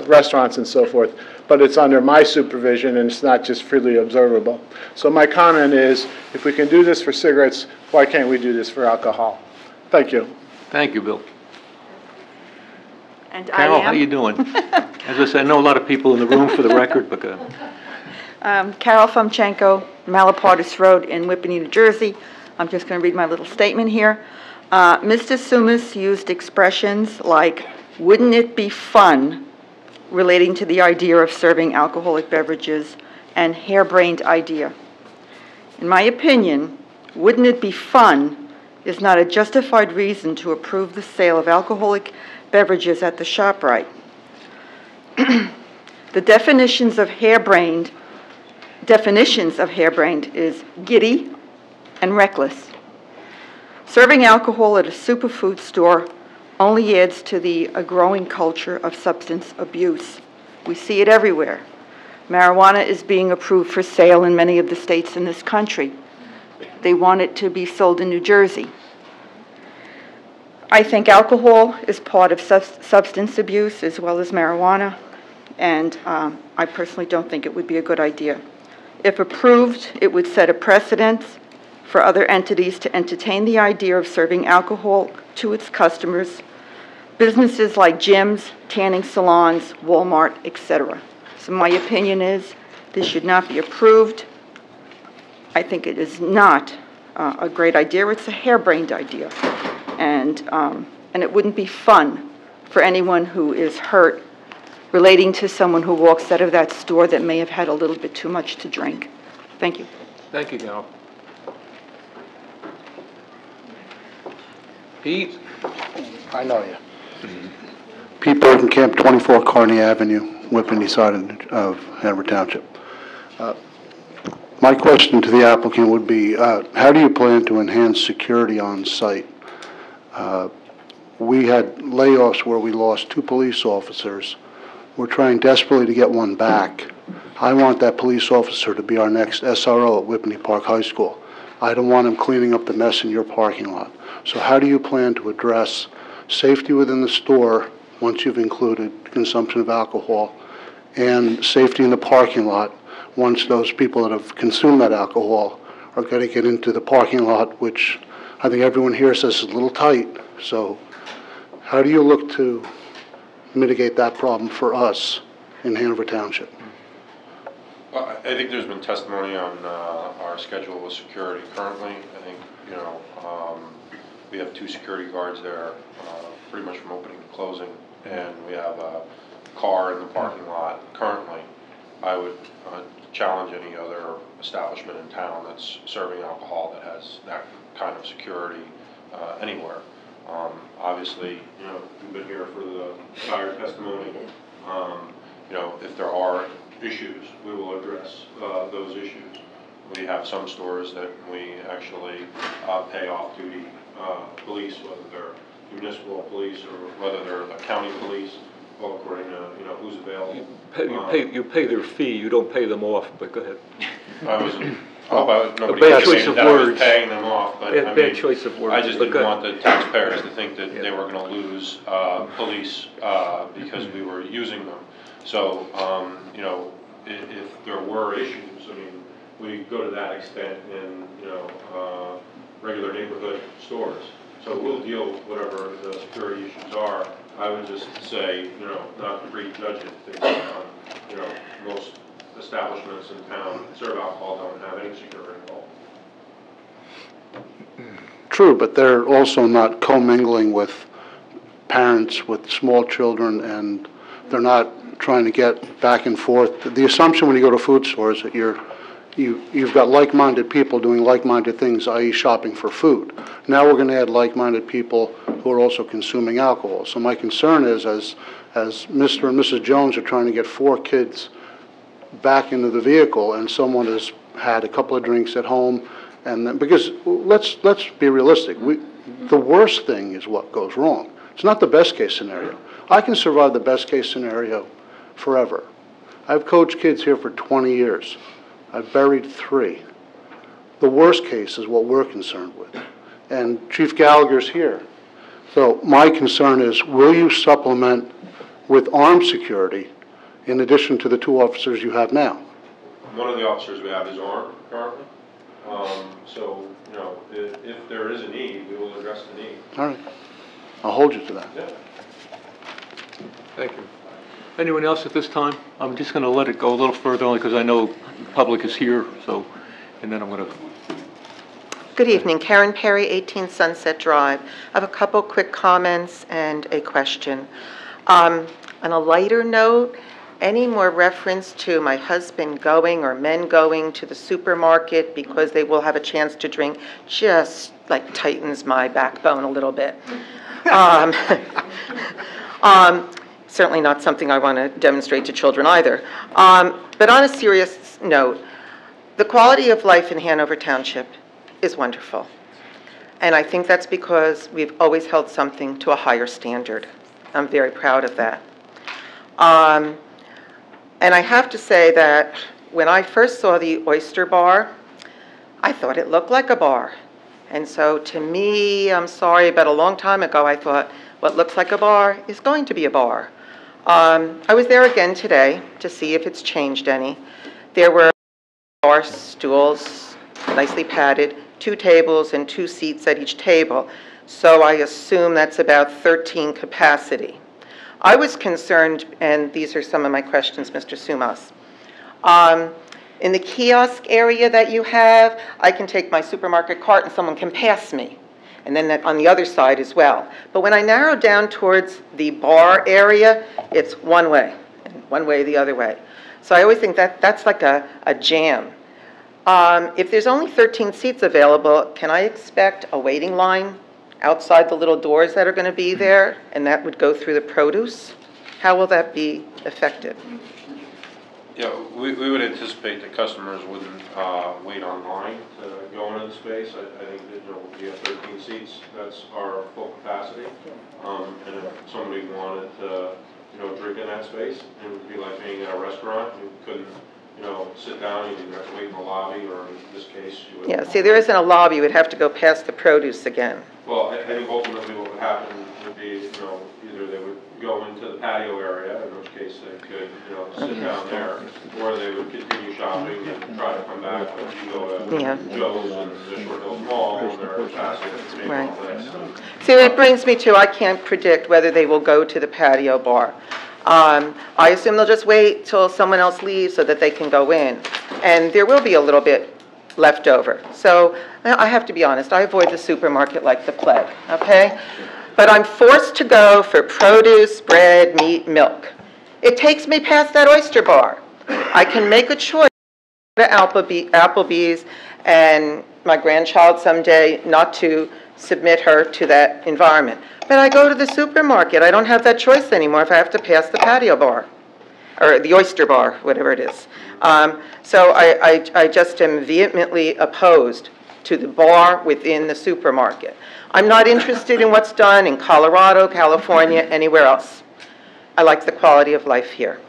restaurants and so forth, but it's under my supervision and it's not just freely observable. So my comment is, if we can do this for cigarettes, why can't we do this for alcohol? Thank you. Thank you, Bill. And Carol, how you doing? As I said, I know a lot of people in the room for the record, but Carol Fomchenko, Malapartis Road in Whippany, New Jersey. I'm just going to read my little statement here. Mr. Sumas used expressions like, wouldn't it be fun, relating to the idea of serving alcoholic beverages, and harebrained idea. In my opinion, wouldn't it be fun is not a justified reason to approve the sale of alcoholic beverages at the ShopRite. The definitions of harebrained is giddy and reckless. Serving alcohol at a superfood store only adds to the growing culture of substance abuse. We see it everywhere. Marijuana is being approved for sale in many of the states in this country. They want it to be sold in New Jersey. I think alcohol is part of substance abuse as well as marijuana, and I personally don't think it would be a good idea. If approved, it would set a precedent for other entities to entertain the idea of serving alcohol to its customers, businesses like gyms, tanning salons, Walmart, etc. So my opinion is this should not be approved. I think it is not a great idea. It's a harebrained idea. And it wouldn't be fun for anyone who is hurt relating to someone who walks out of that store that may have had a little bit too much to drink. Thank you. thank you, Carol. Pete? I know you. Pete Bergenkamp, 24 Kearney Avenue, Whippany side of Hanover Township. My question to the applicant would be, how do you plan to enhance security on site? We had layoffs where we lost 2 police officers. We're trying desperately to get one back. I want that police officer to be our next SRO at Whippany Park High School. I don't want him cleaning up the mess in your parking lot. So how do you plan to address safety within the store once you've included consumption of alcohol, and safety in the parking lot once those people that have consumed that alcohol are going to get into the parking lot, which I think everyone here says is a little tight. So how do you look to mitigate that problem for us in Hanover Township? Well, I think there's been testimony on our schedule with security currently. I think, we have 2 security guards there, pretty much from opening to closing, and we have a car in the parking lot currently. I would challenge any other establishment in town that's serving alcohol that has that kind of security anywhere. Obviously, we've been here for the entire testimony. If there are issues, we will address those issues. We have some stores that we actually pay off-duty police, whether they're municipal police or whether they're the county police, all according to who's available. You pay their fee, you don't pay them off, but go ahead. I wasn't. A bad choice of words. Paying them off, but bad choice of words. I just didn't want the taxpayers to think that they were going to lose police because we were using them. So, if there were issues, we go to that extent in regular neighborhood stores. So we'll deal with whatever the security issues are. I would just say, not to prejudge it based on, most establishments in town that serve alcohol don't have any security involved. True, but they're also not commingling with parents with small children, and they're not trying to get back and forth. The assumption when you go to food stores that you've got like-minded people doing like-minded things, i.e. shopping for food. Now we're going to add like-minded people who are also consuming alcohol. So my concern is as Mr. and Mrs. Jones are trying to get 4 kids back into the vehicle and someone has had a couple of drinks at home, and then, because let's be realistic, the worst thing is what goes wrong. It's not the best case scenario. I can survive the best case scenario forever. I've coached kids here for 20 years. I've buried 3. The worst case is what we're concerned with. And Chief Gallagher's here. So my concern is, will you supplement with armed security in addition to the 2 officers you have now? One of the officers we have is armed currently. So, if there is a need, we will address the need. All right. I'll hold you to that. Yeah. Thank you. Anyone else at this time? I'm just going to let it go a little further, only because I know the public is here, and then I'm going to... Good evening, Karen Perry, 18 Sunset Drive. I have a couple quick comments and a question. On a lighter note, any more reference to my husband going or men going to the supermarket because they will have a chance to drink just like tightens my backbone a little bit. Certainly not something I want to demonstrate to children either. But on a serious note, the quality of life in Hanover Township is wonderful. And I think that's because we've always held something to a higher standard. I'm very proud of that. And I have to say that when I first saw the Oyster Bar, I thought it looked like a bar. And so to me, I'm sorry, but a long time ago I thought what looks like a bar is going to be a bar. I was there again today to see if it's changed any. There were bar stools, nicely padded, 2 tables and 2 seats at each table. So I assume that's about 13 capacity. I was concerned, and these are some of my questions, Mr. Sumas. In the kiosk area that you have, I can take my supermarket cart and someone can pass me. And then on the other side as well. But when I narrow down towards the bar area, it's one way, and one way the other way. So I always think that's like a jam. If there's only 13 seats available, can I expect a waiting line outside the little doors that are going to be there, and that would go through the produce? How will that be effective? Yeah, we would anticipate that customers wouldn't wait online to go into the space. I think that we have 13 seats. That's our full capacity. And if somebody wanted to drink in that space, it would be like being at a restaurant. You couldn't sit down. You'd have to wait in the lobby, or in this case, you would... Yeah, see, there isn't a lobby. You would have to go past the produce again. Well, I think ultimately what would happen would be, either they would go into the patio area, in which case they could, sit down there, or they would continue shopping and try to come back, but you go to Joe's and the Short Hills Mall, and they're faster to make all this. So it brings me to, I can't predict whether they will go to the patio bar. I assume they'll just wait till someone else leaves so that they can go in. And there will be a little bit left over. So I have to be honest, I avoid the supermarket like the plague, okay? But I'm forced to go for produce, bread, meat, milk. It takes me past that oyster bar. I can make a choice to Applebee's and my grandchild someday not to submit her to that environment. But I go to the supermarket. I don't have that choice anymore if I have to pass the patio bar, or the oyster bar, whatever it is. So I just am vehemently opposed to the bar within the supermarket. I'm not interested in what's done in Colorado, California, anywhere else. I like the quality of life here.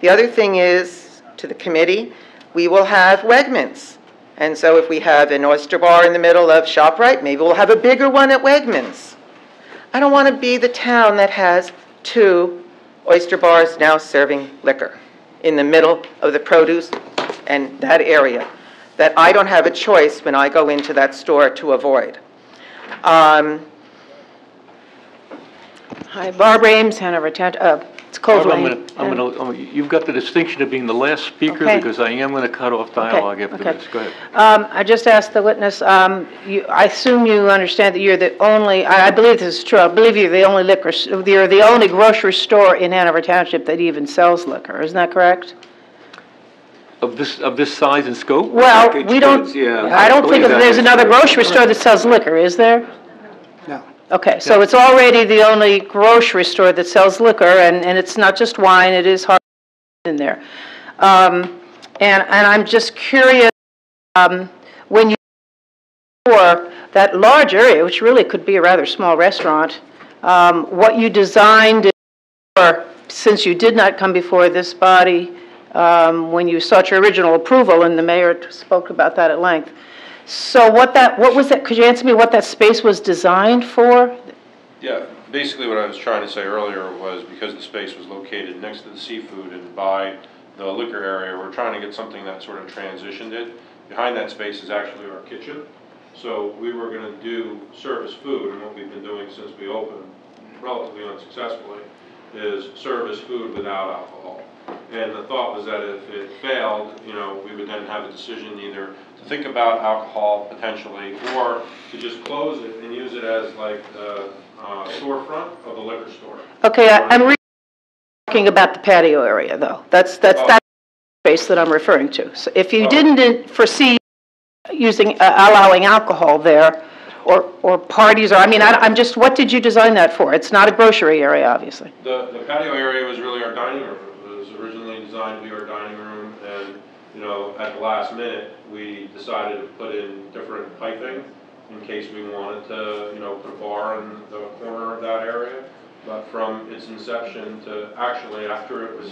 The other thing is, to the committee, we will have Wegmans. And so if we have an oyster bar in the middle of ShopRite, maybe we'll have a bigger one at Wegmans. I don't want to be the town that has 2 oyster bars now serving liquor in the middle of the produce and that area that I don't have a choice when I go into that store to avoid. Hi, Barbara Ames, Hanover Township. It's Cold Lane. You've got the distinction of being the last speaker because I am going to cut off dialogue after this. Go ahead. I just asked the witness, I assume you understand that you're the only, I believe this is true, I believe you're the only you're the only grocery store in Hanover Township that even sells liquor, isn't that correct? Of this size and scope? Well, we don't, I don't think there's another grocery store that sells liquor, is there? No. Okay, so it's already the only grocery store that sells liquor, and it's not just wine, it is hard in there. And I'm just curious, when you for that large area, which really could be a rather small restaurant, what you designed, or since you did not come before this body, when you sought your original approval, and the mayor spoke about that at length. So what was that, could you answer me what that space was designed for? Yeah, basically what I was trying to say earlier was because the space was located next to the seafood and by the liquor area, we're trying to get something that sort of transitioned it. Behind that space is actually our kitchen. So we were going to do service food, and what we've been doing since we opened, relatively unsuccessfully, is service food without alcohol. And the thought was that if it failed, we would then have a decision either to think about alcohol potentially, or to just close it and use it as like the storefront of the liquor store. Okay, I'm really talking about the patio area, though. That's the space that I'm referring to. So if you didn't foresee using allowing alcohol there, or parties, or I'm just, what did you design that for? It's not a grocery area, obviously. The patio area was really our dining room. It was originally designed to be our dining room, and at the last minute, we decided to put in different piping in case we wanted to, put a bar in the corner of that area. But from its inception to actually after it was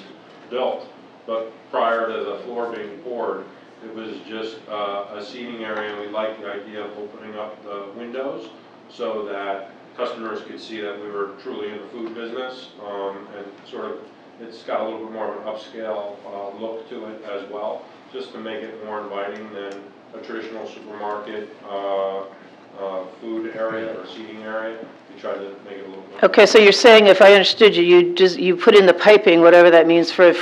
built, but prior to the floor being poured, it was just a seating area, and we liked the idea of opening up the windows so that customers could see that we were truly in the food business, and sort of it's got a little bit more of an upscale look to it as well, just to make it more inviting than a traditional supermarket food area or seating area. We tried to make it a little more. Okay, so you're saying, if I understood you, you put in the piping, whatever that means for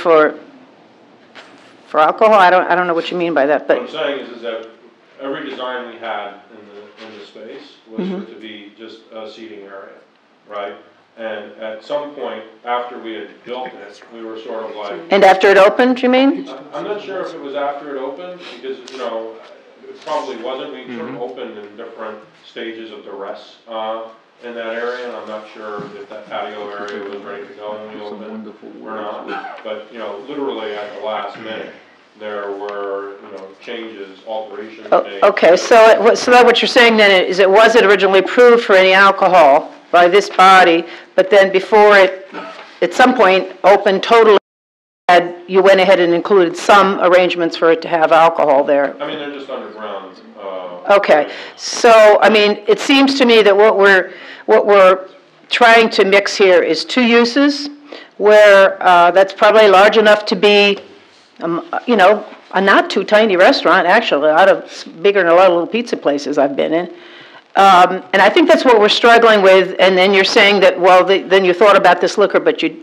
alcohol? I don't know what you mean by that, but what I'm saying is that every design we had in the space was for it to be just a seating area, right? And at some point after we had built it, we were sort of like. And after it opened, you mean? I'm not sure if it was after it opened, because it probably wasn't. We sort of opened in different stages of duress in that area, and I'm not sure if that patio area was ready to go when we opened or not. But literally at the last minute, there were changes, alterations made. Okay, so that what you're saying then is it wasn't originally approved for any alcohol by this body, but then before it, at some point, opened totally, you went ahead and included some arrangements for it to have alcohol there. They're just underground. Okay, so it seems to me that what we're trying to mix here is 2 uses, where that's probably large enough to be, a not too tiny restaurant, actually, bigger than a lot of little pizza places I've been in. And I think that's what we're struggling with, and then you're saying that, well, then you thought about this liquor, but you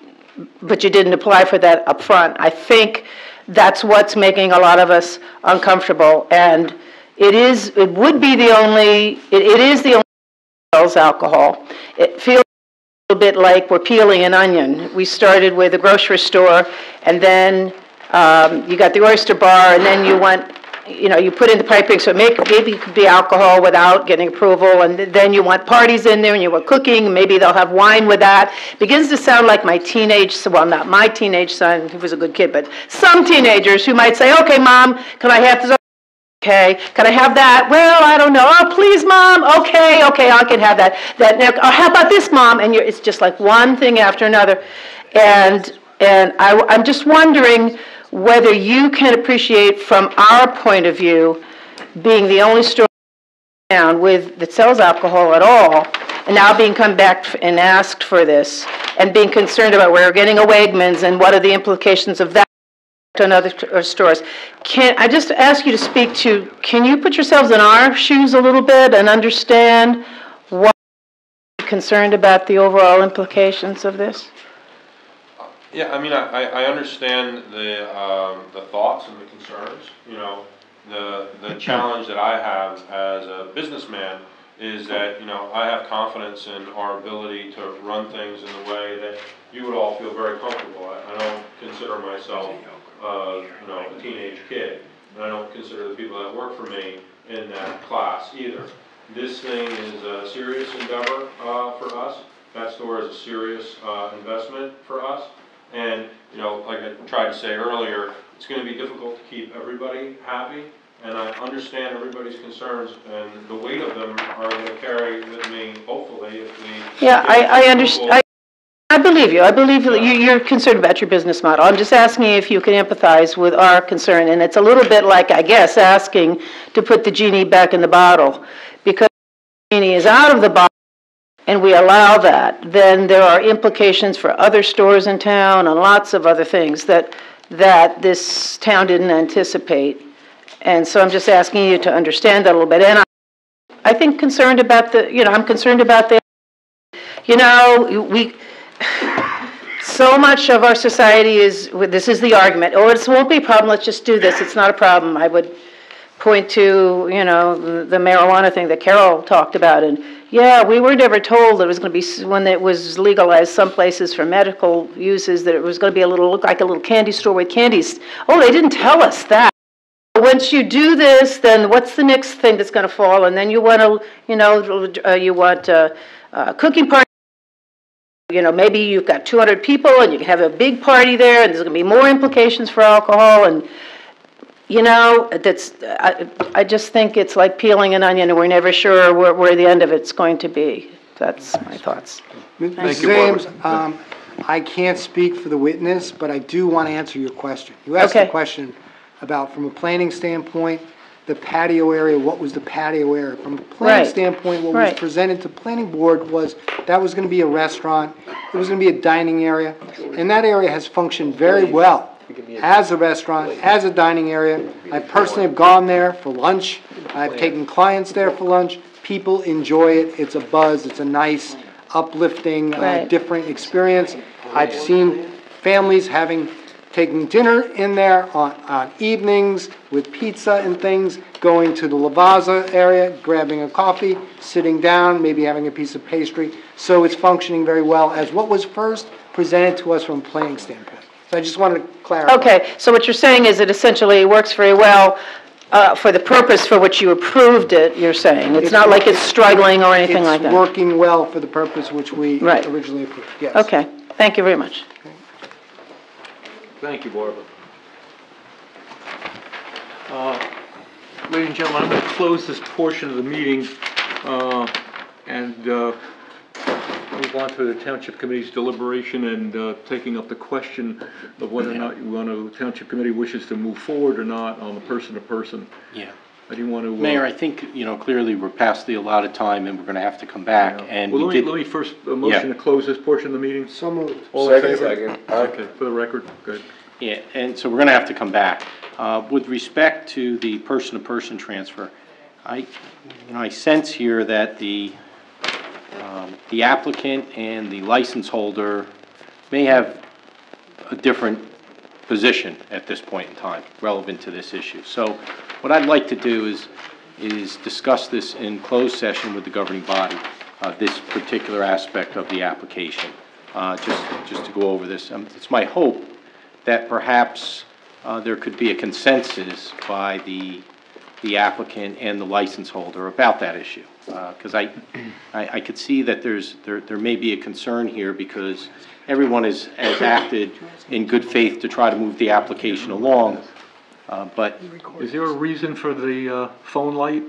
but you didn't apply for that up front. I think that's what's making a lot of us uncomfortable, and it is the only sells alcohol. It feels a little bit like we're peeling an onion. We started with a grocery store, and then you got the oyster bar, and then you put in the piping, so maybe it could be alcohol without getting approval, and then you want parties in there, and you want cooking, maybe they'll have wine with that. It begins to sound like well, not my teenage son, he was a good kid, but some teenagers who might say, okay, Mom, can I have this? Okay, can I have that? Well, I don't know. Oh, please, Mom. Okay, I can have that. How about this, Mom? And it's just like one thing after another. And I'm just wondering whether you can appreciate from our point of view, being the only store in town that sells alcohol at all, and now being come back and asked for this, and being concerned about where we're getting a Wegmans and what are the implications of that on other stores. I just ask you to speak to, can you put yourselves in our shoes a little bit and understand what you're concerned about the overall implications of this? Yeah, I mean, I understand the thoughts and the concerns. The challenge that I have as a businessman is that, I have confidence in our ability to run things in the way that you would all feel very comfortable. I don't consider myself a teenage kid, and I don't consider the people that work for me in that class either. This thing is a serious endeavor for us. That store is a serious investment for us. And, like I tried to say earlier, it's going to be difficult to keep everybody happy. And I understand everybody's concerns, and the weight of them are going to carry with me, hopefully, if we... Yeah, I understand. I believe you. I believe you're concerned about your business model. I'm just asking if you can empathize with our concern, and it's a little bit like, I guess, asking to put the genie back in the bottle. Because the genie is out of the bottle, and we allow that, then there are implications for other stores in town and lots of other things that this town didn't anticipate. And so I'm just asking you to understand that a little bit. And I think concerned about I'm concerned about the, so much of our society this is the argument, it won't be a problem, let's just do this, it's not a problem. I would point to, the marijuana thing that Carol talked about, and yeah, we were never told that it was going to be, when it was legalized some places for medical uses, that it was going to look like a little candy store with candies. Oh, they didn't tell us that. Once you do this, then what's the next thing that's going to fall? And then you want to, you want a cooking party. Maybe you've got 200 people and you can have a big party there, and there's going to be more implications for alcohol. And, I just think it's like peeling an onion, and we're never sure where the end of it's going to be. That's my thoughts. Ms. James, I can't speak for the witness, but I do want to answer your question. You asked a question about, from a planning standpoint, the patio area, what was the patio area? From a planning standpoint, what was presented to planning board was that was going to be a restaurant, it was going to be a dining area, and that area has functioned very well as a restaurant, as a dining area. I personally have gone there for lunch, I've taken clients there for lunch, people enjoy it, it's a buzz, it's a nice, uplifting, different experience. I've seen families taking dinner in there on evenings with pizza and things, going to the Lavazza area, grabbing a coffee, sitting down, maybe having a piece of pastry. So it's functioning very well as what was first presented to us from a planning standpoint. So I just wanted to clarify. Okay, so what you're saying is it essentially works very well for the purpose for which you approved it, you're saying. It's not like it's struggling or anything like that. It's working well for the purpose which we originally approved, yes. Okay, thank you very much. Thank you, Barbara. Ladies and gentlemen, I'm going to close this portion of the meeting and move on to the Township Committee's deliberation and taking up the question of whether or not the Township Committee wishes to move forward or not on the person-to-person. Yeah. I do want to... Mayor, I think, clearly we're past the allotted time and we're going to have to come back. And well, let me first motion to close this portion of the meeting. So moved. All in favor? Okay, for the record, good. Yeah, and so we're going to have to come back. With respect to the person-to-person transfer, I sense here that the applicant and the license holder may have a different position at this point in time relevant to this issue. So what I'd like to do is discuss this in closed session with the governing body, this particular aspect of the application, just to go over this. It's my hope that perhaps there could be a consensus by the applicant and the license holder about that issue. Because I could see that there may be a concern here because everyone has acted in good faith to try to move the application along, but... Is there a reason for the phone light?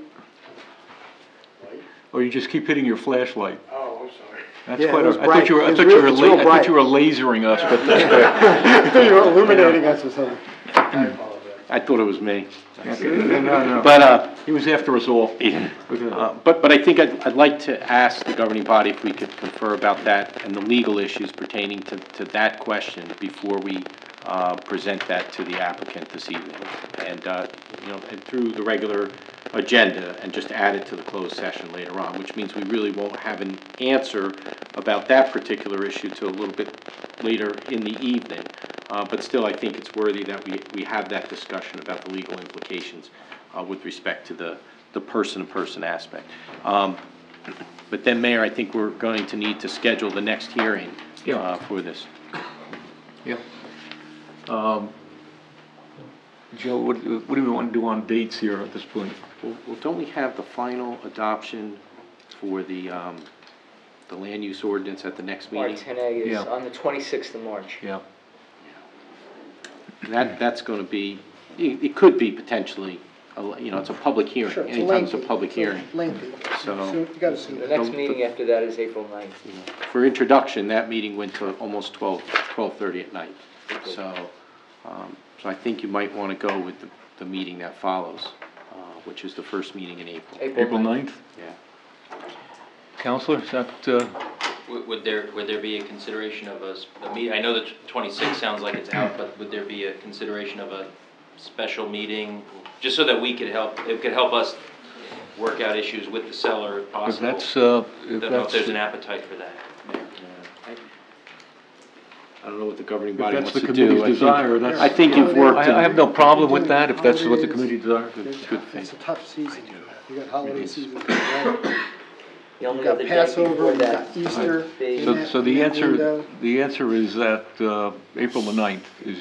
Or you just keep hitting your flashlight? Oh, I'm sorry. That's Yeah, quite it was I thought you were, bright. I It thought was you were, real I thought you bright. were lasering us, but that's I thought you were illuminating us or something. I thought it was me. No. But, he was after us all. but I think I'd like to ask the governing body if we could confer about that and the legal issues pertaining to that question before we present that to the applicant this evening. And, and through the regular agenda and just add it to the closed session later on, which means we really won't have an answer about that particular issue till a little bit later in the evening. But still, I think it's worthy that we have that discussion about the legal implications with respect to the person-to-person aspect. But then, Mayor, I think we're going to need to schedule the next hearing for this. Yeah. Joe, what do we want to do on dates here at this point? Well, don't we have the final adoption for the land use ordinance at the next meeting? R10A is on the 26th of March. Yeah. That's going to be, it could be potentially, it's a public hearing. Sure, it's Anytime it's a lengthy. public It's hearing. lengthy. So, You gotta see The that. next meeting after that is April 9th. for introduction, that meeting went to almost 12:30 at night. So I think you might want to go with the meeting that follows, which is the first meeting in April. April 9th? Yeah. Counselor, is that, Would there be a consideration of a meeting? I know that 26 sounds like it's out, but would there be a consideration of a special meeting, just so that it could help us work out issues with the seller if possible? if Don't know if there's an appetite for that. I don't know what the governing if body that's wants the to do. committee's desire, that's... I think you've worked. I have no problem with that, if that's what the committee desires. It's a tough season. You got holiday season coming up. The only You got other day Passover, before you that got Easter. So the answer is that April the 9th is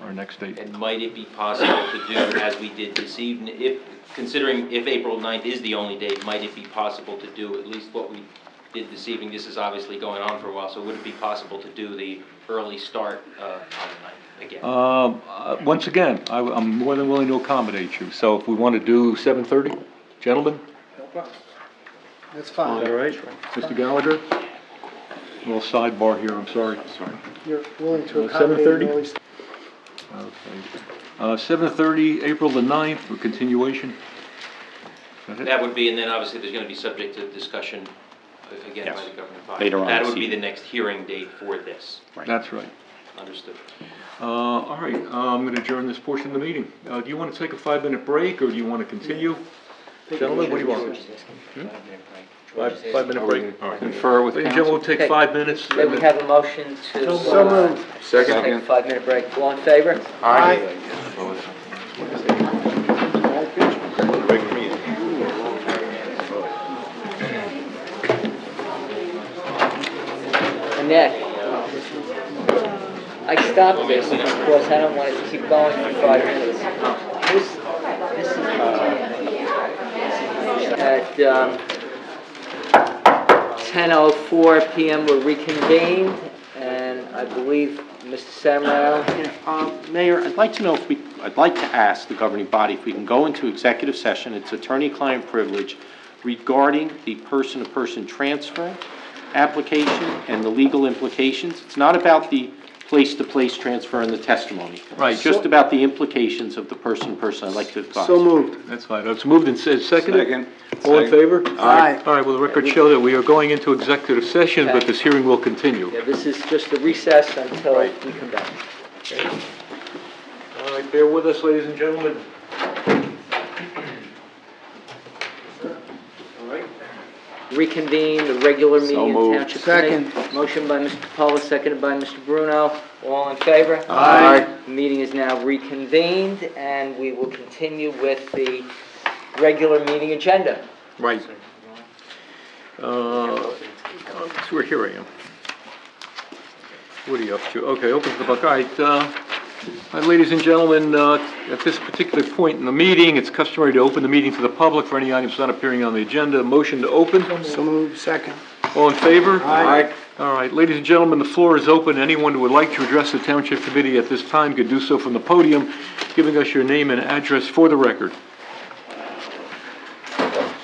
our next date. And might it be possible to do as we did this evening, considering if April 9th is the only date, might it be possible to do at least what we did this evening? This is obviously going on for a while, so would it be possible to do the early start on the 9th again? Once again, I'm more than willing to accommodate you. So if we want to do 7:30, gentlemen? No problem. That's fine. All right, Mr. Gallagher? A little sidebar here, I'm sorry. You're willing to accommodate 7:30? early start. Okay. 7:30, April the 9th, for continuation. That would be, and then obviously there's going to be subject to discussion again by the governing body. Later on That this would be the evening. next hearing date for this. That's right. Understood. All right, I'm going to adjourn this portion of the meeting. Do you want to take a 5-minute break, or do you want to continue? Gentlemen, what do you want? 5-minute break? All right. Confer with Ladies and gentlemen, we'll take 5 minutes. May we have a motion to... So moved. Second. Take a 5-minute break. All in favor? Aye. Annette, I stopped this because I don't want it to keep going for 5 minutes. This is at 10:04 p.m. we're reconvened, and I believe Mr. Samuel. Mayor, I'd like to ask the governing body if we can go into executive session. It's attorney-client privilege regarding the person-to-person transfer application and the legal implications. It's not about the place-to-place transfer and the testimony. Right. It's just about the implications of the person-to-person. I'd like to advise. So moved. That's fine. It's moved and seconded. Second. All in favor? Aye. All right, well, the record show that we are going into executive session, but this hearing will continue. Yeah, this is just a recess until we come back. Okay. All right, bear with us, ladies and gentlemen. All right. reconvene the regular meeting of the Township Second. Committee. Motion by Mr. Capola, seconded by Mr. Bruno. All in favor? Aye. The meeting is now reconvened, and we will continue with the regular meeting agenda. Right. We're here, I am. What are you up to? Okay, open to the public. All right, ladies and gentlemen, at this particular point in the meeting, it's customary to open the meeting to the public for any items not appearing on the agenda. Motion to open. So moved. Second. All in favor? Aye. All right, ladies and gentlemen, the floor is open. Anyone who would like to address the Township Committee at this time could do so from the podium, giving us your name and address for the record.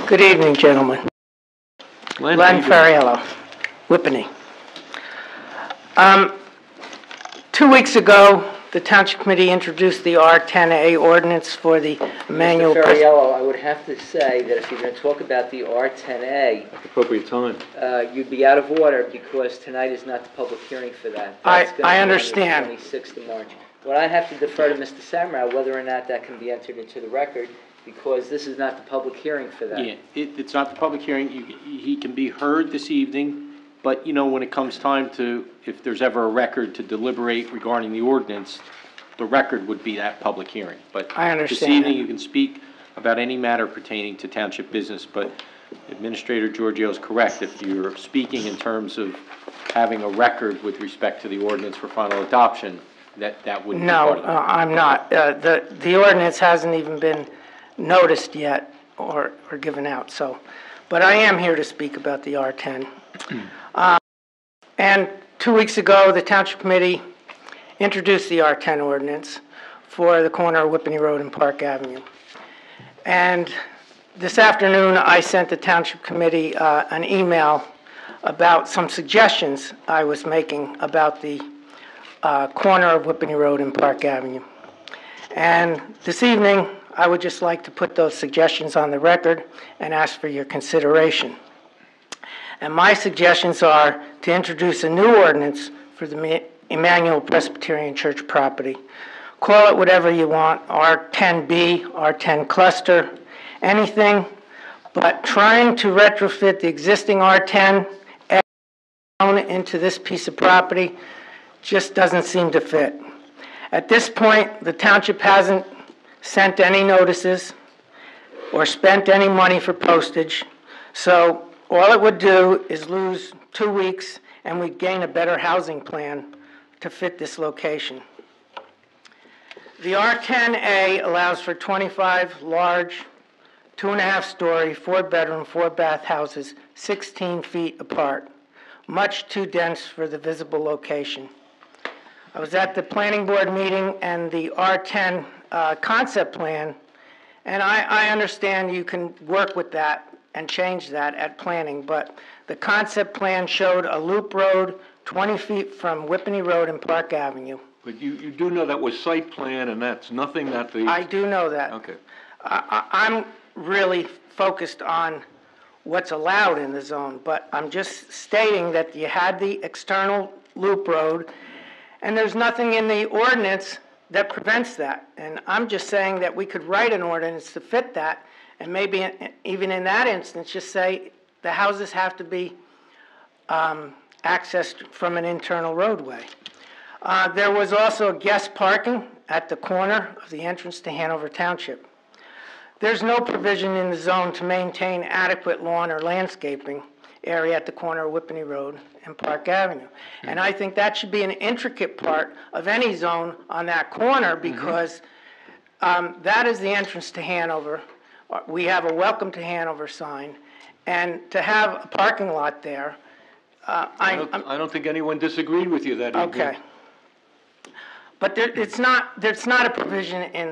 Good evening, gentlemen. Len Ferriello, Whippany. 2 weeks ago, the Township Committee introduced the R10A ordinance for the Emmanuel... Mr. Ferriello, I would have to say that if you're going to talk about the R10A, At the appropriate time. You'd be out of order because tonight is not the public hearing for that. I understand. That's going to be on the 26th of March. Well, I have to defer to Mr. Samrow whether or not that can be entered into the record because this is not the public hearing for that. Yeah, it's not the public hearing. He can be heard this evening, but, you know, when it comes time to, if there's ever a record to deliberate regarding the ordinance, the record would be that public hearing. But I understand this evening, that. you can speak about any matter pertaining to township business, but Administrator Giorgio is correct. If you're speaking in terms of having a record with respect to the ordinance for final adoption, that wouldn't be part of No, it. I'm not. The ordinance hasn't even been noticed yet or given out, so. But I am here to speak about the R10. And 2 weeks ago, the Township Committee introduced the R10 ordinance for the corner of Whippany Road and Park Avenue. And this afternoon, I sent the Township Committee an email about some suggestions I was making about the corner of Whippany Road and Park Avenue. And this evening, I would just like to put those suggestions on the record and ask for your consideration. And my suggestions are to introduce a new ordinance for the Emmanuel Presbyterian Church property. Call it whatever you want, R10B, R10 cluster, anything, but trying to retrofit the existing R10 into this piece of property just doesn't seem to fit. At this point, the township hasn't sent any notices or spent any money for postage, so all it would do is lose 2 weeks and we'd gain a better housing plan to fit this location. The R10A allows for 25 large, 2.5-story, 4-bedroom, 4-bath houses, 16 feet apart, much too dense for the visible location. I was at the planning board meeting and the R10 concept plan, and I understand you can work with that and change that at planning, but the concept plan showed a loop road 20 feet from Whippany Road and Park Avenue. But you do know that was site plan, and that's nothing that the... I do know that. Okay. I'm really focused on what's allowed in the zone, but I'm just stating that you had the external loop road, and there's nothing in the ordinance that prevents that. And I'm just saying that we could write an ordinance to fit that, and maybe even in that instance, just say the houses have to be accessed from an internal roadway. There was also guest parking at the corner of the entrance to Hanover Township. There's no provision in the zone to maintain adequate lawn or landscaping area at the corner of Whippany Road and Park Avenue. And I think that should be an intricate part of any zone on that corner because that is the entrance to Hanover. We have a welcome to Hanover sign. And to have a parking lot there, I don't think anyone disagreed with you that evening. Okay. But there's not a provision in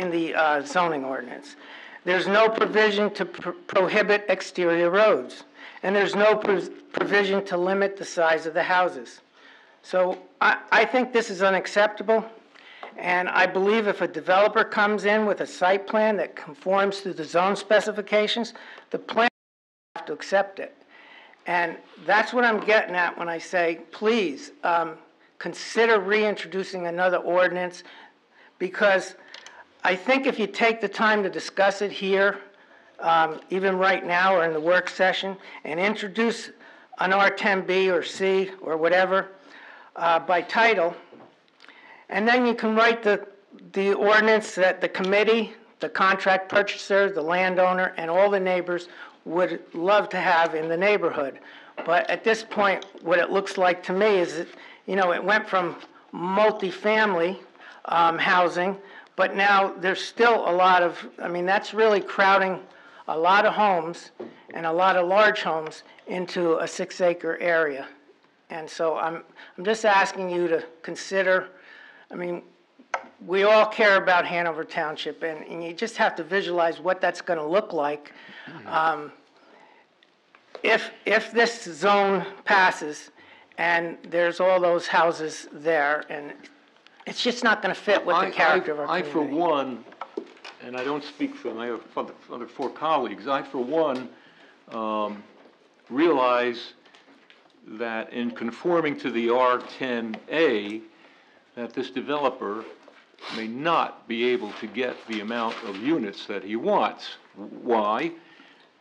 the zoning ordinance. There's no provision to prohibit exterior roads, and there's no provision to limit the size of the houses. So I think this is unacceptable, and I believe if a developer comes in with a site plan that conforms to the zone specifications, the plan will have to accept it. And that's what I'm getting at when I say, please, consider reintroducing another ordinance, because I think if you take the time to discuss it here, even right now or in the work session, and introduce an R10B or C or whatever by title. And then you can write the ordinance that the committee, the contract purchaser, the landowner, and all the neighbors would love to have in the neighborhood. But at this point, what it looks like to me is that, you know, it went from multifamily housing, but now there's still a lot of, I mean, that's really crowding a lot of homes and a lot of large homes into a 6-acre area. And so I'm just asking you to consider, I mean, we all care about Hanover Township, and you just have to visualize what that's going to look like. If this zone passes and there's all those houses there, and it's just not going to fit with the character of our community. I, for one, and I don't speak for my other 4 colleagues, I, for one, realize that in conforming to the R10A, that this developer may not be able to get the amount of units that he wants. Why?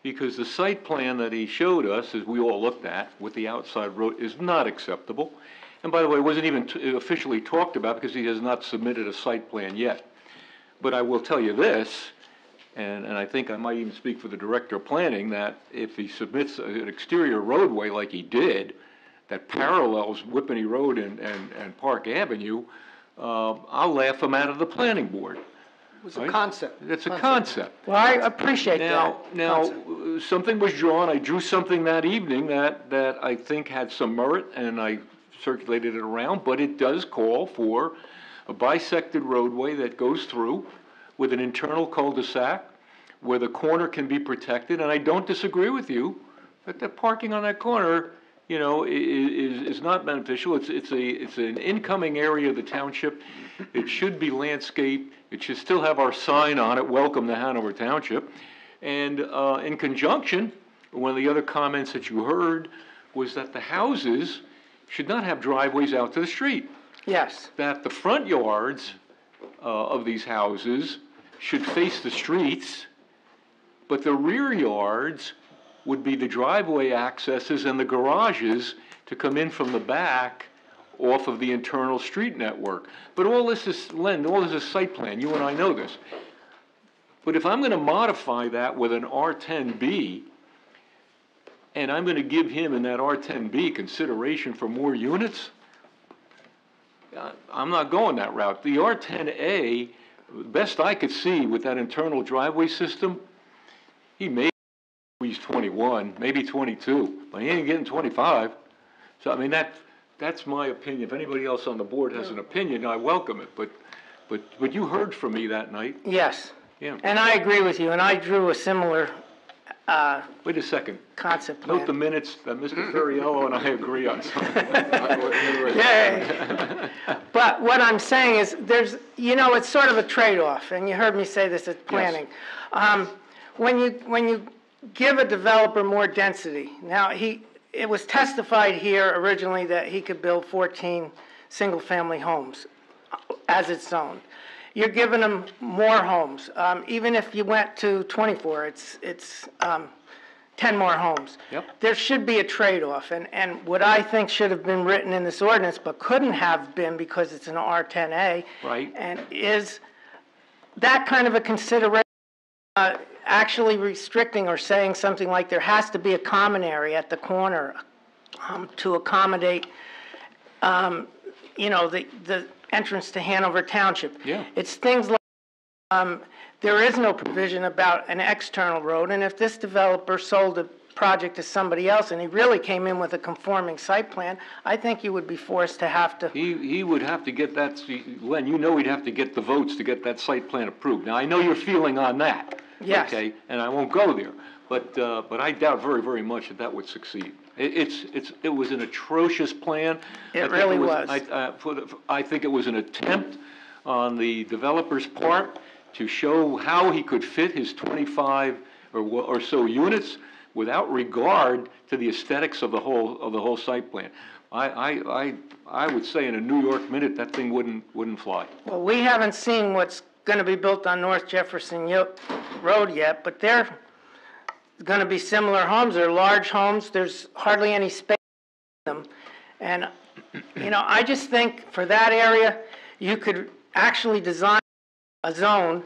Because the site plan that he showed us, as we all looked at, with the outside road, is not acceptable. And by the way, it wasn't even officially talked about because he has not submitted a site plan yet. But I will tell you this, and I think I might even speak for the director of planning, that if he submits an exterior roadway like he did, that parallels Whippany Road and Park Avenue, I'll laugh him out of the planning board. It was a concept. It's a concept. Well, I appreciate Now, that. Something was drawn, I drew something that evening that I think had some merit, and I circulated it around, but it does call for a bisected roadway that goes through with an internal cul-de-sac where the corner can be protected, and I don't disagree with you that the parking on that corner, you know, is not beneficial. It's an incoming area of the township. It should be landscaped. It should still have our sign on it, welcome to Hanover Township. And in conjunction, one of the other comments that you heard was that the houses should not have driveways out to the street. Yes. That the front yards of these houses should face the streets, but the rear yards would be the driveway accesses and the garages to come in from the back off of the internal street network. But all this is, Len, all this is site plan. You and I know this. But if I'm going to modify that with an R10B, and I'm going to give him in that R10B consideration for more units, I'm not going that route. The R10A, best I could see with that internal driveway system, he may squeeze 21, maybe 22, but he ain't getting 25. So, I mean, that's my opinion. If anybody else on the board has an opinion, I welcome it. But you heard from me that night. Yes. Yeah. And I agree with you, and I drew a similar wait a second. Concept Note plan. the minutes that Mr. Ferriello and I agree on something. Yay. But what I'm saying is there's, you know, it's sort of a trade-off, and you heard me say this at planning. Yes. When you give a developer more density, now it was testified here originally that he could build 14 single-family homes as it's zoned. You're giving them more homes. Even if you went to 24, it's 10 more homes. Yep. There should be a trade-off, and what I think should have been written in this ordinance, but couldn't have been because it's an R10A, right, and is that kind of a consideration, actually restricting or saying something like there has to be a common area at the corner to accommodate, you know, the entrance to Hanover Township. Yeah. It's things like there is no provision about an external road, and if this developer sold a project to somebody else and he really came in with a conforming site plan, I think you would be forced to have to. He would have to get that, Len, you know he'd have to get the votes to get that site plan approved. Now, I know your feeling on that. Yes. Okay, and I won't go there, but I doubt very, very much that would succeed. It was an atrocious plan. It really was. I think it was an attempt on the developer's part to show how he could fit his 25 or so units without regard to the aesthetics of the whole site plan. I would say in a New York minute that thing wouldn't fly. Well, we haven't seen what's going to be built on North Jefferson Road yet, but they're going to be similar homes. They're large homes. There's hardly any space in them. And, you know, I just think for that area, you could actually design a zone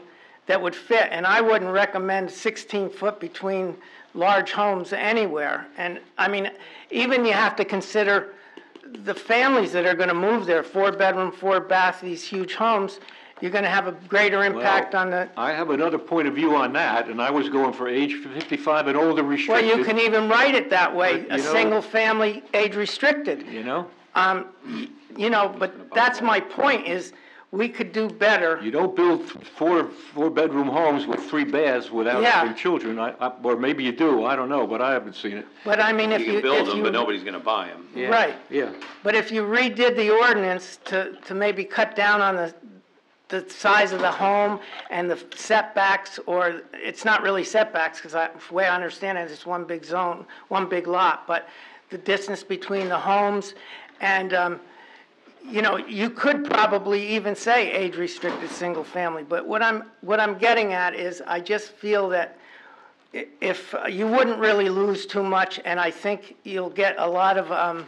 that would fit. And I wouldn't recommend 16-foot between large homes anywhere. And, I mean, even you have to consider the families that are going to move there, 4-bedroom, 4-bath, these huge homes. You're going to have a greater impact on the... I have another point of view on that, and I was going for age 55 and older restricted. Well, you can even write it that way, But, a single family age restricted. You know? You know, but that's my point is we could do better. You don't build four-bedroom homes with 3 baths without having children, or maybe you do, I don't know, but I haven't seen it. But I mean, if you... You can build them, but nobody's going to buy them. Yeah. Right. Yeah. But if you redid the ordinance to maybe cut down on the size of the home and the setbacks, or it's not really setbacks, because the way I understand it, it's one big zone, one big lot, but the distance between the homes, and you know, you could probably even say age-restricted single family. But what I'm getting at is I just feel that if you wouldn't really lose too much, and I think you'll get a lot of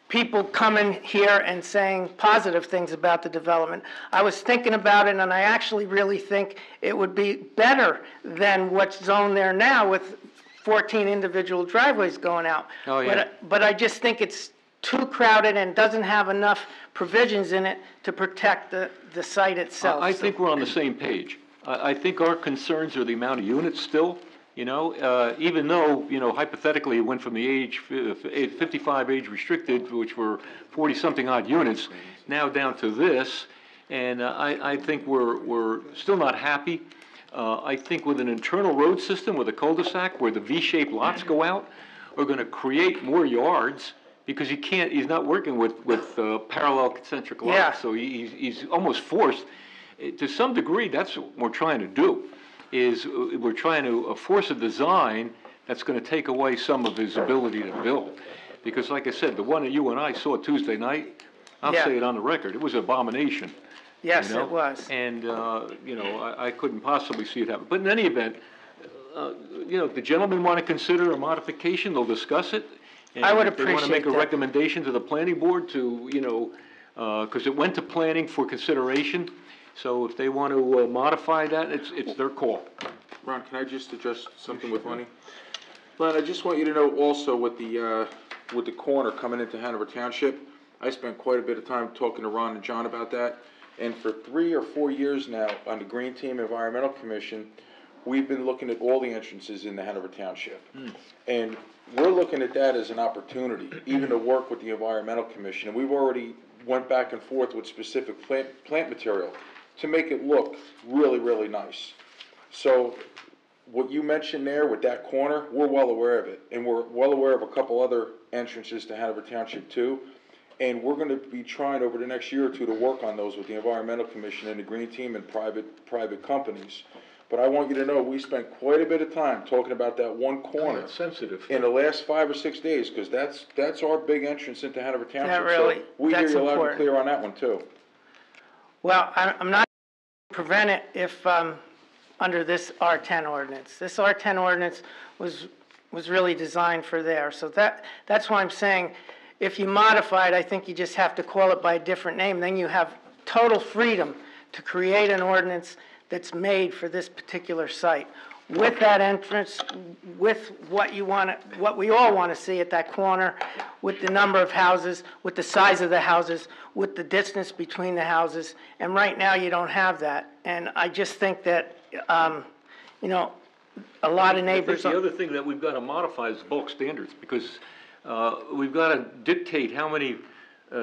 people coming here and saying positive things about the development. I was thinking about it, and I actually really think it would be better than what's zoned there now with 14 individual driveways going out. Oh, yeah. But I just think it's too crowded and doesn't have enough provisions in it to protect the site itself. I think we're on the same page. I think our concerns are the amount of units still, you know, even though, you know, hypothetically it went from the age 55 age restricted, which were 40-something odd units, now down to this, and I think we're still not happy. I think with an internal road system, with a cul-de-sac where the V-shaped lots go out, are going to create more yards, because he's not working with parallel concentric lots. Yeah. So he's almost forced. To some degree, that's what we're trying to do, is we're trying to force a design that's going to take away some of his ability to build. Because like I said, the one that you and I saw Tuesday night, I'll say it on the record, it was an abomination. Yes, you know? it was. And, you know, I couldn't possibly see it happen. But in any event, you know, if the gentlemen want to consider a modification, they'll discuss it. And I would if they want to appreciate make a that. recommendation to the planning board to, you know, because it went to planning for consideration, so if they want to modify that, it's their call. Ron, can I just address something with Lenny? Len, I just want you to know also with the corner coming into Hanover Township, I spent quite a bit of time talking to Ron and John about that, and for 3 or 4 years now on the Green Team Environmental Commission, we've been looking at all the entrances in the Hanover Township. And we're looking at that as an opportunity, even to work with the Environmental Commission. And we've already went back and forth with specific plant material to make it look really, really nice. So what you mentioned there with that corner, we're well aware of it. And we're well aware of a couple other entrances to Hanover Township too. And we're going to be trying over the next year or two to work on those with the Environmental Commission and the Green Team and private companies. But I want you to know we spent quite a bit of time talking about that one corner It's sensitive. in the last 5 or 6 days, because that's our big entrance into Hanover Township. That really, so we hear that's you loud and important. clear on that one too. Well, I'm not going to prevent it if, under this R10 ordinance. This R10 ordinance was really designed for there. So that's why I'm saying, if you modify it, I think you just have to call it by a different name. Then you have total freedom to create an ordinance that's made for this particular site. With that entrance, with what we all want to see at that corner, with the number of houses, with the size of the houses, with the distance between the houses, and right now you don't have that. And I just think that, you know, a lot of neighbors... I think the other thing that we've got to modify is bulk standards, because we've got to dictate how many,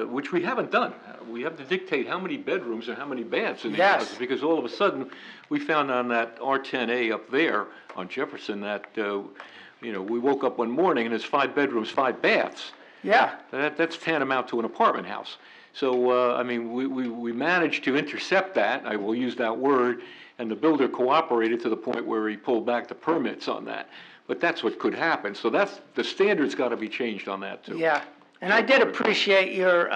which we haven't done. We have to dictate how many bedrooms and how many baths in these houses, because all of a sudden, we found on that R10A up there on Jefferson that, you know, we woke up one morning and there's 5 bedrooms, 5 baths. Yeah. That's tantamount to an apartment house. So, I mean, we managed to intercept that, I will use that word, and the builder cooperated to the point where he pulled back the permits on that. But that's what could happen. So the standards got to be changed on that too. Yeah, and I did appreciate your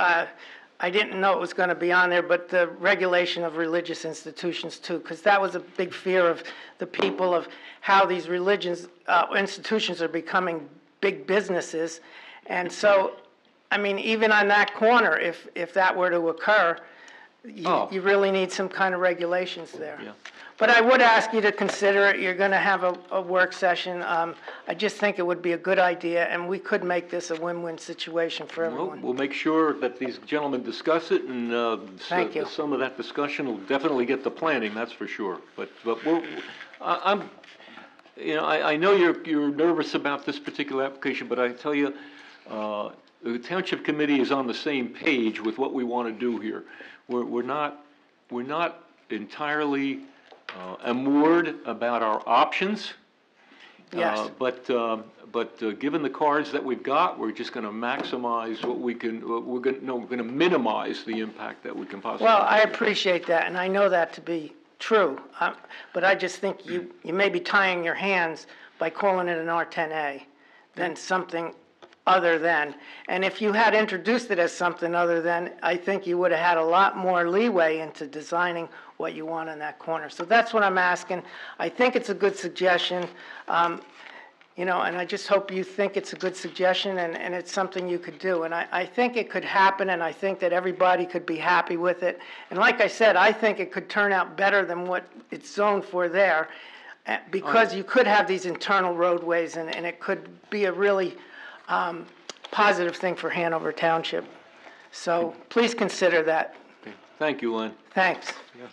I didn't know it was going to be on there, but the regulation of religious institutions too, because that was a big fear of the people of how these religions, institutions are becoming big businesses. And so, I mean, even on that corner, if that were to occur, you really need some kind of regulations there. Yeah. But I would ask you to consider it. You're going to have a work session. I just think it would be a good idea, and we could make this a win-win situation for everyone. We'll make sure that these gentlemen discuss it, and Thank you. some of that discussion will definitely get the planning, that's for sure. But I'm, I know you're nervous about this particular application, but I tell you, the Township Committee is on the same page with what we want to do here. We're not entirely moored about our options. Yes. But given the cards that we've got, we're just going to maximize what we can. We're going to minimize the impact that we can possibly. Well, I appreciate that, and I know that to be true. But I just think you may be tying your hands by calling it an R10A than something other than. And if you had introduced it as something other than, I think you would have had a lot more leeway into designing what you want in that corner. So that's what I'm asking. I think it's a good suggestion, and I just hope you think it's a good suggestion and it's something you could do. And I think it could happen, and I think that everybody could be happy with it. And like I said, I think it could turn out better than what it's zoned for there, because you could have these internal roadways, and it could be a really positive thing for Hanover Township. So please consider that. Okay. Thank you, Len. Thanks. Yeah.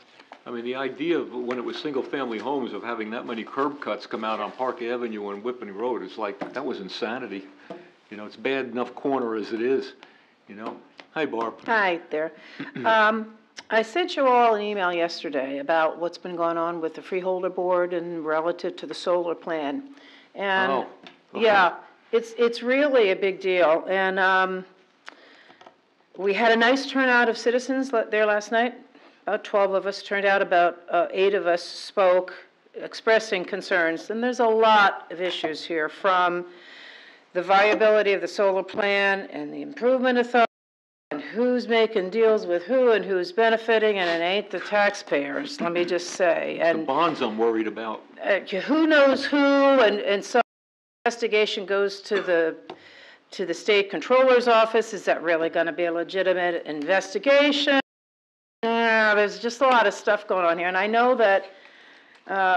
I mean, the idea of when it was single-family homes of having that many curb cuts come out on Park Avenue and Whippany Road, it's like, that was insanity. It's bad enough corner as it is, Hi, Barb. Hi there. I sent you all an email yesterday about what's been going on with the Freeholder Board and relative to the solar plan. And, okay. yeah, it's really a big deal. And we had a nice turnout of citizens there last night. About 12 of us turned out, about 8 of us spoke, expressing concerns. And there's a lot of issues here, from the viability of the solar plan and the improvement authority, and who's making deals with who and who's benefiting, and it ain't the taxpayers, let me just say. And the bonds I'm worried about. Who knows who, and so investigation goes to the state controller's office. Is that really going to be a legitimate investigation? Yeah, there's just a lot of stuff going on here, and I know that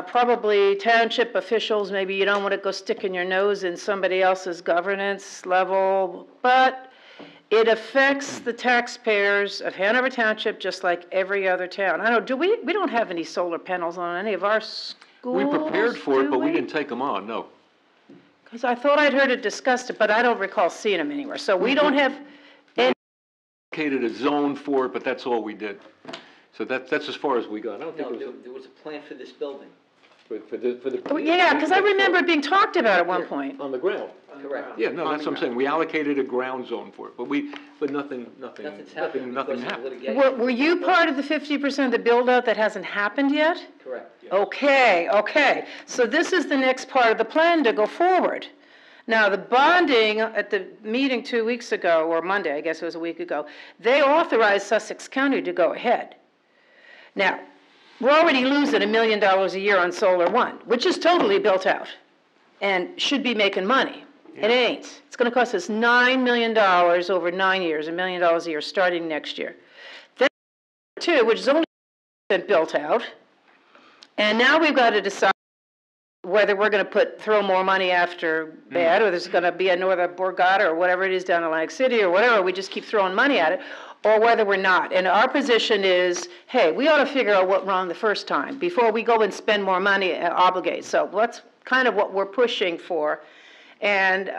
probably township officials, maybe you don't want to go sticking your nose in somebody else's governance level, but it affects the taxpayers of Hanover Township just like every other town. I know, we don't have any solar panels on any of our schools. We prepared for it, but we didn't take them on, no. Because I thought I'd heard it discussed, but I don't recall seeing them anywhere. So we don't have any. Allocated a zone for it, but that's all we did. So that's as far as we got. I don't think there was a plan for this building. For the Oh, yeah, because I remember it being talked about at one point. on the ground. Correct. Yeah, no, that's what I'm saying. We allocated a ground zone for it, but nothing happened. Were you part of the 50% of the build-out that hasn't happened yet? Correct. Okay. So this is the next part of the plan to go forward. Now, the bonding at the meeting 2 weeks ago, or Monday, I guess it was a week ago, they authorized Sussex County to go ahead. Now, we're already losing $1 million a year on Solar One, which is totally built out and should be making money. It ain't. It's going to cost us $9 million over 9 years, $1 million a year starting next year. Then 2, which is only built out, and now we've got to decide whether we're going to throw more money after bad, or there's going to be a Northern Borgata or whatever it is down in Atlantic City or whatever, we just keep throwing money at it, or whether we're not. And our position is, hey, we ought to figure out what went wrong the first time before we go and spend more money and obligate. So that's kind of what we're pushing for. And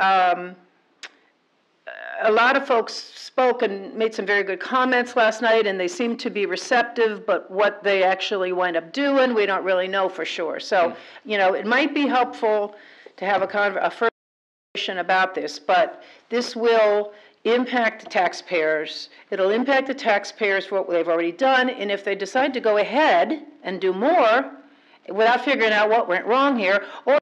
a lot of folks spoke and made some very good comments last night, and they seemed to be receptive, but what they actually wind up doing, we don't really know for sure. So, it might be helpful to have a first conversation about this, but this will impact the taxpayers. It'll impact the taxpayers for what they've already done, and if they decide to go ahead and do more without figuring out what went wrong here, or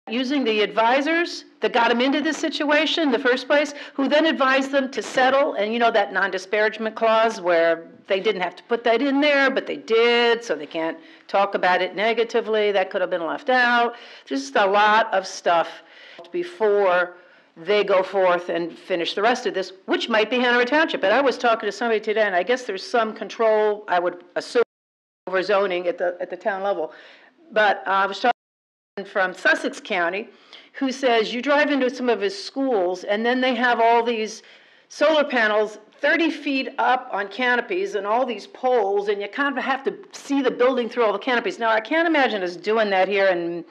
using the advisors that got them into this situation in the first place, who then advised them to settle, and you know that non-disparagement clause where they didn't have to put that in there, but they did, so they can't talk about it negatively, that could have been left out. There's just a lot of stuff before they go forth and finish the rest of this, which might be Hanover Township. And I was talking to somebody today, and I guess there's some control, I would assume, over zoning at the town level. But I was talking from Sussex County, who says you drive into some of his schools, and then they have all these solar panels 30 feet up on canopies and all these poles, and you kind of have to see the building through all the canopies. Now, I can't imagine us doing that here, and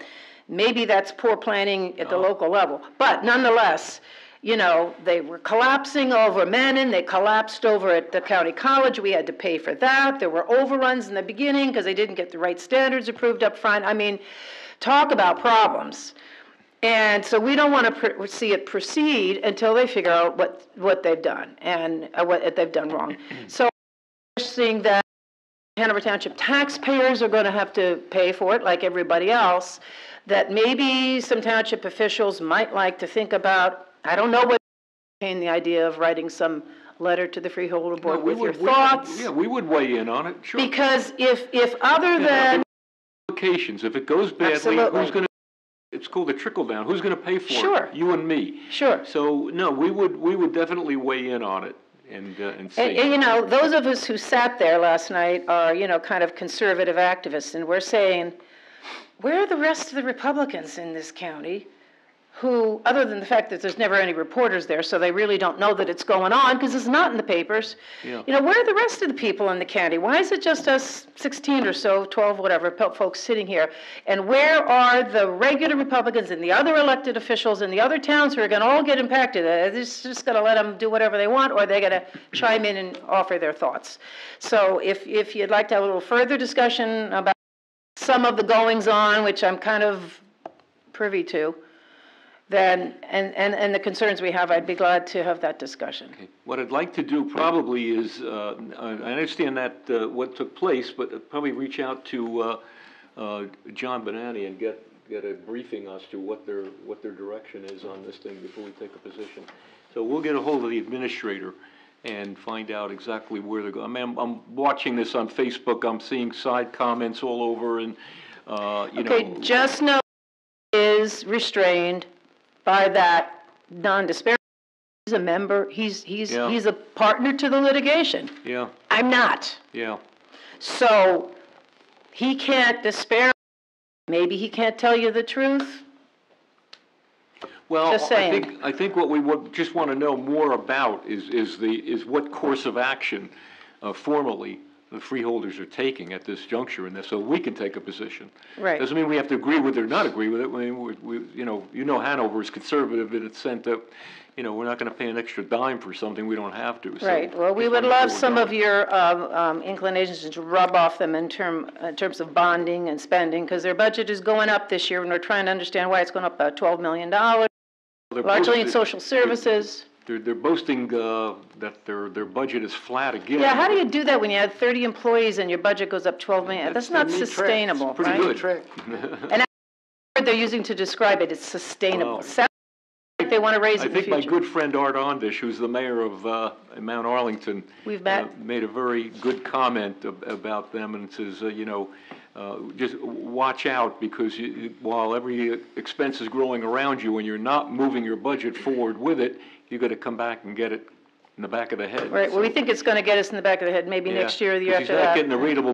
maybe that's poor planning at the local level. But nonetheless, you know, they were collapsing over Manning, they collapsed over at the county college, we had to pay for that. There were overruns in the beginning because they didn't get the right standards approved up front. I mean, talk about problems. And so we don't want to see it proceed until they figure out what they've done and what they've done wrong. So we're seeing that Hanover Township taxpayers are going to have to pay for it like everybody else, that maybe some township officials might like to think about. I don't know what the idea of writing some letter to the Freeholder Board with your thoughts. Yeah, we would weigh in on it, sure. Because if other than... Implications, if it goes badly, Absolutely. who's going to... It's called a trickle down. Who's going to pay for Sure. it? You and me. Sure. So no, we would definitely weigh in on it and see. And, you know, those of us who sat there last night are, you know, kind of conservative activists, and we're saying, where are the rest of the Republicans in this county who, other than the fact that there's never any reporters there, so they really don't know that it's going on because it's not in the papers. Yeah. You know, where are the rest of the people in the county? Why is it just us 16 or so, 12, whatever, folks sitting here? And where are the regular Republicans and the other elected officials in the other towns who are going to all get impacted? They're just going to let them do whatever they want, or they're going to chime in and offer their thoughts. So if you'd like to have a little further discussion about some of the goings-on, which I'm kind of privy to, then, and the concerns we have, I'd be glad to have that discussion. Okay. What I'd like to do probably is, I understand that what took place, but probably reach out to John Benani and get a briefing as to what their direction is on this thing before we take a position. So we'll get a hold of the administrator and find out exactly where they're going. I mean, I'm watching this on Facebook. I'm seeing side comments all over, and you know. Okay, just know is restrained by that non-disparity. He's a member, he's a partner to the litigation. Yeah. I'm not. Yeah. So he can't disparage, maybe he can't tell you the truth. Well, Just saying. I think what we would just want to know more about is what course of action formally the freeholders are taking at this juncture in this, so we can take a position. Right. Doesn't mean we have to agree with it or not agree with it. I mean, you know Hanover is conservative in its sense that, you know, we're not going to pay an extra dime for something we don't have to. So Right, well, we just would wanna make love sure we're some going. of your inclinations to rub off them in terms of bonding and spending, because their budget is going up this year, and we're trying to understand why it's going up about $12 million, largely in social services. They're boasting that their budget is flat again. Yeah, how do you do that when you have 30 employees and your budget goes up 12 million? That's not sustainable, Pretty right? good. And that's the word they're using to describe it, it's sustainable. Sounds like they want to raise it in the I think my future. good friend Art Ondish, who's the mayor of Mount Arlington, We've met. made a very good comment about them and says, you know, just watch out because while every expense is growing around you and you're not moving your budget forward with it, you're going to come back and get it in the back of the head. Right, well, we think it's going to get us in the back of the head, maybe next year or the year after He's not that. getting the readable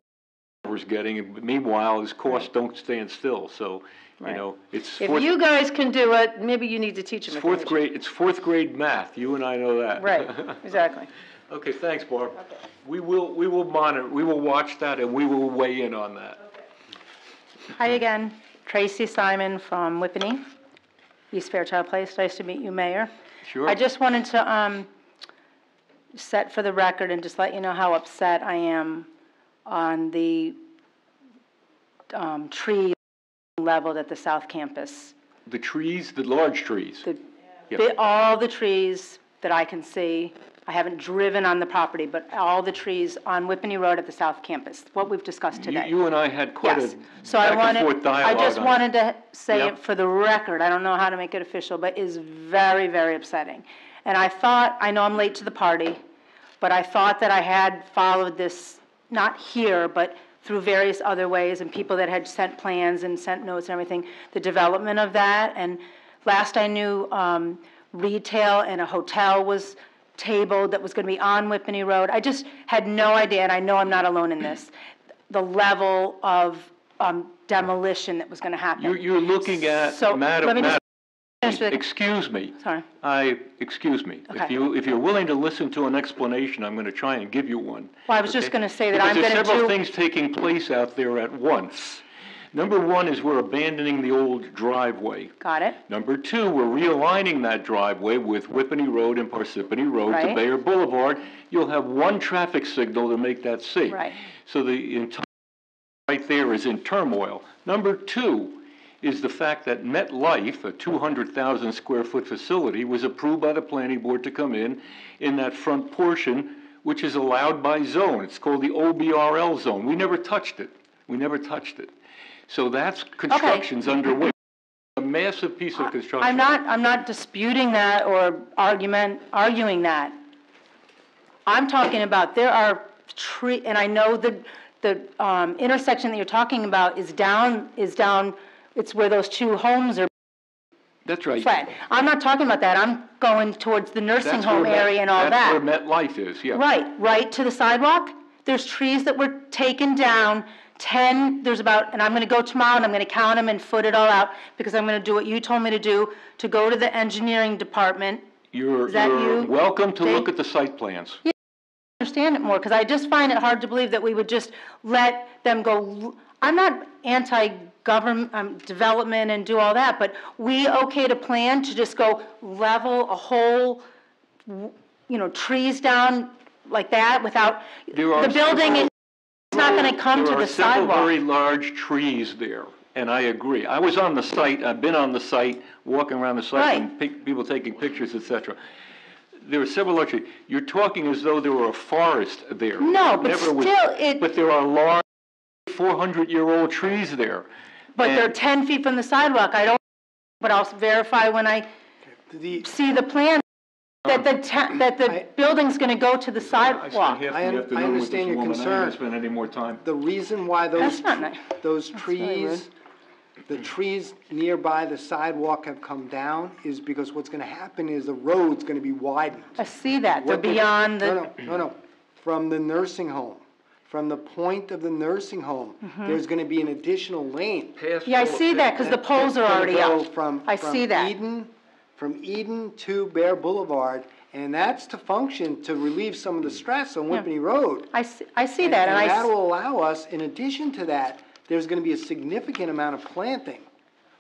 he's getting, and meanwhile, his costs don't stand still, so, you know, it's If you guys can do it, maybe you need to teach them. it's fourth grade math, you and I know that. Right, exactly. Okay, thanks, Barb. Okay. We will monitor, we will watch that, and we will weigh in on that. Hi again, Tracy Simon from Whippany, East Fairchild Place. Nice to meet you, Mayor. Sure. I just wanted to set for the record and just let you know how upset I am on the tree leveled at the South Campus. The trees, the large trees? All the trees that I can see. I haven't driven on the property, but all the trees on Whippany Road at the South Campus, what we've discussed today. You and I had quite Yes. a So I back and wanted, forth dialogue I just on it. wanted to say Yep. it for the record, I don't know how to make it official, but is very, very upsetting. And I thought, I know I'm late to the party, but I thought that I had followed this, not here, but through various other ways, and people that had sent plans and sent notes and everything, the development of that. And last I knew, retail and a hotel was tabled that was going to be on Whippany Road. I just had no idea, and I know I'm not alone in this, the level of demolition that was going to happen. You're looking at, So, Madam, let me just finish with- excuse me. Sorry. Excuse me. Okay. If you're willing to listen to an explanation, I'm going to try and give you one. Well, I was just okay? going to say that Because I'm going to there's do... several things taking place out there at once. Number one is we're abandoning the old driveway. Got it. Number two, we're realigning that driveway with Whippany Road and Parsippany Road to Right. Bayer Boulevard. You'll have one traffic signal to make that safe. Right. So the entire right there is in turmoil. Number two is the fact that MetLife, a 200,000 square foot facility, was approved by the planning board to come in that front portion, which is allowed by zone. It's called the OBRL zone. We never touched it. We never touched it. So that's construction's underway. A massive piece of construction. I'm not disputing that or arguing that. I'm talking about there are and I know the intersection that you're talking about is down, it's where those two homes are. That's right. Flat. I'm not talking about that. I'm going towards the nursing That's home where area and all that. That's where MetLife is, yeah. Right to the sidewalk. There's trees that were taken down, 10, there's about, and I'm going to go tomorrow and I'm going to count them and foot it all out because I'm going to do what you told me to do, to go to the engineering department. You're Is that you? welcome to Dave? look at the site plans. Yeah, I understand it more because I just find it hard to believe that we would just let them go. I'm not anti-government development and do all that, but we okayed a plan to just go level a whole, trees down like that without, the building is not going to come to the There are several sidewalk. very large trees there, and I agree. I was on the site, I've been on the site, walking around the site, and people taking pictures, et cetera. There are several large trees. You're talking as though there were a forest there. No, but Never was- still, But there are large 400-year-old trees there. But And- they're 10 feet from the sidewalk. I don't, but I'll verify when I see the plan that the building's going to go to the sidewalk. I understand your concern. I spend any more time. The reason why those, That's not nice. those That's really rude. trees, the trees nearby the sidewalk have come down is because what's gonna happen is the road's gonna be widened. I see that. They're What they- beyond the... No. From the nursing home, from the point of the nursing home, Mhm. there's gonna be an additional lane. Yeah, I see that because the poles are already Gonna up. go from see that. From Eden to Bear Boulevard, and that's to function to relieve some of the stress on Yeah. Whippany Road. I see that, and that will allow us, in addition to that, there's gonna be a significant amount of planting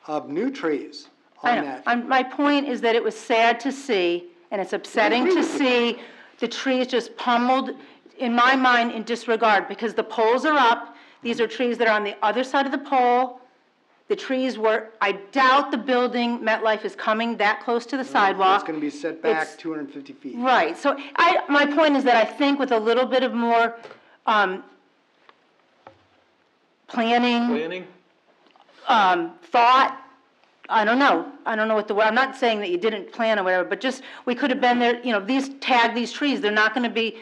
of new trees I on know. that. My point is that it was sad to see, and it's upsetting to see the trees just pummeled, in my mind, in disregard, because the poles are up. These are trees that are on the other side of the pole. The trees were, I doubt the building, MetLife, is coming that close to the sidewalk. It's gonna be set back It's- 250 feet. Right, so my point is that I think with a little bit of more planning, thought, I don't know what the word, I'm not saying that you didn't plan or whatever, but just, we could have been there, tag these trees, they're not gonna be,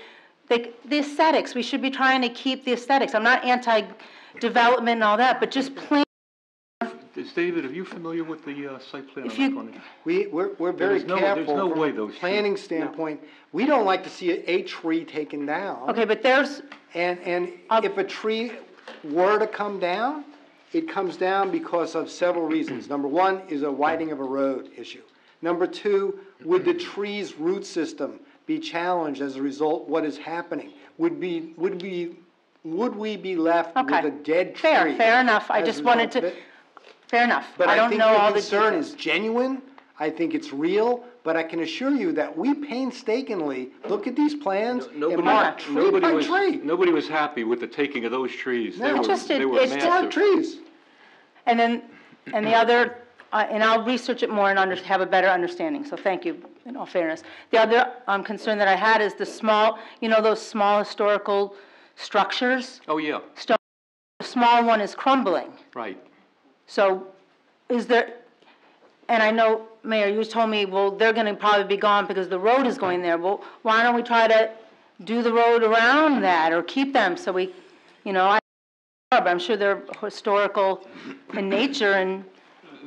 the aesthetics, we should be trying to keep the aesthetics. I'm not anti-development and all that, but just plan. David, are you familiar with the site plan? If on you- that one? We're very careful. There's no from way a those. planning standpoint, we don't like to see a tree taken down. Okay, but there's. And if a tree were to come down, it comes down because of several reasons. Number one is a widening of a road issue. Number two, would the tree's root system be challenged as a result? What is happening? Would we be left with a dead tree? Fair enough. I as a just wanted result of to, it? fair enough. But I I don't think know your all the concern details. is genuine. I think it's real, but I can assure you that we painstakingly look at these plans and mark tree by tree. Nobody was happy with the taking of those trees. No, They were it's massive. trees. And then, and the other and I'll research it more and have a better understanding, so thank you, in all fairness. The other concern that I had is the small, those small historical structures? Oh, yeah, The small one is crumbling. right. So is there, and I know, Mayor, you told me, well, they're going to probably be gone because the road is going there. Well, why don't we try to do the road around that or keep them so we, I'm sure they're historical in nature and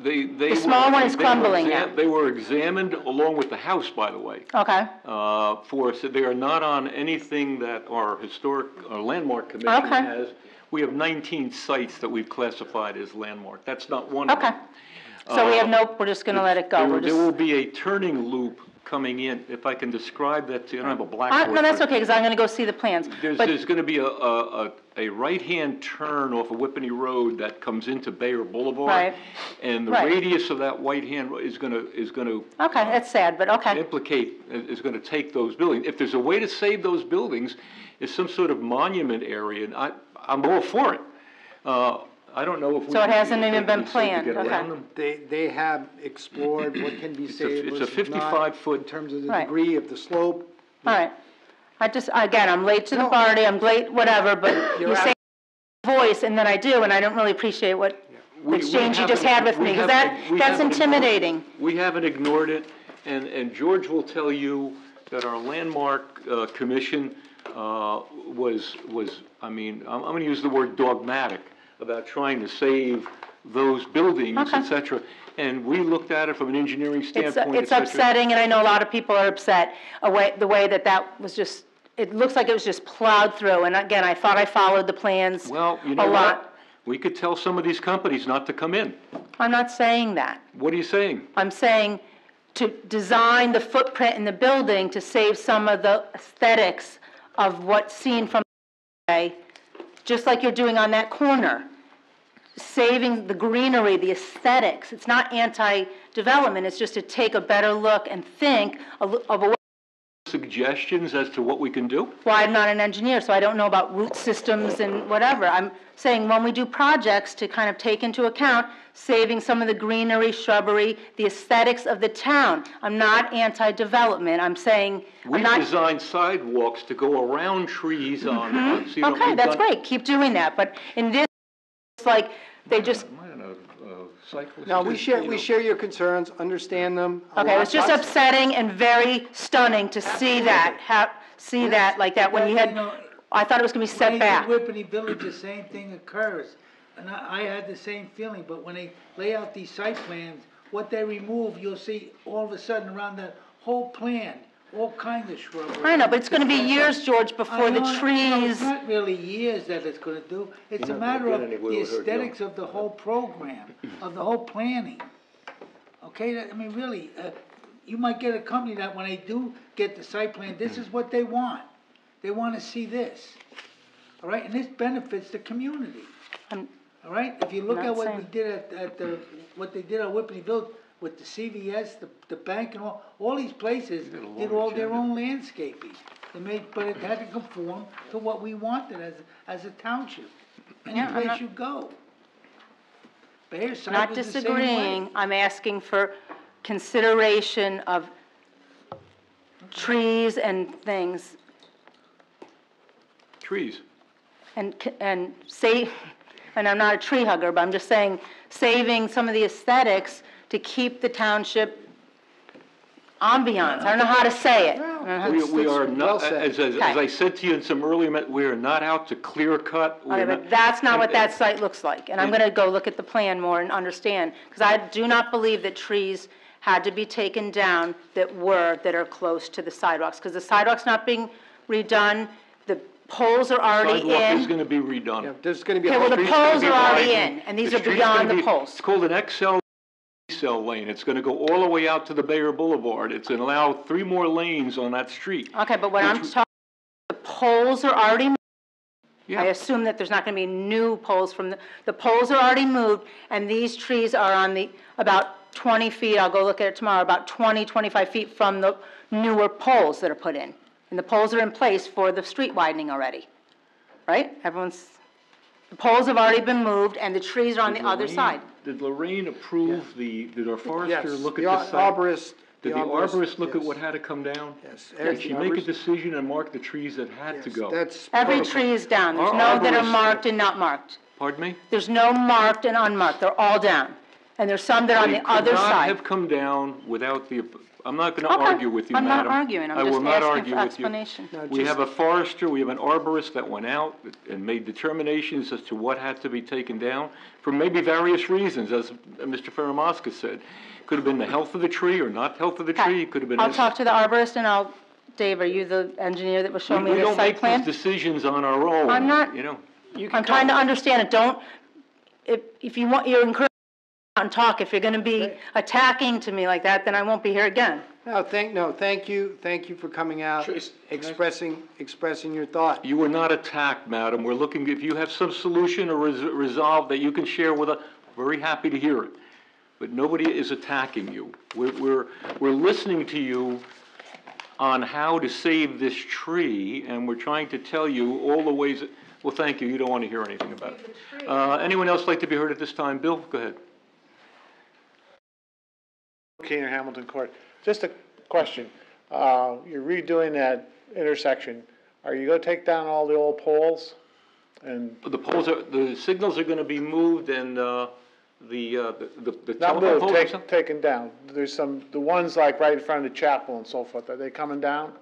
the small one is crumbling now. They were examined along with the house, by the way. Okay. So they are not on anything that our historic landmark commission has. We have 19 sites that we've classified as landmark. That's not one of them. So we're just going to let it go. There will be a turning loop coming in. If I can describe that to you, I don't have a blackboard. No, that's okay, because I'm going to go see the plans. There's going to be a right-hand turn off of Whippany Road that comes into Bayer Boulevard. Right. And the radius of that right-hand is going to. Okay, that's sad, but okay. Is going to take those buildings. If there's a way to save those buildings, is some sort of monument area, and I'm all for it. I don't know if we. So it hasn't even been planned, okay. They have explored what can be saved. It's a 55-foot. In terms of the degree of the slope. All right. Again, I'm late to the party, I'm late, whatever, but you say voice, and then I do, and I don't really appreciate what exchange you just had with me, because that's intimidating. We haven't ignored it, and George will tell you that our landmark commission was, I'm going to use the word dogmatic about trying to save those buildings, et cetera. And we looked at it from an engineering standpoint. It's upsetting, and I know a lot of people are upset the way that was just, it looks like it was just plowed through. And again, I thought I followed the plans a lot. What? We could tell some of these companies not to come in. I'm not saying that. What are you saying? I'm saying to design the footprint in the building to save some of the aesthetics of what's seen from the just like you're doing on that corner. Saving the greenery, the aesthetics. It's not anti-development, it's just to take a better look and think of a way. Suggestions as to what we can do? Well, I'm not an engineer, so I don't know about root systems and whatever. I'm saying when we do projects to kind of take into account saving some of the greenery, shrubbery, the aesthetics of the town. I'm not anti-development. I'm saying we design sidewalks to go around trees on. Okay, that's great. Keep doing that. But in this, it's like they just. No, we share your concerns, understand them. Okay, it was just upsetting and very stunning to see that, like that, when you had, I thought it was going to be set back. When they do Whippany Village, the same thing occurs. And I had the same feeling, but when they lay out these site plans, what they remove, you'll see all of a sudden around that whole plan, all kinds of shrubbery. I know, but it's going to be years, George, before the trees. It's not really years that it's going to do. It's a matter of the aesthetics of the whole program, of the whole planning. Okay, really, you might get a company that when they do get the site plan, this is what they want. They want to see this. All right, and this benefits the community. All right, if you look at what we did what they did at Whippany Village, with the CVS, the bank, and all these places did all their own landscaping. But it had to conform to what we wanted as a township. Any place you go. Not disagreeing, I'm asking for consideration of trees and things. Trees. And I'm not a tree hugger, but I'm just saying, saving some of the aesthetics to keep the township ambiance. I don't know how to say it. We are not, as I said to you in some earlier, we are not out to clear cut. Okay, but that's not what that site looks like. And I'm going to go look at the plan more and understand, because I do not believe that trees had to be taken down that are close to the sidewalks, because the sidewalk's not being redone. The poles are already in. Sidewalk is going to be redone. Yeah, there's going to be okay, well, the poles are already in, and these are beyond the poles. It's called an XL cell lane. It's going to go all the way out to the Bayer Boulevard. It's going to allow 3 more lanes on that street. Okay, but what I'm talking, the poles are already moved. Yeah. I assume that there's not going to be new poles from the poles are already moved, and these trees are on about 20 feet, I'll go look at it tomorrow, about 20, 25 feet from the newer poles that are put in. And the poles are in place for the street widening already, right? Everyone's, The poles have already been moved, and the trees are on the Did other Lorraine- side. Did Lorraine approve did our forester Yes, look the at the site? arborist. Did the arborist look at what had to come down? Yes. Did she make a Arborist- decision and mark the trees that had to go? That's. Every tree is down. There's Our no that are arborist- marked and not marked. Pardon me? There's no marked and unmarked. They're all down. And there's some that are on They the other could not side. have come down without the, I'm not going to Okay. argue with you, I'm not madam. arguing. I'm I just will not asking argue for with you. explanation. No, We just- have a forester, we have an arborist that went out and made determinations as to what had to be taken down for maybe various reasons, as Mr. Faramaska said. Could have been the health of the tree or not health of the tree, it could have been. I'll talk to the arborist and Dave, are you the engineer that was showing me We the don't site make plan? these decisions on our own. I'm not- You know. I'm trying to understand it. Don't, if you want, you're encouraged to come out and talk. If you're gonna be attacking to me like that, then I won't be here again. No, thank you for coming out, expressing your thought. You were not attacked, madam. We're looking, if you have some solution or resolve that you can share with us, very happy to hear it. But nobody is attacking you. We're listening to you on how to save this tree, and we're trying to tell you all the ways, well, thank you, you don't want to hear anything about it. Anyone else like to be heard at this time? Bill, go ahead. Keener, Hamilton Court. Just a question. You're redoing that intersection. Are you going to take down all the old poles? And The signals are going to be moved, and the not telephone moved, poles. taken down. There's the ones like right in front of the chapel and so forth. Are they coming down?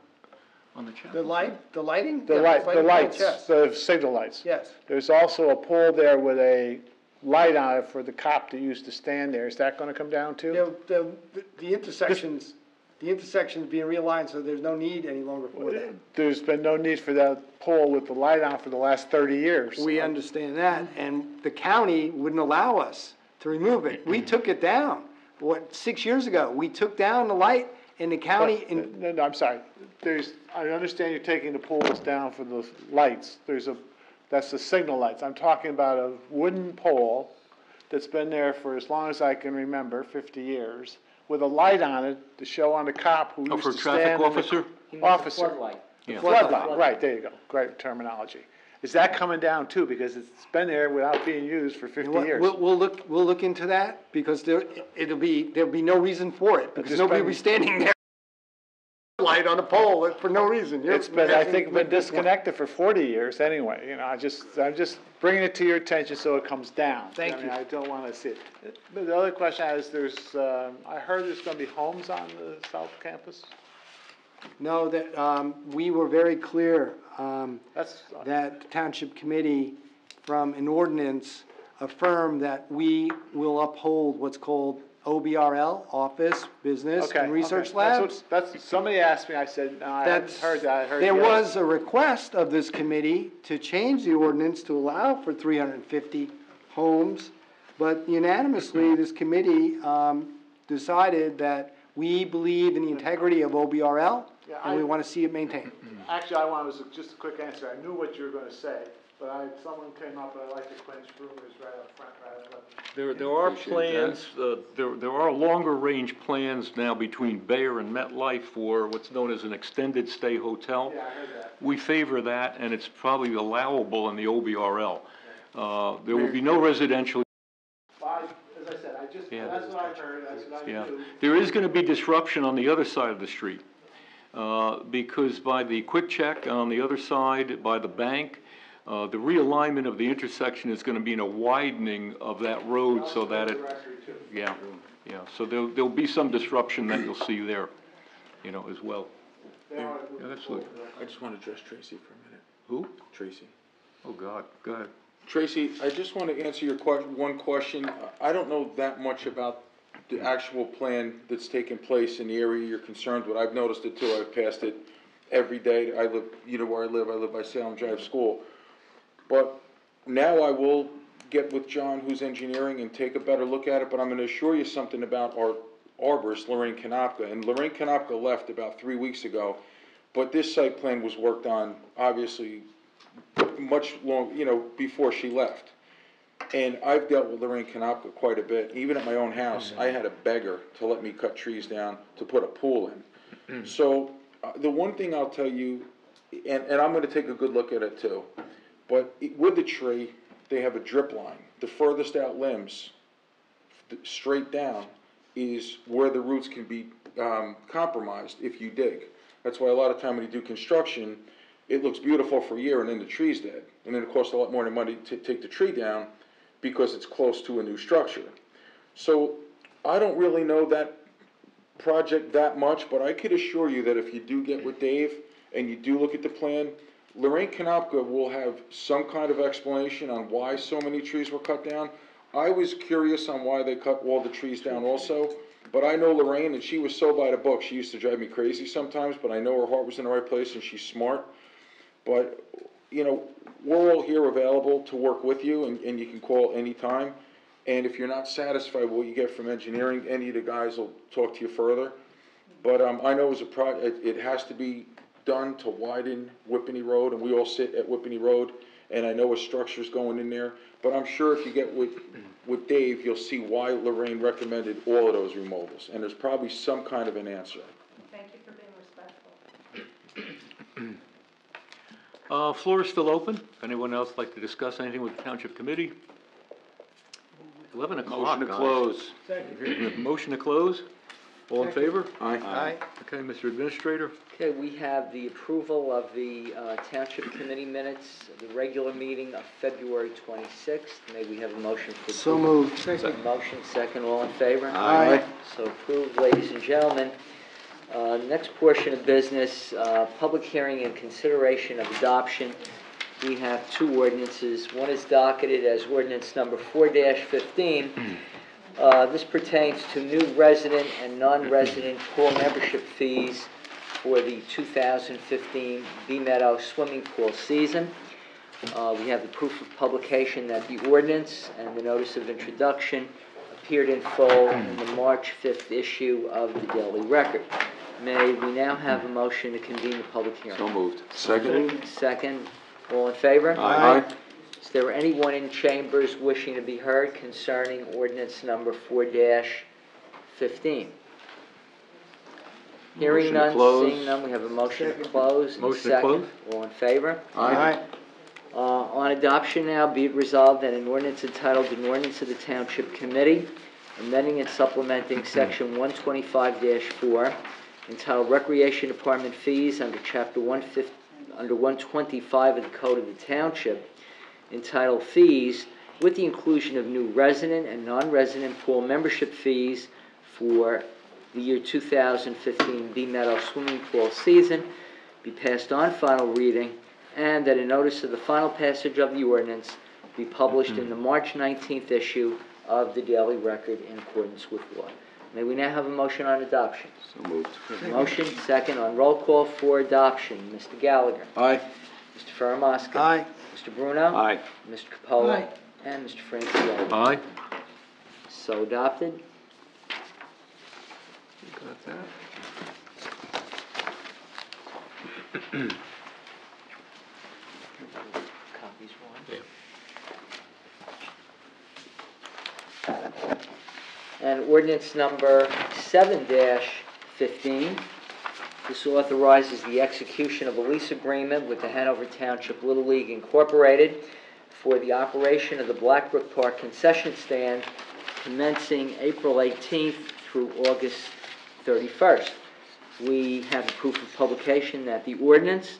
On the chapel? The lighting? The Yeah, lights, yes. the signal lights. Yes. There's also a pole there with a light on it for the cop that used to stand there. Is that going to come down too? The intersections being realigned, so there's no need any longer for that. There's been no need for that pole with the light on for the last 30 years. We understand that, and the county wouldn't allow us to remove it. We took it down, 6 years ago. We took down the light in the county. No, I'm sorry. I understand you're taking the poles down for the lights. That's the signal lights. I'm talking about a wooden pole that's been there for as long as I can remember, 50 years, with a light on it to show on the cop who used for to a traffic stand. officer? Officer. Floodlight. Yeah. Floodlight, right, there you go. Great terminology. Is that coming down too? Because it's been there without being used for 50 years. We'll look into that, because there'll be no reason for it, because nobody will be standing there light on a pole for no reason. It's been, I think, been disconnected for 40 years anyway. You know, I'm just bringing it to your attention so it comes down. Thank you. I don't want to see it. But the other question I have is I heard there's going to be homes on the South Campus? No, that, we were very clear, that the Township Committee, from an ordinance, affirmed that we will uphold what's called OBRL, Office, Business, and Research Labs. Somebody asked me, I said, no, I haven't heard that. I heard There the was a request of this committee to change the ordinance to allow for 350 homes, but unanimously, this committee decided that we believe in the integrity of OBRL, and we want to see it maintained. Actually, I wanted just a quick answer. I knew what you were going to say, but someone came up, and I'd like to quench rumors right up front. There are plans, there are longer range plans now between Bayer and MetLife for what's known as an extended stay hotel. Yeah, I heard that. We favor that, and it's probably allowable in the OBRL. There will be no residential. As I said, that's what I heard, that's what I knew. There is going to be disruption on the other side of the street, because by the quick check on the other side, by the bank, the realignment of the intersection is going to be in a widening of that road so that it, yeah, so there'll be some disruption that you'll see there, as well. Yeah, absolutely. I just want to address Tracy for a minute. Who? Tracy. Oh, God, go ahead. Tracy, I just want to answer your one question. I don't know that much about the actual plan that's taking place in the area you're concerned with. I've noticed it too. I've passed it every day. I live, where I live by Salem Drive School. But now I will get with John, who's engineering, and take a better look at it. But I'm going to assure you something about our arborist, Lorraine Konopka. And Lorraine Konopka left about 3 weeks ago. But this site plan was worked on, obviously, much long, before she left. And I've dealt with Lorraine Konopka quite a bit. Even at my own house, I had to beg her to let me cut trees down to put a pool in. So the one thing I'll tell you, and I'm going to take a good look at it too, but with the tree, they have a drip line. The furthest out limbs, straight down, is where the roots can be compromised if you dig. That's why a lot of time when you do construction, it looks beautiful for a year and then the tree's dead. And then it costs a lot more money to take the tree down because it's close to a new structure. So I don't really know that project that much, but I could assure you that if you do get with Dave and you do look at the plan, Lorraine Konopka will have some kind of explanation on why so many trees were cut down. I was curious on why they cut all the trees down also, but I know Lorraine, and she was so by the book. She used to drive me crazy sometimes, but I know her heart was in the right place and she's smart. But, you know, we're all here available to work with you, and you can call anytime. And if you're not satisfied with what you get from engineering, any of the guys will talk to you further. But I know as a project, it has to be done to widen Whippany Road, and we all sit at Whippany Road, and I know a structure's going in there. But I'm sure if you get with Dave, you'll see why Lorraine recommended all of those removals, and there's probably some kind of an answer. Thank you for being respectful. Floor is still open. If anyone else would like to discuss anything with the Township Committee? 11 o'clock, Motion to guys. close. Okay, motion to close. All in favor? Aye. Okay, Mr. Administrator? Okay, we have the approval of the Township Committee minutes, of the regular meeting of February 26th. May we have a motion for So approval? moved. Motion, second, all in favor? Aye. So approved, ladies and gentlemen. Next portion of business, public hearing and consideration of adoption. We have two ordinances. One is docketed as ordinance number 4-15. This pertains to new resident and non-resident pool membership fees for the 2015 Bee Meadow swimming pool season. We have the proof of publication that the ordinance and the notice of introduction appeared in full in the March 5th issue of the Daily Record. May we now have a motion to convene the public hearing? So moved. Second. Second. All in favor? Aye. Is there anyone in chambers wishing to be heard concerning ordinance number 4-15? Hearing Motion to none, close. seeing none, we have a motion to close. and Motion to second. close. All in favor? Aye. On adoption now, be it resolved that an ordinance entitled an ordinance of the Township Committee, amending and supplementing section 125-4, entitled Recreation Department Fees under Chapter 125 of the Code of the Township, entitled Fees, with the inclusion of new resident and non-resident pool membership fees for the year 2015 Bee Meadow swimming pool season, be passed on final reading, and that a notice of the final passage of the ordinance be published in the March 19th issue of the Daily Record in accordance with law. May we now have a motion on adoption? So moved. Motion, second, on roll call for adoption. Mr. Gallagher. Aye. Mr. Ferramaska. Aye. Mr. Bruno. Aye. Mr. Capola. Aye. And Mr. Franciulli. Aye. So adopted. Got that. Copies one. Yeah. And ordinance number 7-15. This authorizes the execution of a lease agreement with the Hanover Township Little League Incorporated for the operation of the Blackbrook Park concession stand commencing April 18th through August 31st. We have the proof of publication that the ordinance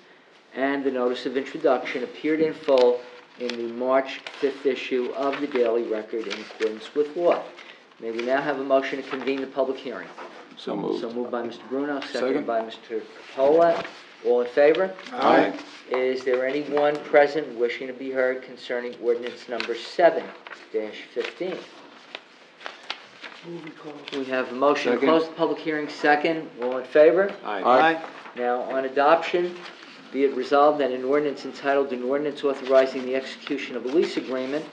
and the notice of introduction appeared in full in the March 5th issue of the Daily Record in accordance with law. May we now have a motion to convene the public hearing? So moved. So moved by Mr. Bruno, seconded Second. by Mr. Capola. All in favor? Aye. Is there anyone present wishing to be heard concerning ordinance number 7-15? We have a motion to Second. close the public hearing, second. All in favor? Aye. Now, on adoption, be it resolved that an ordinance entitled an ordinance authorizing the execution of a lease agreement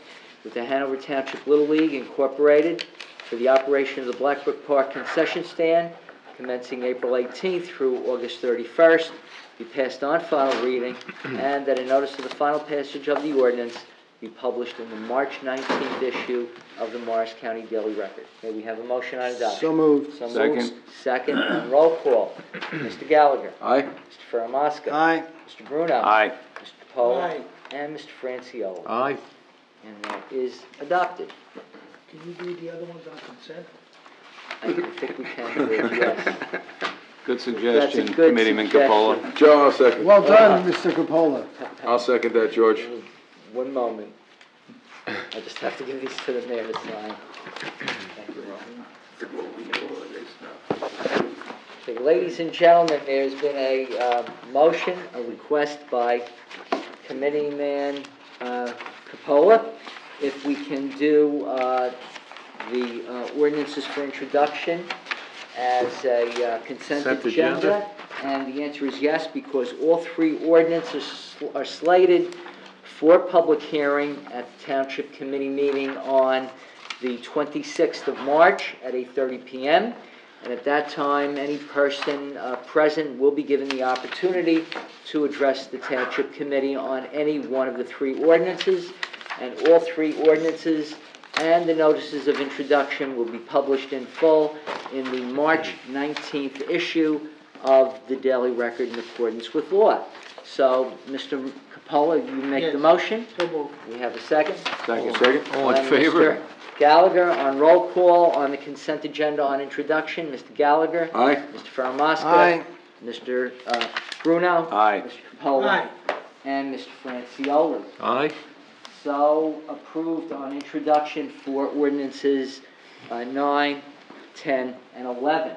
with the Hanover Township Little League Incorporated for the operation of the Blackbrook Park concession stand commencing April 18th through August 31st be passed on final reading, and that a notice of the final passage of the ordinance be published in the March 19th issue of the Morris County Daily Record. May we have a motion on adoption? So moved. So Second. moved. Second, on roll call. Mr. Gallagher. Aye. Mr. Ferramaska. Aye. Mr. Bruno. Aye. Mr. Capola. Aye. And Mr. Franciulli. Aye. and that is adopted. Can you do the other ones on consent? I think we can, yes. Good That's suggestion, a good Committeeman suggestion. Capola. Joe, I'll second. Well done, Mr. Capola. I'll second that, George. One moment. I just have to give these to the mayor to sign. Thank you, Ron. Okay, ladies and gentlemen, there's been a motion, a request by Committeeman Capola, if we can do the ordinances for introduction as a consent agenda. And the answer is yes, because all three ordinances are slated for public hearing at the Township Committee meeting on the 26th of March at 8:30 p.m. And at that time, any person present will be given the opportunity to address the Township Committee on any one of the three ordinances. And all three ordinances and the notices of introduction will be published in full in the March 19th issue of the Daily Record in accordance with law. So, Mr. Capola, you make the motion. We have a second. Second. All in favor? Mr. Gallagher, on roll call on the consent agenda on introduction. Mr. Gallagher. Aye. Mr. Faramaska. Aye. Mr. Bruno. Aye. Mr. Capola. Aye. And Mr. Francioli. Aye. So approved on introduction for ordinances 9, 10, and 11.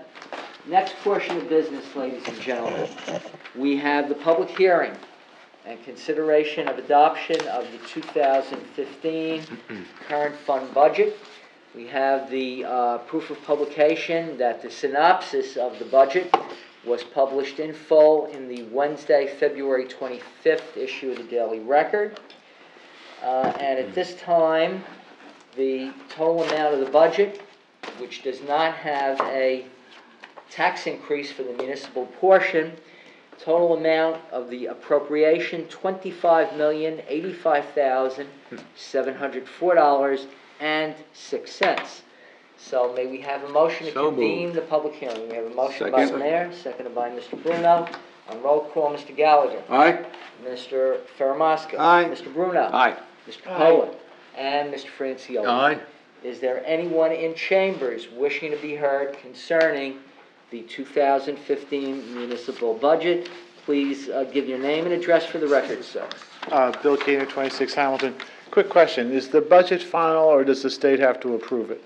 Next portion of business, ladies and gentlemen, we have the public hearing and consideration of adoption of the 2015 current fund budget. We have the proof of publication that the synopsis of the budget was published in full in the Wednesday, February 25th issue of the Daily Record. And at this time, the total amount of the budget, which does not have a tax increase for the municipal portion, total amount of the appropriation, $25,085,704.06. So may we have a motion to So convene moved. the public hearing? We have a motion by the Second. mayor, seconded by Mr. Bruno. On roll call, Mr. Gallagher. Aye. Mr. Faramaska. Aye. Mr. Bruno. Aye. Mr. Capola. And Mr. Francioli. Aye. Is there anyone in chambers wishing to be heard concerning the 2015 municipal budget? Please give your name and address for the record, sir. Bill Keener, 26 Hamilton. Quick question, is the budget final, or does the state have to approve it?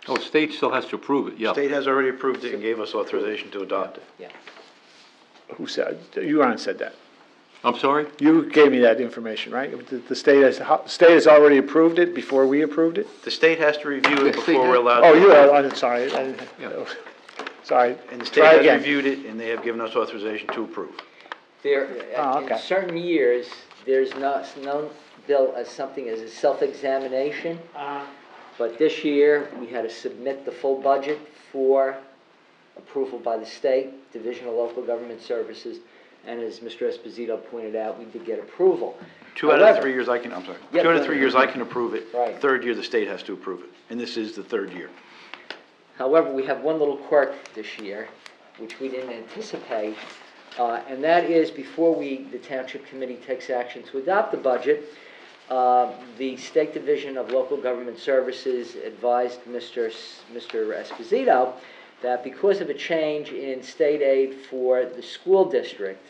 Oh, state still has to approve it, yeah. State has already approved it and gave us authorization to adopt it. Yeah. Who said, you aren't said that. I'm sorry? You gave me that information, right? The state has already approved it before we approved it? The state has to review it The state before we're has- allowed. Oh, to- you are, I'm sorry. Sorry. And the state Try has again. reviewed it, and they have given us authorization to approve. There, Oh, in okay. certain years, there's no bill as something as a self-examination. But this year, we had to submit the full budget for approval by the State Division of Local Government Services. And as Mr. Esposito pointed out, we did get approval. 2 out of the 3 years I can, I'm sorry, Yeah, 2 out of go 3 ahead. years I can approve it. Right. Third year, the state has to approve it, and this is the third year. However, we have one little quirk this year, which we didn't anticipate, and that is before the Township Committee takes action to adopt the budget, the State Division of Local Government Services advised Mr. Esposito that because of a change in state aid for the school district,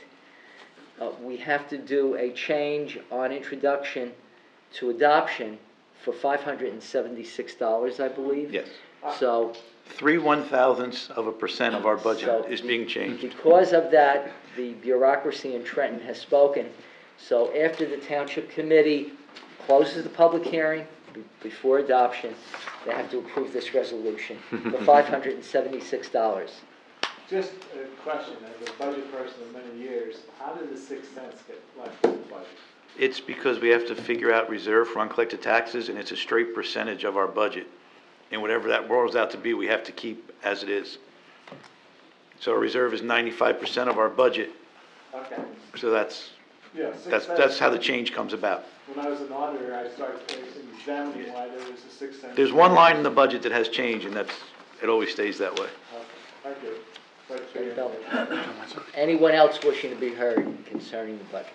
we have to do a change on introduction to adoption for $576, I believe. Yes. So 0.03% of our budget So is being changed. because of that, the bureaucracy in Trenton has spoken. So after the Township Committee closes the public hearing before adoption, they have to approve this resolution for $576. Just a question, as a budget person of many years, how did the 6 cents get left in the budget? It's because we have to figure out reserve for uncollected taxes, and it's a straight percentage of our budget. And whatever that rolls out to be, we have to keep as it is. So our reserve is 95% of our budget, Okay. so that's Yeah, 6 that's cents. how the change comes about. When I was an auditor, I started examining why there was a 6 cent. There's one line in the budget that has changed, and it always stays that way. Thank you. Anyone else wishing to be heard concerning the budget?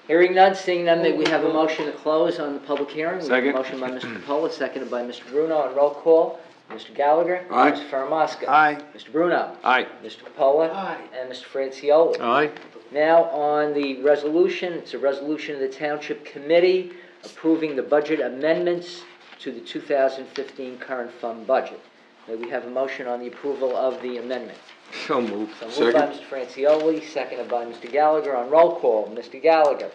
Hearing none, seeing none, may we have a motion to close on the public hearing? We have Second. a motion by Mr. Capola, seconded by Mr. Bruno, on roll call. Mr. Gallagher? Aye. Mr. Faramasca? Aye. Mr. Bruno? Aye. Mr. Capola? Aye. And Mr. Francioli? Aye. Now on the resolution, it's a resolution of the Township Committee approving the budget amendments to the 2015 current fund budget. May we have a motion on the approval of the amendment? So moved. So moved by Mr. Francioli, seconded by Mr. Gallagher. On roll call, Mr. Gallagher.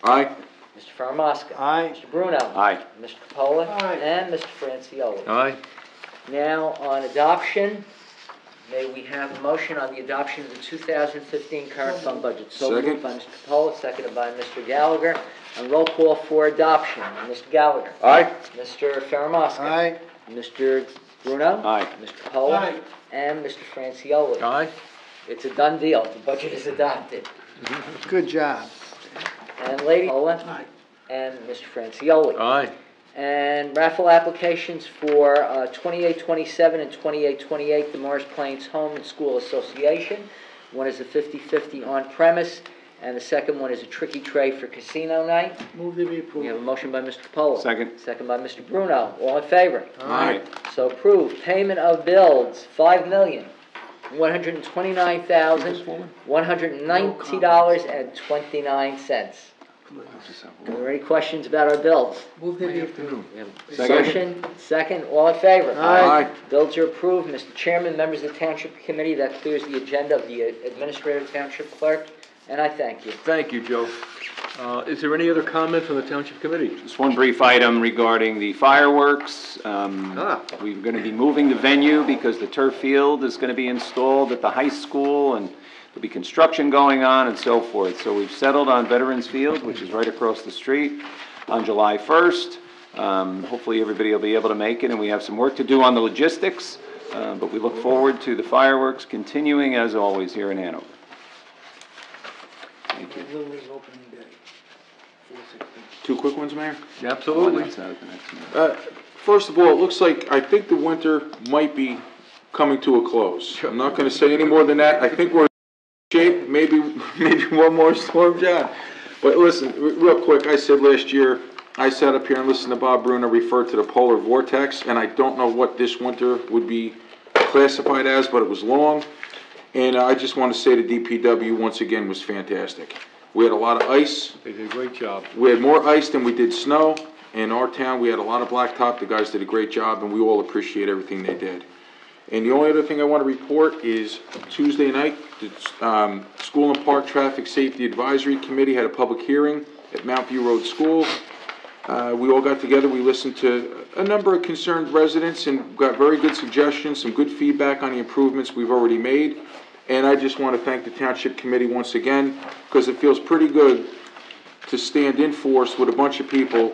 Aye. Mr. Faramasca. Aye. Mr. Bruno. Aye. Mr. Capola. Aye. And Mr. Francioli. Aye. Now on adoption, may we have a motion on the adoption of the 2015 current fund budget? So Second. moved by Mr. Capola, seconded by Mr. Gallagher. On roll call for adoption, Mr. Gallagher. Aye. Mr. Faramasca. Aye. Mr. Bruno. Aye. Mr. Capola. Aye. And Mr. Francioli. Aye. It's a done deal. The budget is adopted. Good job. And Lady Capola. Aye. And Mr. Francioli. Aye. And raffle applications for 2827 and 2828, the Morris Plains Home and School Association. One is a 50-50 on-premise, and the second one is a tricky tray for casino night. Move to be We have a approved. motion by Mr. Capola. Second. Second by Mr. Bruno. All in favor? Aye. So approved. Payment of bills, $5,129,190.29. Are there any questions about our bills? Move to be approved. We have a Second. motion, second, all in favor? Aye. Bills are approved. Mr. Chairman, members of the Township Committee, that clears the agenda of the Administrative Township Clerk, and I thank you. Thank you, Joe. Is there any other comment from the Township Committee? Just one brief item regarding the fireworks. We're going to be moving the venue because the turf field is going to be installed at the high school, and there'll be construction going on and so forth. So we've settled on Veterans Field, which is right across the street, on July 1st. Hopefully everybody will be able to make it, and we have some work to do on the logistics, but we look forward to the fireworks continuing as always here in Hanover. Thank you. Little League opening day. 4/16. Two quick ones, Mayor? Absolutely. First of all, it looks like, I think the winter might be coming to a close. I'm not gonna say any more than that. I think we're in shape, maybe one more storm, John. But listen, real quick, I said last year, I sat up here and listened to Bob Bruno refer to the polar vortex, and I don't know what this winter would be classified as, but it was long. And I just want to say the DPW, once again, was fantastic. We had a lot of ice. They did a great job. We had more ice than we did snow. In our town, we had a lot of blacktop. The guys did a great job, and we all appreciate everything they did. And the only other thing I want to report is Tuesday night, the School and Park Traffic Safety Advisory Committee had a public hearing at Mount View Road School. We all got together, we listened to a number of concerned residents and got very good suggestions, some good feedback on the improvements we've already made. And I just want to thank the Township Committee once again, because it feels pretty good to stand in force with a bunch of people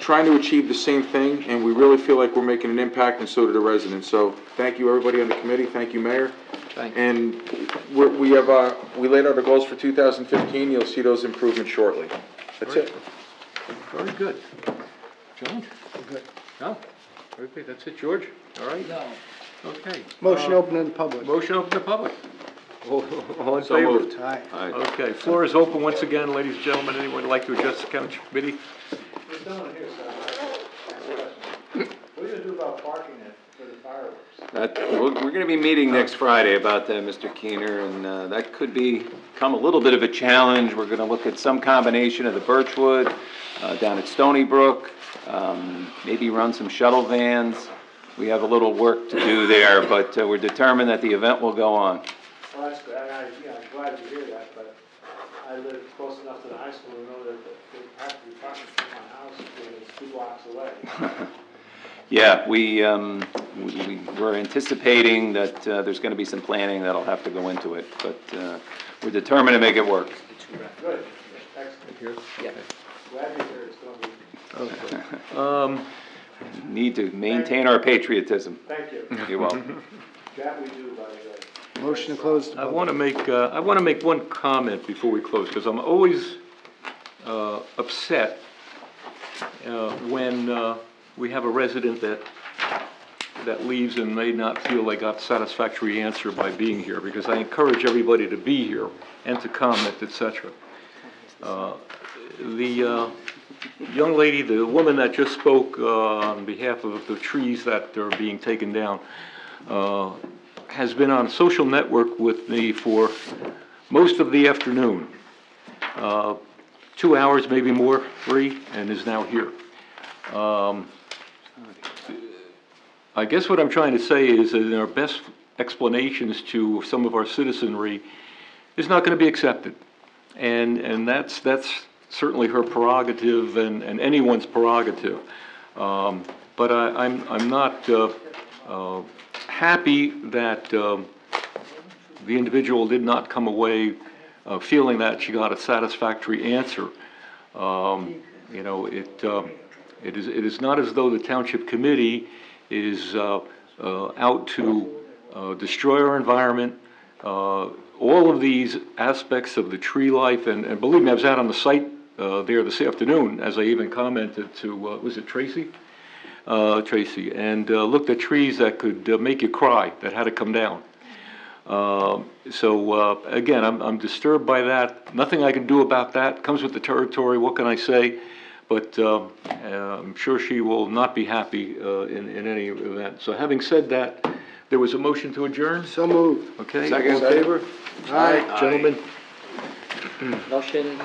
trying to achieve the same thing, and we really feel like we're making an impact, and so do the residents. So thank you, everybody on the committee. Thank you, Mayor. Thank you. And we laid out our goals for 2015. You'll see those improvements shortly. That's it. Very good. John? Good. No? Very good. That's it, George? All right? No. Okay. Motion open to the public. Motion open to public. All in So favor? moved. Aye. Okay, floor is open once again, ladies and gentlemen. Anyone would like to address the Township Committee? There's no one here, so I have a question. What are you gonna do about parking it for the fireworks? We're going to be meeting next Friday about that, Mr. Keener, and that could become a little bit of a challenge. We're going to look at some combination of the Birchwood down at Stony Brook, maybe run some shuttle vans. We have a little work to do there, but we're determined that the event will go on. Well, that's good, I'm glad to hear that, but I live close enough to the high school to know that they have to be parking from my house, and it's 2 blocks away. Yeah, we're anticipating that there's going to be some planning that'll have to go into it, but we're determined to make it work. Good, excellent. Yeah. Glad to hear it's gonna be. Need to maintain our patriotism. Thank you. You're welcome. That we do, by the way. Motion to close the I public. want to make one comment before we close, because I'm always upset when we have a resident that leaves and may not feel they got satisfactory answer by being here, because I encourage everybody to be here and to comment, etc. The young lady, the woman that just spoke on behalf of the trees that are being taken down, has been on a social network with me for most of the afternoon. 2 hours, maybe more, 3, and is now here. I guess what I'm trying to say is that our best explanations to some of our citizenry is not going to be accepted. And that's certainly her prerogative and anyone's prerogative. But I'm not happy that the individual did not come away feeling that she got a satisfactory answer. You know, it is not as though the Township Committee is out to destroy our environment. All of these aspects of the tree life, and believe me, I was out on the site there this afternoon, as I even commented to, was it Tracy? Tracy, and looked at trees that could make you cry, that had to come down. So again, I'm disturbed by that. Nothing I can do about that. Comes with the territory. What can I say? But I'm sure she will not be happy in any event. So having said that, there was a motion to adjourn? So moved. Okay, Second. all in favor? Aye. Gentlemen? Motion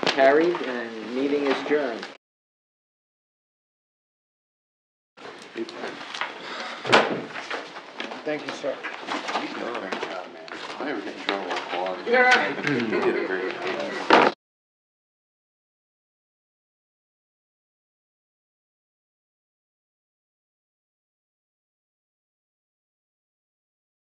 carried and meeting is adjourned. Thank you, sir. You did a great job, man. I ever get in trouble with Claude. You did a great job.